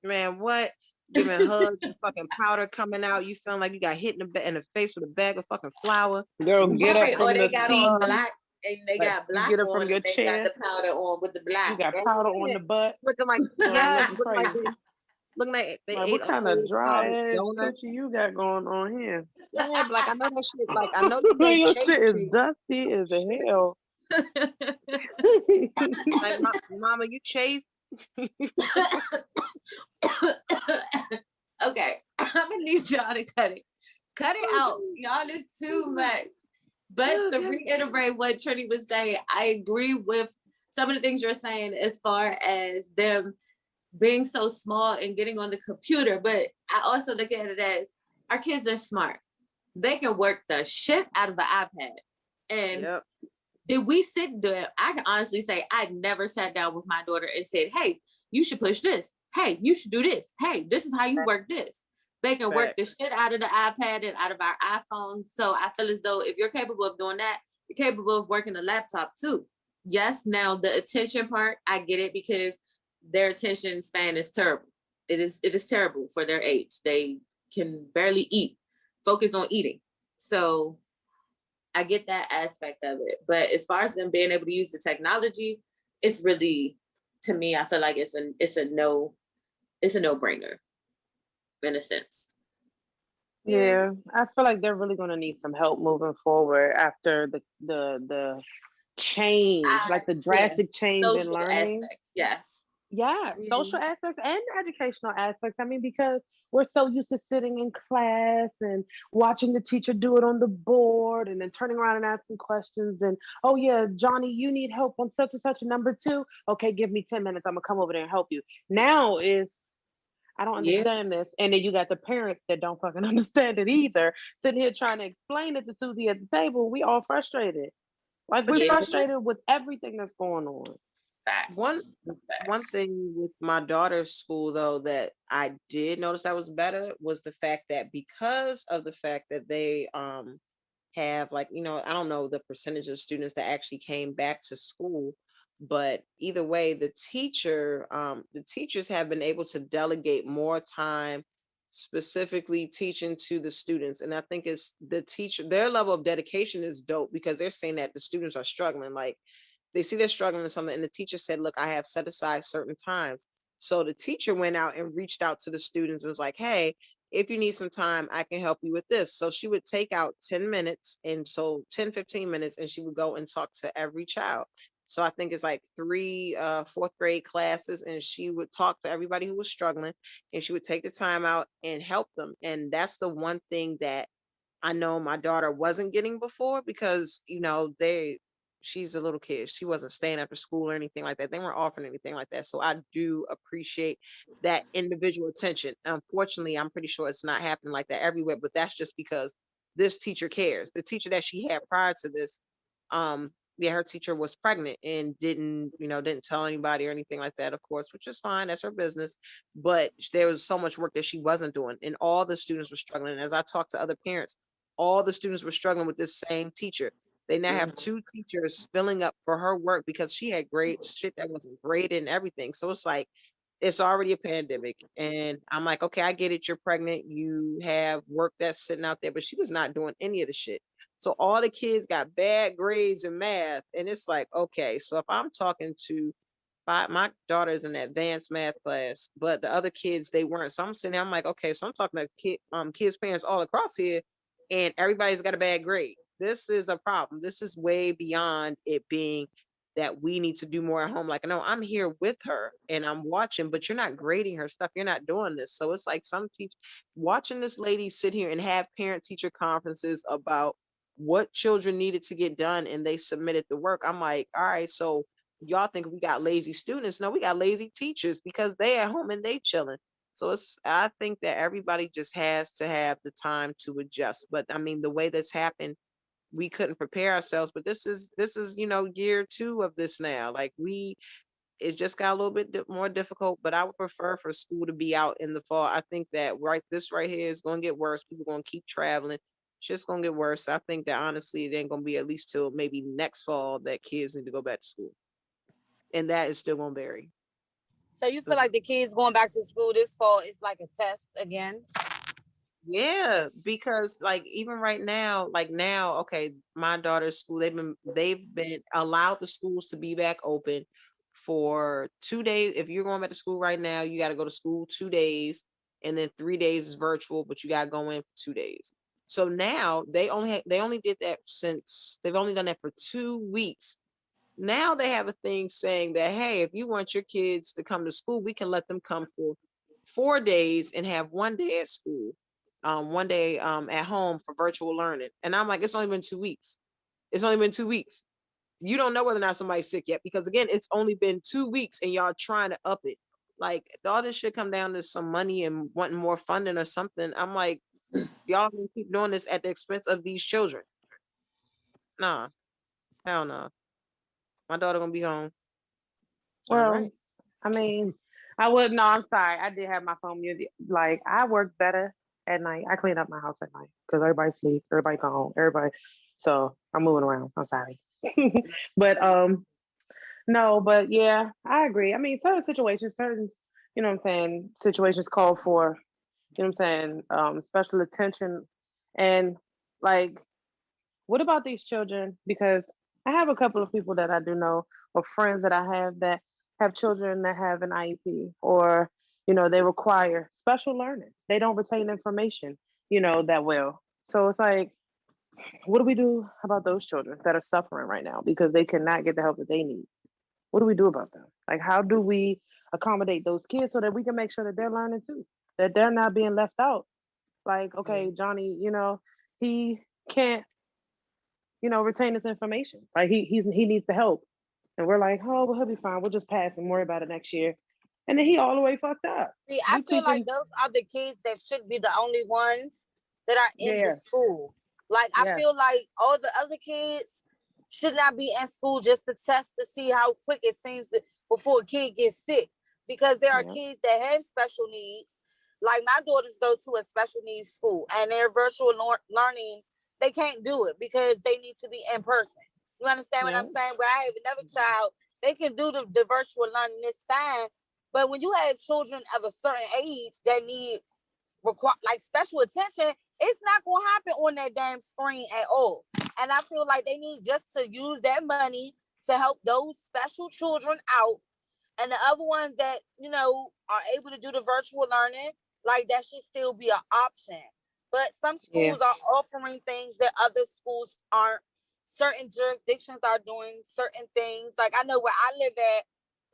Man, what? Giving hugs and fucking powder coming out. You feeling like you got hit in the face with a bag of fucking flour. Girl, You get up Right, or from they the got seat. on hug, black and they like got You black get up from on your and they got chair. the powder on with the You black. got powder on yeah, the butt. looking Girl, Yes. looking like crazy. they Like, ate what a kind of whole powdered dry ass donut. coochie you got going on here? Yeah, but like I know that shit. Like I know you like Your chafe shit is chafe. dusty as a hell. Like mama, you chafe. Okay, I'm gonna need y'all to cut it. Cut it out. Y'all is too much. But to Okay. reiterate what Trinnie was saying, I agree with some of the things you're saying as far as them being so small and getting on the computer. But I also look at it as our kids are smart. They can work the shit out of an iPad. And Yep. did we sit there? I can honestly say I never sat down with my daughter and said, hey, you should push this. Hey, you should do this. Hey, this is how you work this. They can work the Facts. shit out of the iPad and out of our iPhones. So I feel as though if you're capable of doing that, you're capable of working a laptop too. Yes, now the attention part, I get it because their attention span is terrible. It is terrible for their age. They can barely eat, focus on eating. So I get that aspect of it. But as far as them being able to use the technology, it's really, to me, I feel like it's a no-brainer in a sense. Yeah. Yeah, I feel like they're really gonna need some help moving forward after the change, like the Yeah, drastic change in social learning. aspects, yes. Yeah, Yeah. social aspects and educational aspects. I mean, because we're so used to sitting in class and watching the teacher do it on the board and then turning around and asking questions. And, oh, yeah, Johnny, you need help on such and such a number two. Okay, give me 10 minutes. I'm going to come over there and help you. Now is, I don't Yeah, understand this. And then you got the parents that don't fucking understand it either, sitting here trying to explain it to Susie at the table. We all frustrated. Like, But we're you know, yeah, frustrated with everything that's going on. one facts. one Facts. thing with my daughter's school though that I did notice that was better was the fact that because of the fact that they have like I don't know the percentage of students that actually came back to school, but either way the teachers have been able to delegate more time specifically teaching to the students, and I think it's the teacher their level of dedication is dope because they're saying that the students are struggling, like they see they're struggling with something, and the teacher said, look, I have set aside certain times. So the teacher went out and reached out to the students and was like, hey, if you need some time, I can help you with this. So she would take out 10 minutes, and so 10-15 minutes, and she would go and talk to every child. So I think it's like three fourth grade classes, and she would talk to everybody who was struggling, and she would take the time out and help them. And that's the one thing that I know my daughter wasn't getting before because, she's a little kid. She wasn't staying after school or anything like that. They weren't offering anything like that. So I do appreciate that individual attention. Unfortunately, I'm pretty sure it's not happening like that everywhere, but that's just because this teacher cares. The teacher that she had prior to this, yeah, her teacher was pregnant and didn't tell anybody or anything like that, of course, which is fine. That's her business. But there was so much work that she wasn't doing, and all the students were struggling. And as I talked to other parents, all the students were struggling with this same teacher. They now have Mhm. two teachers filling up for her work because she had great shit that wasn't graded and everything. So it's like it's already a pandemic. And I'm like, okay, I get it. You're pregnant. You have work that's sitting out there, but she was not doing any of the shit. So all the kids got bad grades in math. And it's like, okay, so if I'm talking to my daughter's in advanced math class, but the other kids they weren't. So I'm sitting there, I'm like, okay, so I'm talking to kids' parents all across here, and everybody's got a bad grade. This is a problem. This is way beyond it being that we need to do more at home. Like, no, I'm here with her and I'm watching, but you're not grading her stuff. You're not doing this. So it's like some teach watching this lady sit here and have parent teacher conferences about what children needed to get done, and they submitted the work. I'm like, all right, so y'all think we got lazy students? No, we got lazy teachers because they at home and they chilling. So I think that everybody just has to have the time to adjust. But I mean, the way this happened, we couldn't prepare ourselves. But this is year 2 of this now. Like it just got a little bit more difficult. But I would prefer for school to be out in the fall. I think that this right here is going to get worse. People going to keep traveling. It's just going to get worse. I think that honestly, it ain't going to be at least till maybe next fall that kids need to go back to school, and that is still going to vary. So you feel like the kids going back to school this fall is like a test again? Yeah, because like even right now, like now, okay, my daughter's school, they've been allowed the schools to be back open for 2 days. If you're going back to school right now, you got to go to school 2 days, and then 3 days is virtual, but you got to go in for 2 days. So now they only did that since they've only done that for 2 weeks. Now they have a thing saying that, hey, if you want your kids to come to school, we can let them come for 4 days and have one day at school, one day at home for virtual learning. And I'm like, it's only been 2 weeks. It's only been 2 weeks. You don't know whether or not somebody's sick yet because again, it's only been 2 weeks and y'all trying to up it. Like all this should come down to some money and wanting more funding or something. I'm like, y'all gonna keep doing this at the expense of these children. Nah, hell no. My daughter gonna be home. All Well, right. I mean, I would no, I'm sorry. I did have my phone muted. Like I work better at night. I clean up my house at night because everybody sleep, everybody come home, everybody. So I'm moving around. I'm sorry. But no, but yeah, I agree. I mean, certain situations, certain what I'm saying, situations call for, what I'm saying, special attention. And like, what about these children? Because I have a couple of people that I do know, or friends that I have that have children that have an IEP, or they require special learning. They don't retain information, that well. So it's like, what do we do about those children that are suffering right now because they cannot get the help that they need? What do we do about them? Like, how do we accommodate those kids so that we can make sure that they're learning too, that they're not being left out? Like, Yeah. okay, Johnny, he can't, retain this information. Like he needs the help. And we're like, oh, well, he'll be fine. We'll just pass and worry about it next year. And then he all the way fucked up. See, I We feel like keeping, those are the kids that should be the only ones that are in the yeah, school. Like I yeah, feel like all the other kids should not be in school just to test to see how quick it seems before a kid gets sick. Because there are yeah, kids that have special needs. Like my daughters go to a special needs school and their virtual learning, they can't do it because they need to be in person. You understand what yeah, I'm saying? Where I have another child, they can do the virtual learning, it's fine. But when you have children of a certain age that need require like special attention, it's not gonna happen on that damn screen at all. And I feel like they need just to use that money to help those special children out, and the other ones that are able to do the virtual learning, like that should still be an option. But some yeah. schools are offering things that other schools aren't. Certain jurisdictions are doing certain things. Like I know where I live at,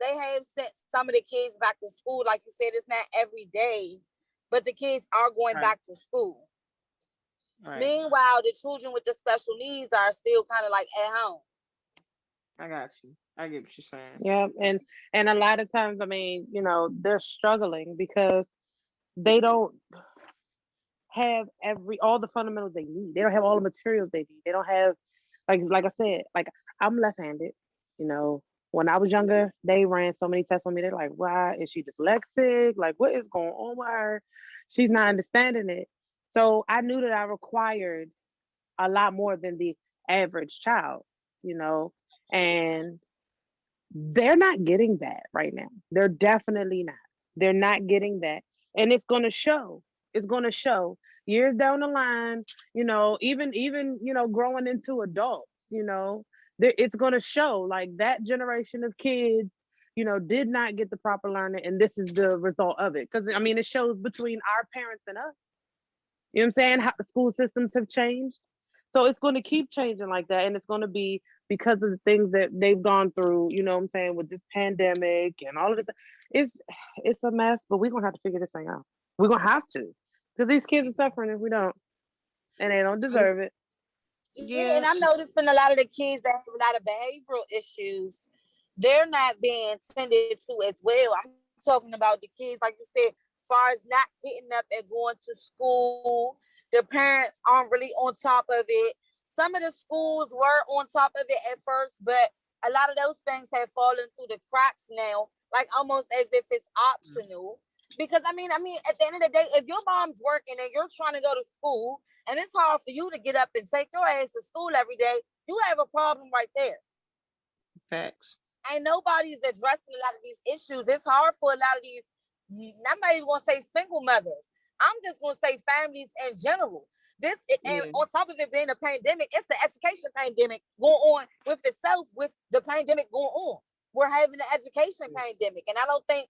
they have sent some of the kids back to school. Like you said, it's not every day, but the kids are going Right. back to school. Right. Meanwhile, the children with the special needs are still kind of like at home. I got you. I get what you're saying. Yeah, and a lot of times, I mean, they're struggling because they don't have all the fundamentals they need. They don't have all the materials they need. They don't have like I said, like I'm left-handed. You know, when I was younger, they ran so many tests on me. They're like, "Why is she dyslexic? Like, what is going on with her? She's not understanding it." So I knew that I required a lot more than the average child. You know, and they're not getting that right now. They're definitely not. They're not getting that. And it's going to show. It's going to show years down the line, even growing into adults, it's going to show like that generation of kids, did not get the proper learning and this is the result of it. Cuz I mean it shows between our parents and us. You know what I'm saying? How the school systems have changed. So it's going to keep changing like that. And it's going to be because of the things that they've gone through, you know what I'm saying, with this pandemic and all of this. It's it's a mess, but we're gonna have to figure this thing out. We're gonna have to. Because these kids are suffering if we don't. And they don't deserve it. Yeah, Yeah. and I noticed in a lot of the kids that have a lot of behavioral issues, they're not being tended to as well. I'm talking about the kids, like you said, far as not getting up and going to school. The parents aren't really on top of it. Some of the schools were on top of it at first, but a lot of those things have fallen through the cracks now, like almost as if it's optional. Because I mean, at the end of the day, if your mom's working and you're trying to go to school, and it's hard for you to get up and take your ass to school every day, you have a problem right there. Facts. And nobody's addressing a lot of these issues. It's hard for a lot of these. I'm not even gonna say single mothers. I'm just gonna say families in general. And Yeah. on top of it being a pandemic, it's the education pandemic going on with itself. With the pandemic going on, we're having an education pandemic, and I don't think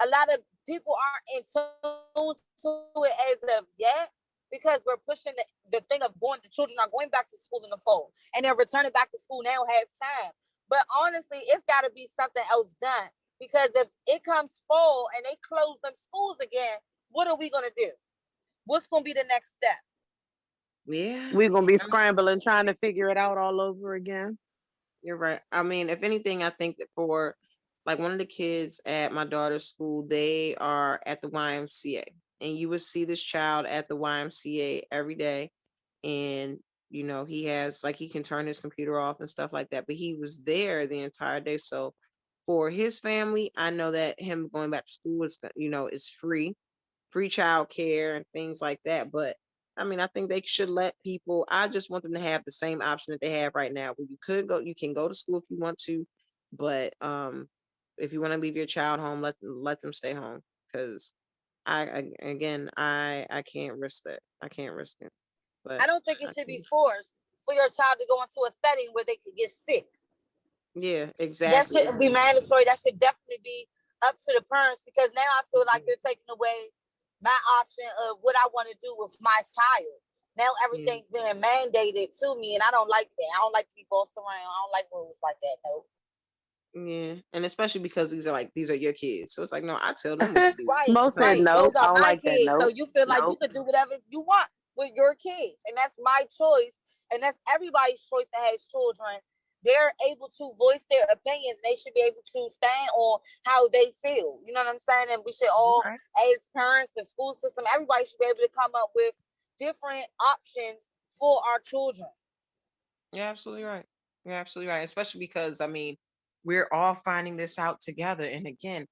a lot of people aren't in tune to it as of yet because we're pushing the thing of the children are going back to school in the fall and they're returning back to school now half time. But honestly, it's got to be something else done because if it comes fall and they close them schools again, what are we gonna do? What's gonna be the next step? Yeah. We're gonna be I mean, scrambling trying to figure it out all over again. you're right. I mean, if anything, I think that for like one of the kids at my daughter's school, they are at the YMCA, and you would see this child at the YMCA every day, and he has like he can turn his computer off and stuff like that, but he was there the entire day. So for his family, I know that him going back to school is free child care and things like that. But I mean, I think they should let people. I just want them to have the same option that they have right now, where you can go to school if you want to, but if you want to leave your child home, let them stay home. Because I can't risk that. I can't risk it. I But don't think it I should be can, forced for your child to go into a setting where they could get sick. yeah, That exactly. shouldn't be mandatory. That should definitely be up to the parents because now I feel like you're taking away my option of what I want to do with my child. Now Yeah, everything's being mandated to me, and I don't like that. I don't like to be bossed around. I don't like rules like that. No. yeah, and especially because these are your kids, so it's like no, I tell them what to do. Right, Mo said right. Like, Those nope. I are don't my like that. kids. So Nope. you feel like you Nope. could do whatever you want with your kids. And that's my choice. And that's everybody's choice that has children. They're able to voice their opinions. They should be able to stand on how they feel. You know what I'm saying? And we should you're all, right. as parents, the school system, everybody should be able to come up with different options for our children. You're absolutely right. You're absolutely right. Especially because I mean, we're all finding this out together. And again,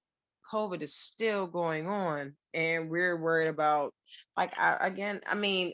COVID is still going on, and we're worried about again. I mean,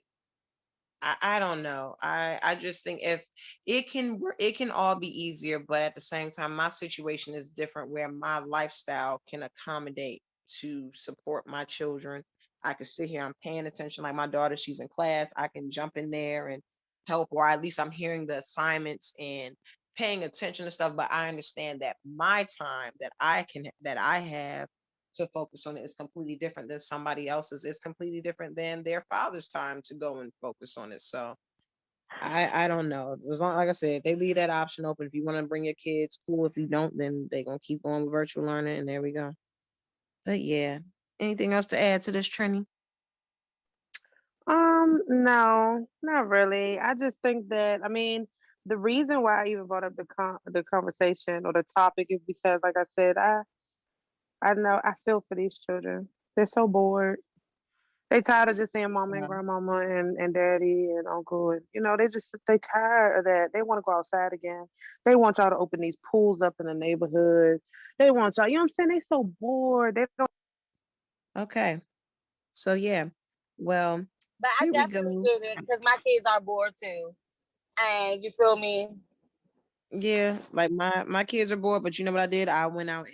I don't know. I just think if it can all be easier, but at the same time, my situation is different where my lifestyle can accommodate to support my children. I can sit here, I'm paying attention. Like my daughter, she's in class. I can jump in there and help, or at least I'm hearing the assignments and paying attention to stuff. But I understand that my time that I have to focus on it is completely different than somebody else's. It's completely different than their father's time to go and focus on it. So I don't know. As long like I said, they leave that option open. If you want to bring your kids, cool. If you don't, then they're gonna keep going with virtual learning, and there we go. But yeah. Anything else to add to this, Trinity? No, not really. I just think that the reason why I even brought up the conversation or the topic is because, like I said, I know I feel for these children. They're so bored. They tired of just seeing mama and grandmama and daddy and uncle and they tired of that. They want to go outside again. They want y'all to open these pools up in the neighborhood. They want y'all, you know what I'm saying? They so bored. They don't. Okay. So yeah. Well, But I here we definitely go. get it because my kids are bored too. And you feel me? Yeah, like my kids are bored, but you know what I did? I went on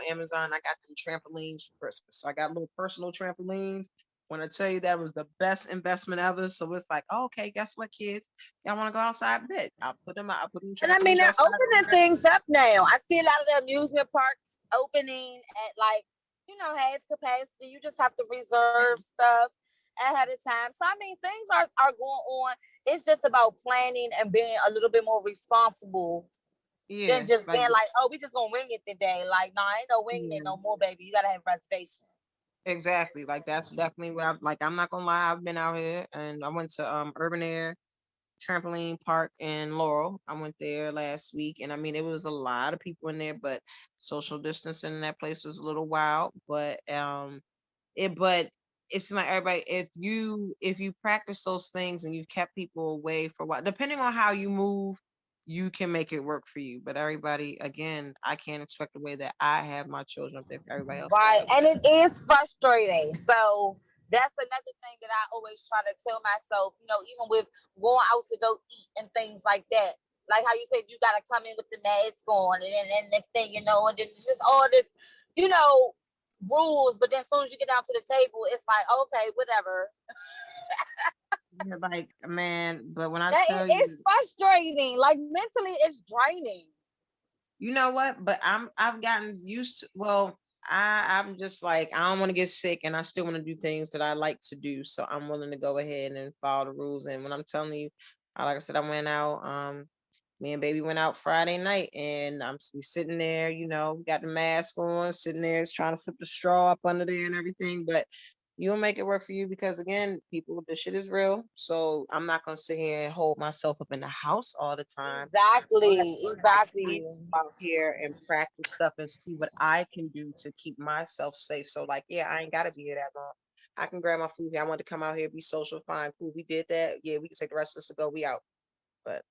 Amazon. I got them trampolines for Christmas. So I got little personal trampolines. When I tell you that was the best investment ever, so it's like, oh, okay, guess what, kids? Y'all want to go outside? Bet I'll put them out. I put them And I mean, trampolines they're outside. opening things up now. I see a lot of the amusement parks opening at like, half capacity. You just have to reserve stuff ahead of time. So I mean, things are going on. It's just about planning and being a little bit more responsible than Yeah, just like being like, oh, we just gonna wing it today. Like, no, ain't no winging it yeah, no more, baby. You gotta have reservation. exactly. Like that's definitely what I'm like. I'm not gonna lie. I've been out here and I went to Urban Air Trampoline Park in Laurel. I went there last week, and I mean, it was a lot of people in there, but social distancing in that place was a little wild. But But it's like everybody, if you practice those things and you've kept people away for a while, depending on how you move, you can make it work for you. But everybody, again, I can't expect the way that I have my children up there for everybody else to Right. have. And it is frustrating. So that's another thing that I always try to tell myself, even with going out to go eat and things like that. Like how you said you gotta come in with the mask on and next thing and then it's just all this, you know, rules, but then as soon as you get down to the table, it's like, okay, whatever. Yeah, like, man, but when I That tell it's you, frustrating. Like mentally it's draining. you know what? But I've gotten used to. Well, I'm just like, I don't want to get sick, and I still want to do things that I like to do. So I'm willing to go ahead and follow the rules. And when I'm telling you, like I said, I went out. Me and baby went out Friday night, and we sitting there. We got the mask on, sitting there trying to slip the straw up under there and everything. But you'll make it work for you because again, people, this shit is real. So I'm not gonna sit here and hold myself up in the house all the time. But Exactly. I can Exactly. go out here and practice stuff and see what I can do to keep myself safe. So, like, yeah, I ain't gotta be here that long. I can grab my food here. I want to come out here, be social, fine, cool. We did that. Yeah, we can take the rest of us to go. We out. But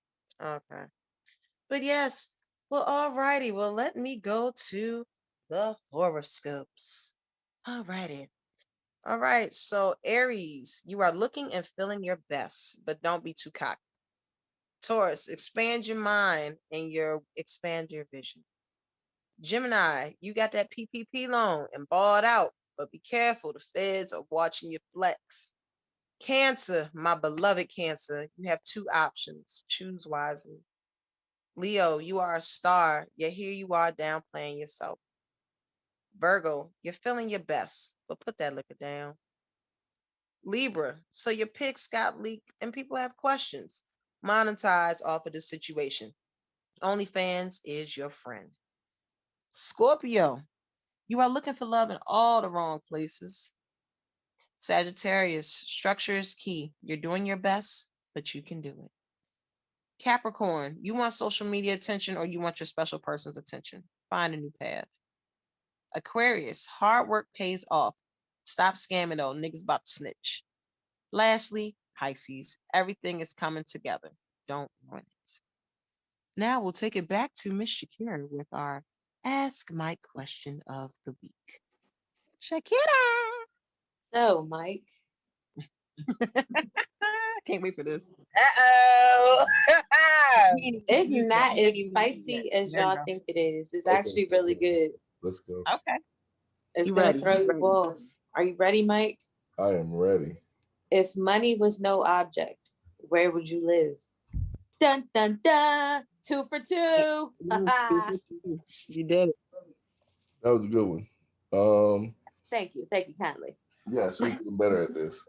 okay. But yes. Well, alrighty. Well, let me go to the horoscopes. Alrighty. All right. So, Aries, you are looking and feeling your best, but don't be too cocky. Taurus, expand your mind and expand your vision. Gemini, you got that PPP loan and ball it out, but be careful. The feds are watching your flex. Cancer, my beloved Cancer, you have two options. Choose wisely. Leo, you are a star, yet here you are downplaying yourself. Virgo, you're feeling your best, but put that liquor down. Libra, so your pics got leaked and people have questions. Monetize off of the situation. OnlyFans is your friend. Scorpio, you are looking for love in all the wrong places. Sagittarius, structure is key. You're doing your best, but you can do it. Capricorn, you want social media attention or you want your special person's attention. Find a new path. Aquarius, hard work pays off. Stop scamming though, niggas about to snitch. Lastly, Pisces, everything is coming together. Don't ruin it. Now we'll take it back to Miss Shakira with our Ask Mike question of the week. Shakira! So, Mike, Can't wait for this. Uh-oh. He ain't even it's used it. not He ain't as even used it yet. spicy as There we y'all go. think it is. It's Okay, actually really good. let's go. Okay. It's You gonna ready? throw You you ready? off. Are you ready, Mike? I am ready. If money was no object, where would you live? Dun dun dun. 2 for 2. You did it. That was a good one. Um, Thank you. Thank you kindly. yes, we're getting better at this.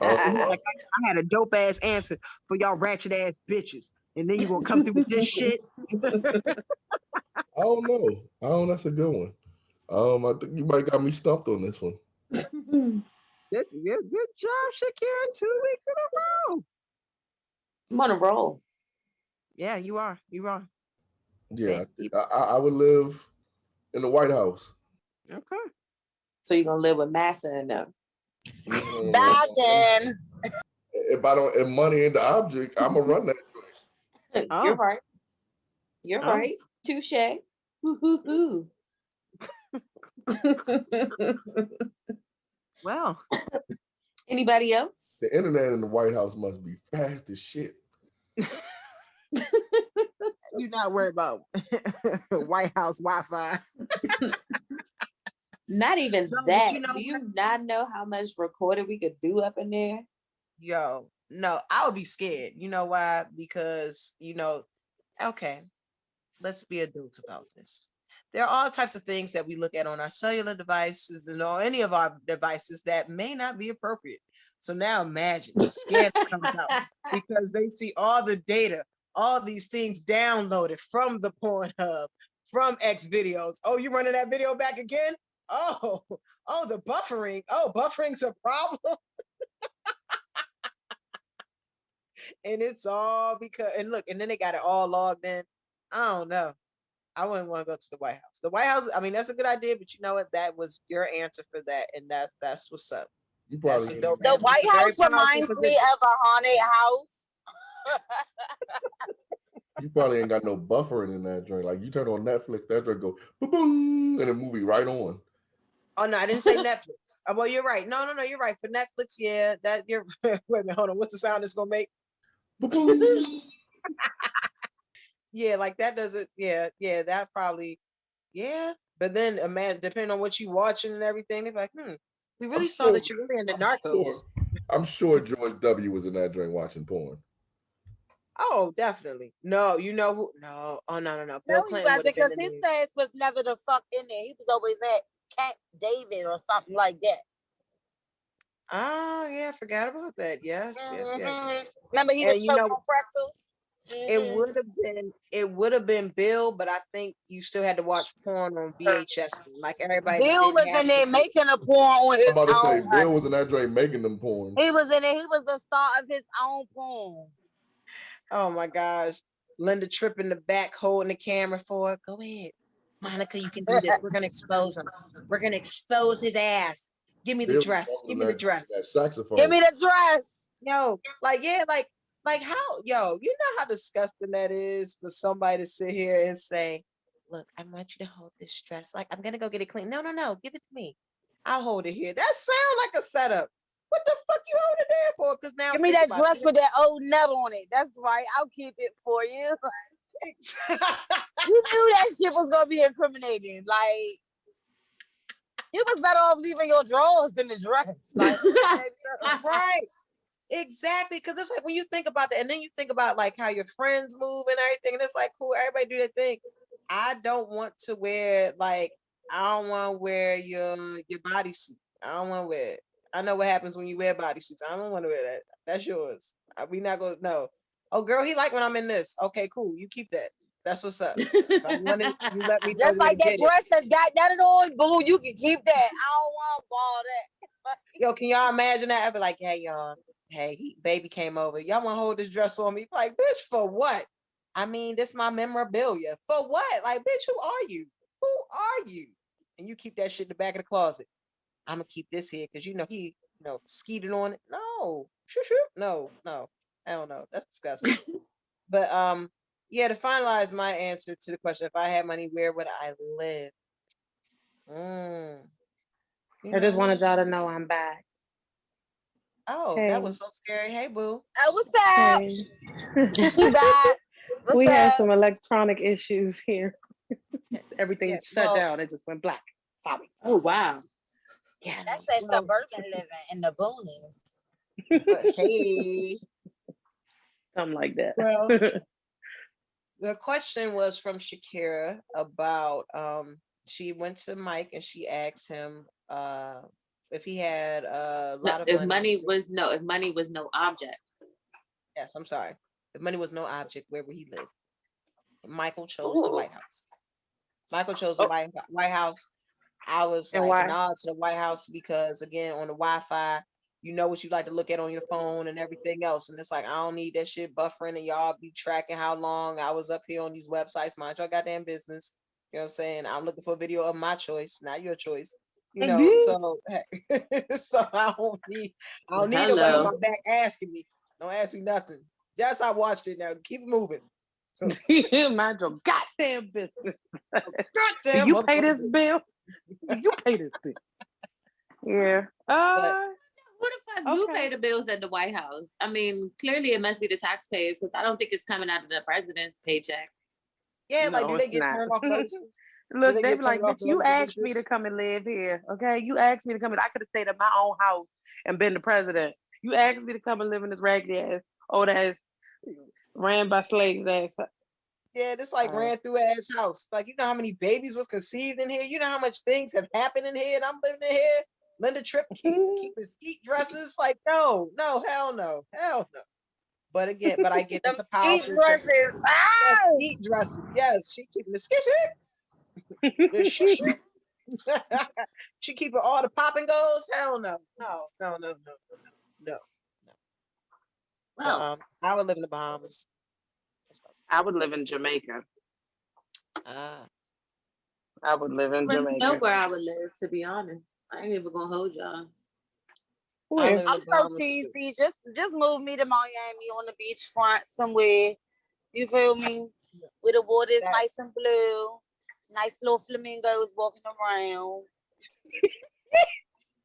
He's like, I had a dope ass answer for y'all ratchet ass bitches. And then you gonna come through with this shit? I don't know. I don't. That's a good one. I think you might got me stumped on this one. This good job, Shakira. 2 weeks in a row. I'm on a roll. Yeah, you are. You are. Yeah, Okay. I would live in the White House. Okay. So you're gonna live with Massa and them. Mm, Biden. if I don't, if money ain't the object, I'm gonna run that. You're Oh. right. You're Oh. right. Touche. Hoo. Well. Anybody else? The internet in the White House must be fast as shit. You're not worried about White House Wi-Fi. Not even No, but that. you know Do what? you not know how much recording we could do up in there? Yo, no, I would be scared. You know why? Because, okay, let's be adults about this. There are all types of things that we look at on our cellular devices and on any of our devices that may not be appropriate. So now imagine the scandal comes out because they see all the data, all these things downloaded from the Pornhub, from X videos. Oh, you running that video back again? Oh, oh, the buffering. Oh, buffering's a problem. And it's all because, and look, and then they got it all logged in. I don't know. I wouldn't want to go to the White House. The White House, I mean, that's a good idea, but you know what? That was your answer for that, and that's what's up. You That's probably a ain't dope even, The answer. White It's a very House powerful reminds me position. of a haunted house. you probably ain't got no buffering in that joint. Like you turn on Netflix, that joint go boom, boom, and the movie right on. Oh no, I didn't say Netflix. Well, you're right. No, you're right. For Netflix, yeah, that you're. Wait a minute, hold on. What's the sound it's gonna make? Boom, boom. Yeah, like that doesn't. Yeah, that probably. Yeah, but then man, depending on what you watching and everything, they're like, we I'm really saw sure. that you're really into I'm sure. Narcos. I'm sure George W. was in that joint watching porn. Oh, definitely. No, you know who? No. Oh no. No, Bill he Clinton wasn't, would have been because in his there. ass was never the fuck in there. He was always at Camp David or something like that. Oh yeah, I forgot about that. Yes. Remember, he was And you choking know, on pretzels. it would have been Bill, but I think you still had to watch porn on VHS. Like everybody Bill didn't was have in to there do it. making a porn on I'm his about to say own. Bill was in that joint making them porn. He was in it. He was the star of his own porn. Oh my gosh. Linda Tripp in the back holding the camera for it. Go ahead. Monica, you can do this. We're gonna expose him. We're gonna expose his ass. Give me the Bill was dress. walking Give on me the that, dress. that Give saxophone. me the dress. Yo, like yeah, like how you know how disgusting that is for somebody to sit here and say, look, I want you to hold this dress. Like I'm gonna go get it clean. No, give it to me. I'll hold it here. That sound like a setup. What the fuck you hold it there for? Because now Give me think that about dress it. with that old nut on it. That's right. I'll keep it for you. You knew that shit was gonna be incriminating. Like, you was better off leaving your drawers than the dress. Like, Right. Exactly. Because it's like when you think about that, and then you think about like how your friends move and everything, and it's like cool, everybody do their thing. I don't want to wear like I don't want to wear your bodysuit. I don't want to wear it. I know what happens when you wear bodysuits. I don't want to wear that. That's yours. We not gonna no. Oh girl, he like when I'm in this. Okay, cool. You keep that. That's what's up. If I want it, you let me know just where to like that get it. dress that got that on, boo, you can keep that. I don't want all that. Yo, can y'all imagine that? I'd be like, hey y'all, baby came over. Y'all want to hold this dress on me? Like, bitch, for what? I mean, this my memorabilia. For what? Like, bitch, who are you? Who are you? And you keep that shit in the back of the closet. I'm gonna keep this here because he, skeeted on it. No, shoo. No. I don't know. That's disgusting. But yeah, to finalize my answer to the question, if I had money, where would I live? Mm, you I just know, wanted y'all to know I'm back. oh, that Hey, was so scary. Hey, boo. Oh, what's up? hey. You back? What's We had up? some electronic issues here. Yeah, Everything shut well, down. It just went black. Sorry. Oh wow. Yeah. That's that well, suburban living in the boonies. hey, Something like that. well, the question was from Shekira about she went to Mike and she asked him if he had a No, lot of money. if money was no object. Yes, I'm sorry. If money was no object, where would he live? Michael chose the Ooh. White House. Michael chose the Oh, White House. I was And like, why? nah, to the White House because again, on the Wi-Fi, you know what you like to look at on your phone and everything else. And it's like, I don't need that shit buffering and y'all be tracking how long I was up here on these websites. Mind your goddamn business. You know what I'm saying? I'm looking for a video of my choice, not your choice. So so I don't need nobody on my Hello. back asking me. Don't ask me nothing. Yes, I watched it now. Keep it moving. So Mind your goddamn business. Do goddamn you pay this motherfucker. bill? Do you pay this bill? Yeah. But Who the fuck do Okay. pay the bills at the White House? I mean, clearly it must be the taxpayers because I don't think it's coming out of the president's paycheck. yeah, like No, do it's they get not. turned off notices? Do Look, they they get be turned like, off bitch, you notices and asked shit? me to come and live here. Okay. You asked me to come in. I could have stayed at my own house and been the president. You asked me to come and live in this raggedy ass, old ass, ran by slaves ass. Yeah, this like Uh, ran through ass house. Like you know how many babies was conceived in here. You know how much things have happened in here, and I'm living in here. Linda Tripp keeping skeet dresses. Like no, hell no. But again, but I get them this a ski powerful. dresses. Yes, Oh! skeet dresses. Yes, she keeping the skit shit. She keeping all the popping goes. Hell no. But Well, I would live in the Bahamas. I would live in Jamaica. I would live in I already know Jamaica. where I would live, to be honest. I ain't even gonna hold y'all. I Where? live in I'm the so Bahamas. cheesy. Just move me to Miami on the beachfront somewhere. You feel me? Where the water is That nice and blue. Nice little flamingos walking around.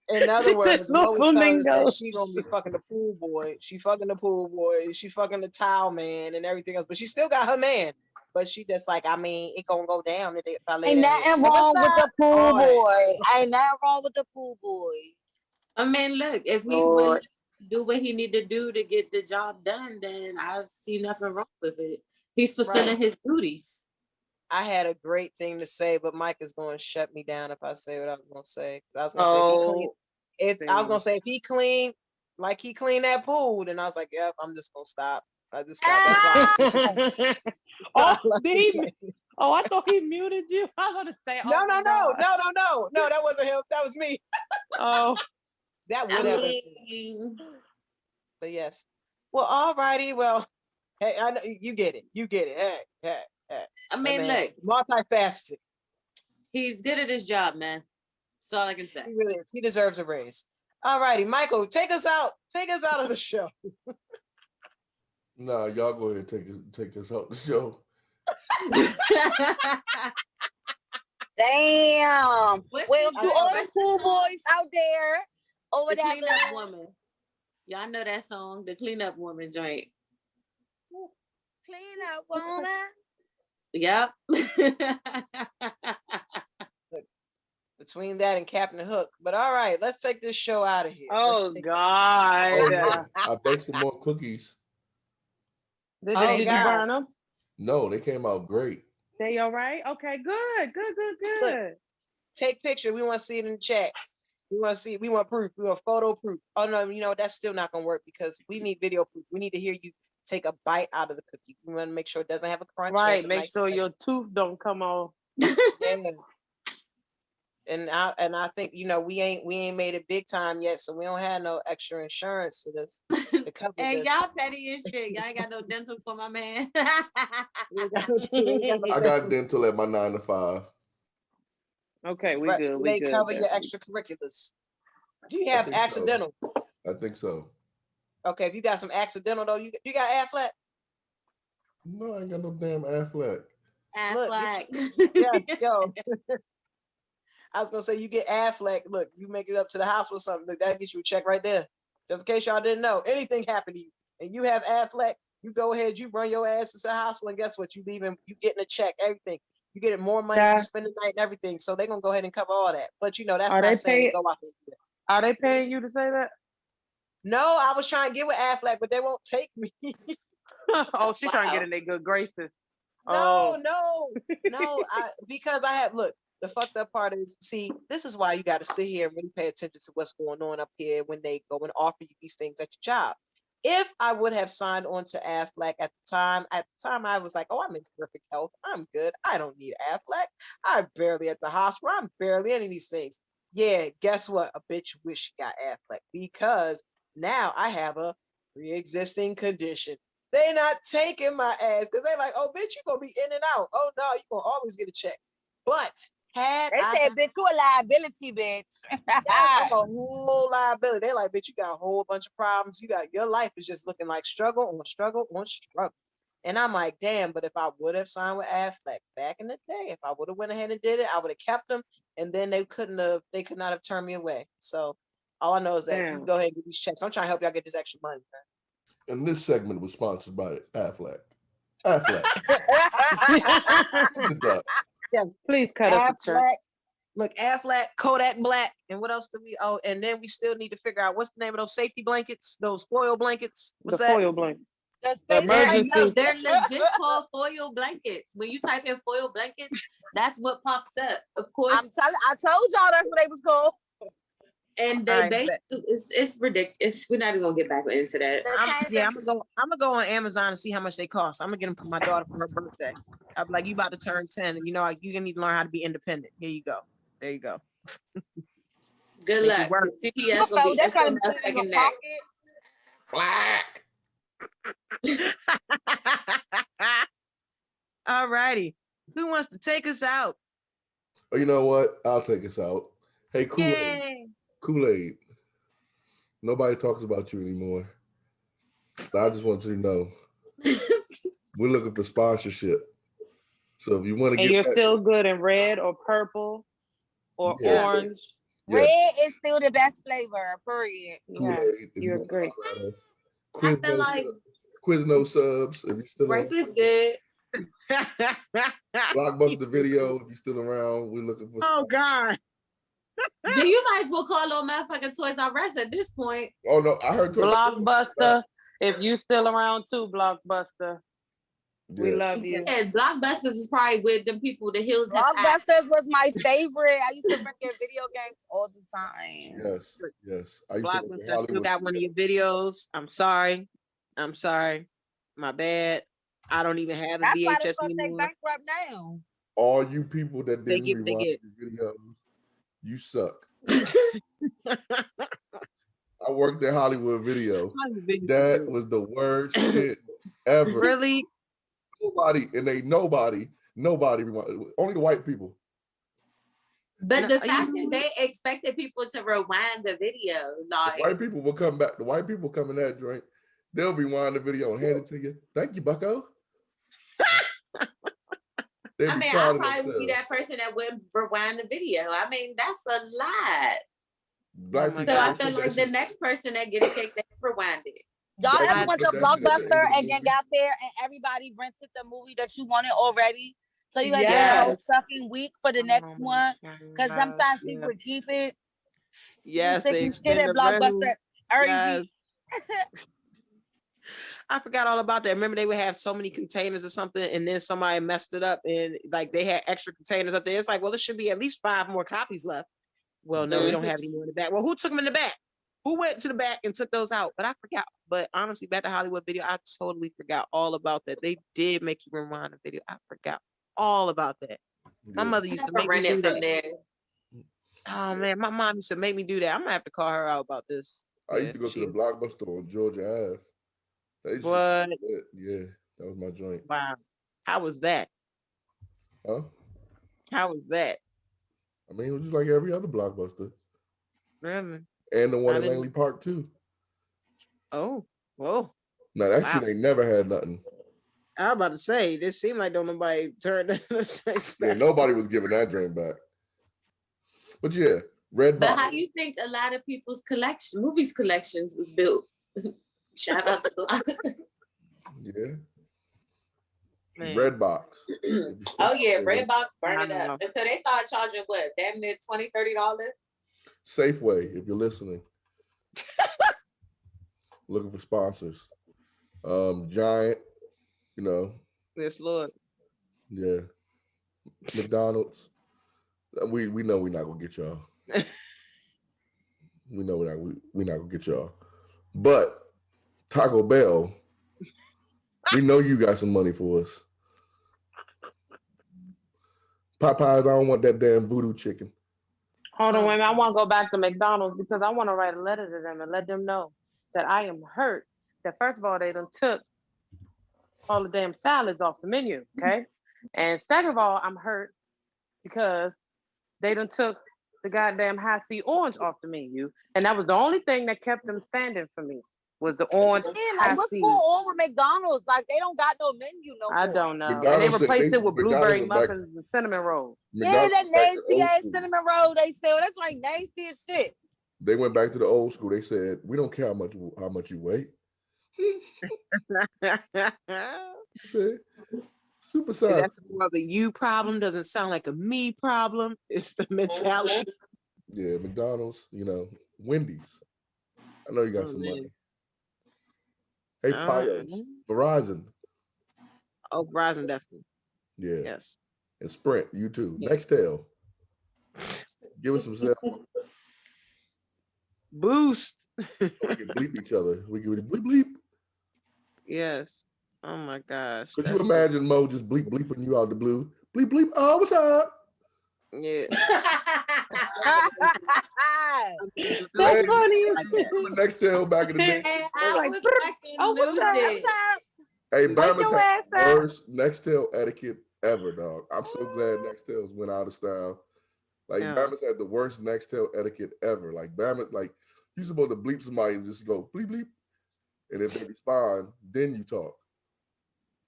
in other words, No Mo is telling us that flamingo. she gonna be fucking the pool boy. She fucking the pool boy. She fucking the towel man and everything else. But she still got her man. But she just like, I mean, it gonna go down if I lay Ain't down here. nothing Hey, what's wrong with up? the pool All that. boy. Ain't nothing wrong with the pool boy. I mean, look, if he willing Lord. to do what he need to do to get the job done, then I see nothing wrong with it. He's Right. fulfilling his duties. I had a great thing to say, but Mike is going to shut me down if I say what I was going to say. I was going to say if he clean, Oh, if I was going see. to say if he clean like he cleaned that pool, then I was like, yep, I'm just going to stop. I just stop. That's why. Ah! That's why Oh, I left did it he? there. Oh, I thought he muted you. I was gonna say, No, oh my no, no, God. no, no, no, no. That wasn't him. That was me. Oh, That I would have been me. mean, But yes. Well, all righty. Well, hey, I know you get it. You get it. Hey, hey, hey. I That mean, man look, is multifaceted. he's good at his job, man. That's all I can say. He really is. He deserves a raise. All righty, Michael, take us out. Take us out of the show. Nah, y'all go ahead and take us out the show. Damn. What's Well, the to all the what's the pool song? boys out there or The whatever. cleanup woman. Y'all know that song, the cleanup woman joint. Clean up, woman. Yep. Between that and Captain Hook. But all right, let's take this show out of here. oh Let's take Oh God. yeah, I baked some more cookies. Oh Did you God. burn them? No, they came out great. They all right? Okay, good, good, good, Look, good. take picture. We want to see it in the chat. We want to see. We want proof. We want photo proof. Oh no, that's still not gonna work because we need video proof. We need to hear you take a bite out of the cookie. We want to make sure it doesn't have a crunch. It Right. has a Make nice sure like, your tooth don't come off. yeah. And I think we ain't made it big time yet, so we don't have no extra insurance for this to cover And this. y'all petty as shit. Y'all ain't got no dental for my man. We ain't got no, we ain't got no I got dental. dental at my 9 to 5. Okay, we Right, good. do We they good. cover your Definitely. extracurriculars? Do you I have think so. accidental? I think so. Okay, if you got some accidental though, you got Affleck. No, I ain't got no damn Affleck. Look, Affleck. yes, yo. I was gonna say you get Affleck. Look, you make it up to the house with something. Look, that gets you a check right there. Just in case y'all didn't know, anything happened to you and you have Affleck, you go ahead, you run your ass to the hospital, and guess what? You leaving, you getting a check, everything. You getting more money, you Yeah. spend the night and everything. So they're gonna go ahead and cover all that. But that's Are they not saying to paying? go out there and do that. Are they paying you to say that? No, I was trying to get with Affleck, but they won't take me. Oh, she's trying to get Wow. in their good graces. No, Oh, no. Because I had look. The fucked up part is, see, this is why you got to sit here and really pay attention to what's going on up here when they go and offer you these things at your job. If I would have signed on to Affleck at the time I was like, oh, I'm in perfect health. I'm good. I don't need Affleck. I'm barely at the hospital. I'm barely any of these things. Yeah, guess what? A bitch wish she got Affleck because now I have a pre-existing condition. They not taking my ass because they like, oh, bitch, you gonna be in and out. Oh no, you gonna always get a check. But had They I said, got bitch, you a liability, bitch. yes, I'm a whole liability. They like, bitch, you got a whole bunch of problems. You got your life is just looking like struggle on struggle on struggle. And I'm like, damn, but if I would have signed with Affleck back in the day, if I would have went ahead and did it, I would have kept them, and then they could not have turned me away. So all I know is that you can damn. go ahead and get these checks. I'm trying to help y'all get this extra money, And this segment was sponsored by Affleck. Affleck. Sit down. Yes, Please cut us a check. Affleck. Look, Affleck, Kodak Black, and what else do we? Oh, and then we still need to figure out what's the name of those safety blankets, those foil blankets. The What's that? foil blanket. The The space emergency. They're legit called foil blankets. When you type in foil blankets, that's what pops up. Of course, I told y'all that's what they was called. and All they right, basically it's ridiculous. We're not even gonna get back into that. I'm gonna go on Amazon and see how much they cost. I'm gonna get them for my daughter for her birthday. I'm like, you about to turn 10, and you're gonna need to learn how to be independent. Here you go. There you go. Good Make it luck. work. CPS So gonna be that up your kind of put it in your motherfucking neck. Flack. All righty. Who wants to take us out? Oh, you know what? I'll take us out. Hey, Kool-Aid. Yay. Kool-Aid. Nobody talks about you anymore. But I just want you to know we're looking for sponsorship. So if you want to And get you're that, still good in red or purple or Yes. orange. yes, Red is still the best flavor, period. Kool-Aid. Yes, If you you want to agree. holler at us. I feel like Quizno subs. If you're still grape around. is good. Blockbuster Video. If you're still around, we're looking for. Oh God. Then you might as well call on motherfucking Toys R Us at this point. Oh no, I heard. Blockbuster. If you still around too, Blockbuster. We Yeah. love you. And Blockbusters is probably with them people the hills have eyes. Blockbusters was my favorite. I used to freaking video games all the time. Yes, yes. I used to work in Blockbuster, I still Hollywood. got one of your videos. I'm sorry. My bad. I don't even have a That's why VHS they're gonna stay anymore. bankrupt now. All you people that They didn't get- rewind your videos, you suck. I worked at Hollywood Video. That was the worst shit ever. Really? Nobody rewind. Only the white people. But No, the you fact know that they expected people to rewind the video, The like white people will come back. The white people come in that joint. They'll rewind the video and hand it to you. Thank you, Bucko. They'll I be mean, proud I of probably would be themselves. that person that wouldn't rewind the video. I mean, that's a lot. Black Oh my people So I don't feel put like that the shit- next person that get a cake, they rewind it. Y'all Black ever people went put to that shit at the end Blockbuster of the and then movie. got there and everybody rented the movie that you wanted already? So you had Yes. to wait a fucking week for the next one because sometimes Yeah. people would keep it. Yes, You they stick shit extend at the rental. Blockbuster every week. Yes. I forgot all about that. Remember, they would have so many containers or something, and then somebody messed it up, and like they had extra containers up there. It's like, well, there should be at least 5 more copies left. Well, no, we don't have any more in the back. Well, who took them in the back? Who went to the back and took those out? But I forgot. But honestly, back to Hollywood Video, I totally forgot all about that. They did make you rewind the video. I forgot all about that. My Yeah. mother I used to never make me do rented from that. there. Oh man, my mom used to make me do that. I'm gonna have to call her out about this. I used to go to the Blockbuster on Georgia Ave. That used to What? be lit. Yeah, that was my joint. Wow. How was that? Huh? How was that? I mean, it was just like every other Blockbuster. Really? And the one I in didn't- Langley Park, too. Oh, whoa. Now, that Wow. shit ain't never had nothing. I was about to say, it seemed like don't nobody turn Yeah, nobody was giving that drink back. But yeah, Red But Box. how you think a lot of people's movies collections was built? Shout out to Blockbuster. Yeah. Man. Red Box. Oh yeah, Redbox burn I it know. up. And so they started charging what, damn near $20, $30? Safeway, if you're listening. Looking for sponsors. Giant, you know, Yes, Lord. yeah. McDonald's. We know we're not gonna get y'all. We know we're not gonna get y'all. But Taco Bell, we know you got some money for us. Popeyes, I don't want that damn voodoo chicken. Hold on, wait a minute. I want to go back to McDonald's because I want to write a letter to them and let them know that I am hurt. That first of all, they done took all the damn salads off the menu, okay? And second of all, I'm hurt because they done took the goddamn high C orange off the menu, and that was the only thing that kept them standing for me was the orange Yeah, high like what's C. going on with McDonald's? Like they don't got no menu no more. I don't know. And they McDonald's said replaced it with blueberry McDonald's went back- muffins and cinnamon rolls. Yeah, that McDonald's back to nasty old ass school. cinnamon roll they sell. That's like nasty as shit. They went back to the old school. They said, we don't care how much you weigh. Say, super size. That's why the you problem doesn't sound like a me problem. It's the mentality. Yeah, McDonald's, you know, Wendy's. I know you got Oh, some man. money. Hey, Fios, Verizon. Oh, Verizon definitely. Yeah. Yes. And Sprint, you too. Yeah. Nextel. Give us some cell phone. Boost. We can bleep each other. We can bleep bleep. Yes. Oh my gosh. Could you that's- imagine Moe just bleeping you out the blue? Bleep bleep. Oh, what's up? Yeah. That's Hey, funny. Nextel back in the day. And I like, would "Brr, fucking oh, what's lose up? it. Hey, Wake Bama's your had ass up. worse Nextel etiquette ever, dog. I'm so glad Nextels went out of style. Like Yeah. Bama's had the worst Nextel etiquette ever. Like Bama, like you're supposed to bleep somebody and just go bleep bleep, and if they respond, then you talk.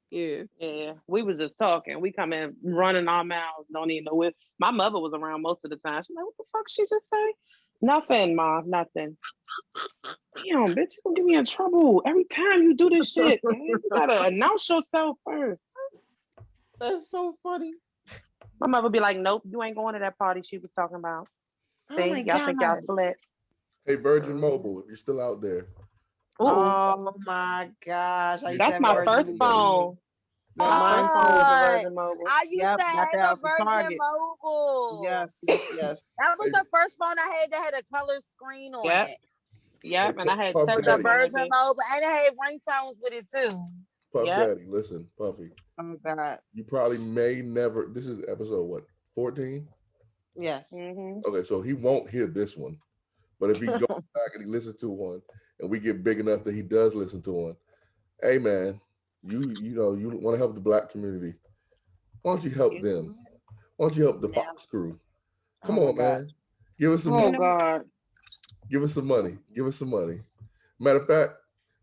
Yeah. Yeah, we was just talking. We come in running our mouths. Don't even know it. My mother was around most of the time. She's like, "What the fuck she just say?" Nothing, mom. Nothing. Damn, bitch, you gonna get me in trouble every time you do this shit, man. You gotta announce yourself first. That's so funny. My mother be like, "Nope, you ain't going to that party she was talking about." Oh See, my y'all think y'all God. split. Hey, Virgin Mhm. Mobile, if you're still out there, Ooh, Oh my gosh. I used to that's have my Pop Virgin first Daddy. Mobile. phone. Yeah, My mine first phone too. was a What? Virgin Mobile. I used Yep, to got have that a out from Virgin Target. Mobile. Yes. That was Hey, the first phone I had that had a color screen on Yep, it. hey, yep, and I had Puff It was a cellular Daddy, Virgin energy. Mobile, and it had ringtones with it too. Puff Yep. Daddy. Listen, Puffy, Oh God. you probably may never. This is episode what 14. Yes. Hmm. Okay, so he won't hear this one, but if he goes back and he listens to one, and we get big enough that he does listen to one, hey man, you know you want to help the black community. Why don't you help You them? Why don't you help the now. Fox crew? Come Oh my on, God. man. Give us some You Oh money. know, God. Give us some money. Give us some money. Matter of fact,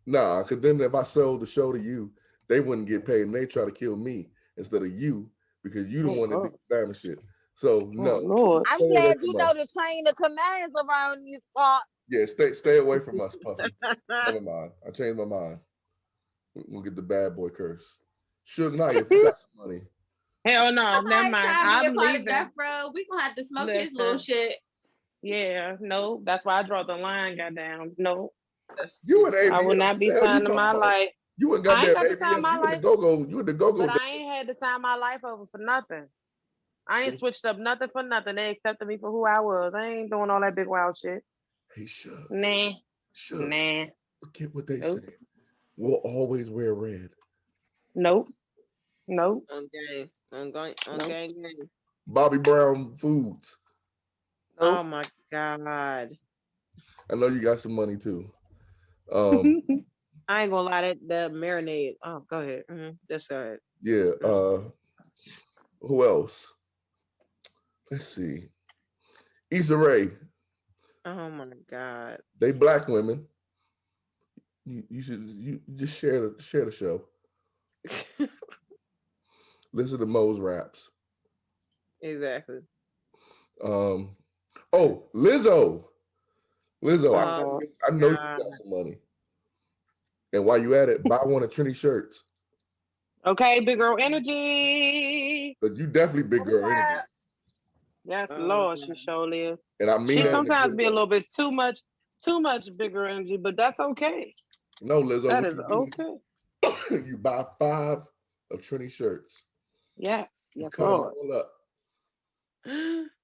nah, because then if I sold the show to you, they wouldn't get paid and they try to kill me instead of you because you the Oh one that God. did the Bama shit. So Oh no, Lord. I'm stay away glad you from know us. to train the commands around these parts. Yeah, stay away from us, Puffy. Never mind. I changed my mind. We'll get the bad boy curse. Suge Knight, if you got some money. Hell no. Never I ain't mind. trying to be a I'm part of leaving. Death Row. We gonna have to smoke his little Listen. shit. Yeah. No. That's why I draw the line. Goddamn. No. that's You too and I funny. will ABM, not what the be hell you signing talking my about? life. You and I ain't goddamn got to sign ABM, my you and the life, go-go, you and the go-go. but I ain't had to sign my life over for nothing. I ain't switched up nothing for nothing. They accepted me for who I was. I ain't doing all that big wild shit. Hey, Suge, Nah. Suge, Nah. forget what they say. Nope. We'll always wear red. Nope. Nope. On gang. On Nope. gang. Bobby Brown Foods. Oh Nope. my God. I know you got some money too. Um, I ain't gonna lie, that marinade. Oh, go ahead. That's go ahead. yeah. Mhm. Who else? Let's see. Issa Rae. Oh my God. They black women. You should you just share the show. Listen to Moe's raps. Exactly. Um, oh, Lizzo. Lizzo, Oh Oh God. I know you God. got some money. And while you at it, buy one of Trinnie shirts. Okay, big girl energy. But you definitely big girl energy. Yes, Oh my Lord, she God. sure is. And I mean She that in a sometimes good be a way. little bit too much bigger energy, but that's okay. No, Lizzo, That what is you do okay. is you buy 5 of Trinnie shirts. Yes, You yes, cut them Lord. all up.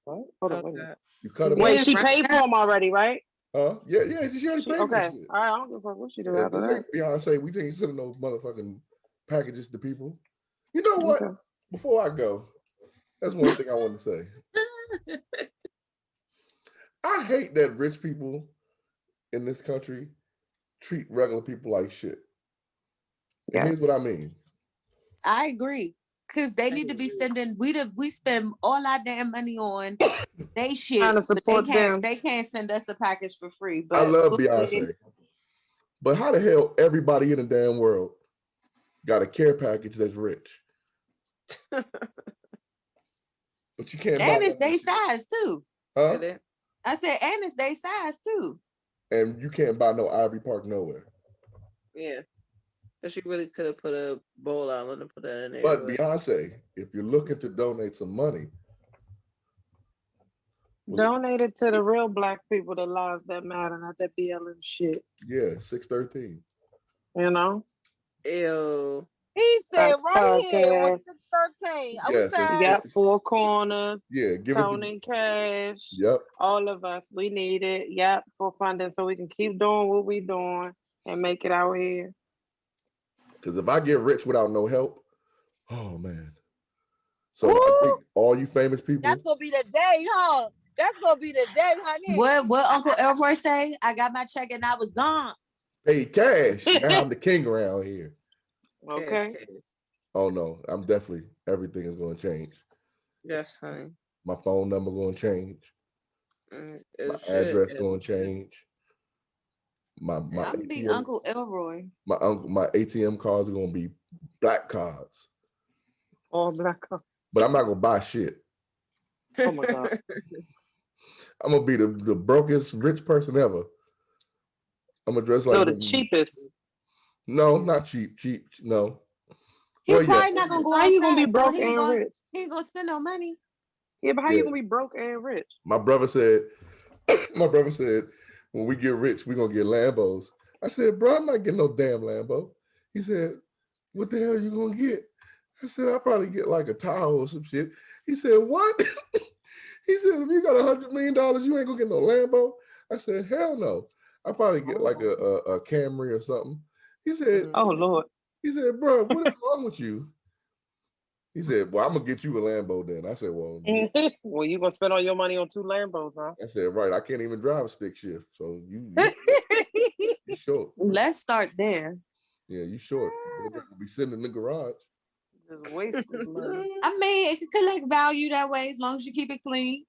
What? Hold on, Oh wait a minute. God. You cut She them up. Wait, did she right paid for now. them already, right? Huh? Yeah, she already She paid for the okay. shit. All right, I don't give a fuck what she do Yeah, after this that. ain't Beyonce. We ain't sending no motherfucking packages to people. You know what? Okay. Before I go, that's one thing I want to say. I hate that rich people in this country treat regular people like shit. And Yes. here's what I mean. I agree. Cause they I need to be agree. sending we spend all our damn money on they Trying shit, to but they support can't them. they can't send us a package for free. I But love we'll do it. Beyonce. But how the hell everybody in the damn world got a care package that's rich? But you can't buy And it's none of they this shit. size too. Huh? Did it? I said, and it's they size too. And you can't buy no Ivy Park nowhere. Yeah. But she really could have put a bowl island and put that in there, But but Beyonce, if you're looking to donate some money, well, Donate it to the real black people, the lives that matter, not that BLM shit. yeah, 613. You know? ew. He said Facts right here with podcast. the 13. Yes, Okay. Yep, four corners, yeah, give it the Tony Cash, yep. all of us. We need it. Yep, for funding so we can keep doing what we doing and make it out here. Because if I get rich without no help, oh man. So I Woo! think all you famous people, That's gonna be the day, huh? That's gonna be the day, honey. What Uncle Elroy say? I got my check and I was gone. pay cash. Now I'm the king around here. Cash, Okay. cash. Oh no, everything is going to change. Yes, honey. My phone number going to change. My It should. address going to change. My I'm gonna be ATM Uncle Elroy. my ATM cards are going to be black cards. All black. But I'm not going to buy shit. Oh my God. I'm going to be the brokest rich person ever. I'm going to dress No, like the cheapest. No, not cheap. No. He Well, yeah. probably not gonna go How you gonna be outside, so broke and rich? he ain't gonna spend no money. Yeah, but how Yeah. you gonna be broke and rich? My brother said, when we get rich, we're gonna get Lambos. I said, bro, I'm not getting no damn Lambo. He said, what the hell you gonna get? I said, I'll probably get like a Tahoe or some shit. He said, what? He said, if you got $100 million, you ain't gonna get no Lambo. I said, hell no. I'll probably get like a Camry or something. He said, Oh Lord. He said, bro, what is wrong with you? He said, well, I'm gonna get you a Lambo then. I said, well, Well, you gonna spend all your money on 2 Lambos, huh? I said, right, I can't even drive a stick shift. So you short. Let's start there. Yeah, you short. We'll be sitting in the garage. Just wasting money. I mean, it could collect value that way as long as you keep it clean.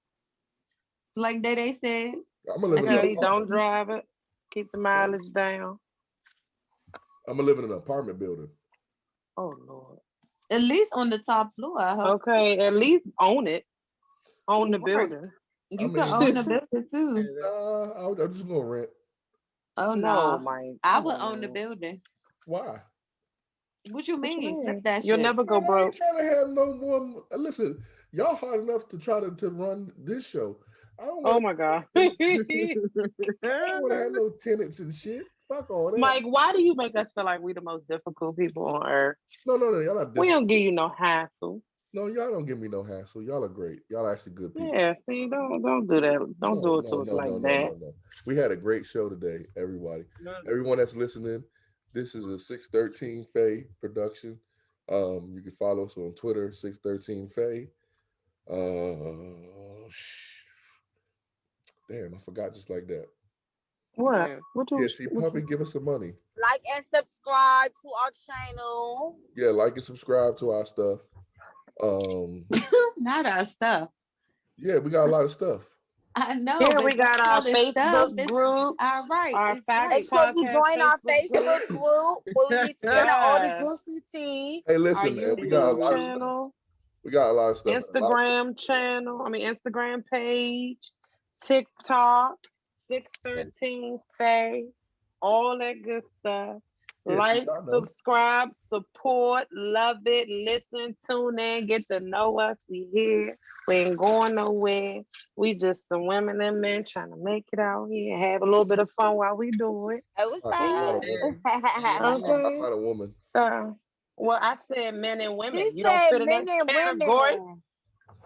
Like they said. I'm gonna live in Okay, an don't apartment. drive it. Keep the mileage down. I'm gonna live in an apartment building. Oh Lord. At least on the top floor, I hope. Okay, at least own it. Own the Right. building. You can own the building too. I'm just gonna rent. Oh No, no. Mike. I come would own on. the building. Why? What you What you mean? mean? Flip that You'll shit. never go Man, I ain't broke. trying to have no more. Listen, y'all hard enough to try to run this show. I don't Oh want my God. to have no tenants and shit. Fuck all that. Mike, why do you make us feel like we the most difficult people on earth? No, y'all not We different. don't give you no hassle. No, y'all don't give me no hassle. Y'all are great. Y'all are actually good people. Yeah, see, don't do that. Don't do it to us like that. No. We had a great show today, everybody. Everyone that's listening, this is a 613 Faye production. You can follow us on Twitter, 613 Faye. Damn, I forgot just like that. What? Yeah. What you? Yeah, see, Puffy, give us some money. Like and subscribe to our channel. Yeah, like and subscribe to our stuff. Not our stuff. Yeah, we got a lot of stuff. I know. Here but we got our Facebook group. All right. Our It's F.A.C.T.S Make sure you Podcast join our Facebook Facebook group where we be spilling all the juicy tea. Hey, Our listen, man, we got a YouTube lot of stuff. channel, We got a lot of stuff. Instagram channel. Instagram page, TikTok, 613 Faye, all that good stuff. Yeah, Like, y'all know. subscribe, support, love it, listen, tune in, get to know us. We here. We ain't going nowhere. We just some women and men trying to make it out here and have a little bit of fun while we do it. Oh, what's I'm not a woman. I'm Okay. not a woman. So, well, I said men and women. She You don't said fit in that men and category. women.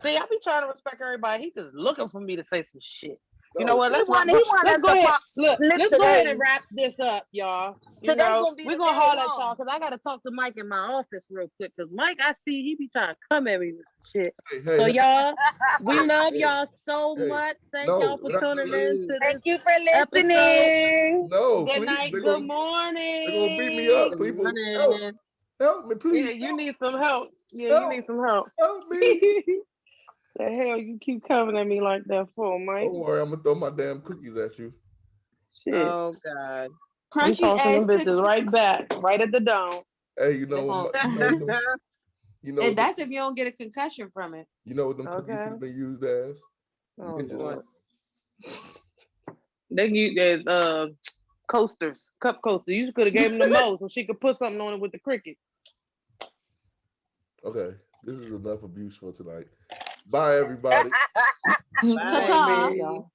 See, I be trying to respect everybody. He just looking for me to say some shit. You No, know what? He Let's want us go to ahead. pop Look, slip let's go ahead today. and wrap this up, y'all. You Today's know, gonna be we're the gonna day, haul that huh? talk because I gotta talk to Mike in my office real quick. Because Mike, I see he be trying to come at me with some shit. Hey, So y'all, we hey, love hey, y'all so hey. much. Thank No, y'all for not tuning in to this Thank you for episode. listening. No, Good please. night. They're Good gonna morning. beat me up, people. Help me, please. Yeah, you need some help. Yeah, Help. you need some help. Help me. The hell you keep coming at me like that for, Mike? Don't worry, I'm gonna throw my damn cookies at you. Shit. Oh God. I'm Crunchy tossing them ass bitches cookies. right back, right at the dome. Hey, you know what? And that's if you don't get a concussion from it. You know what them cookies Okay. could have been used as? Oh, Ninja Lord. stars. They use as coasters, cup coasters. You could have gave them the Moe so she could put something on it with the cricket. Okay, this is enough abuse for tonight. Bye, everybody. Bye, Ta-ta. baby. y'all.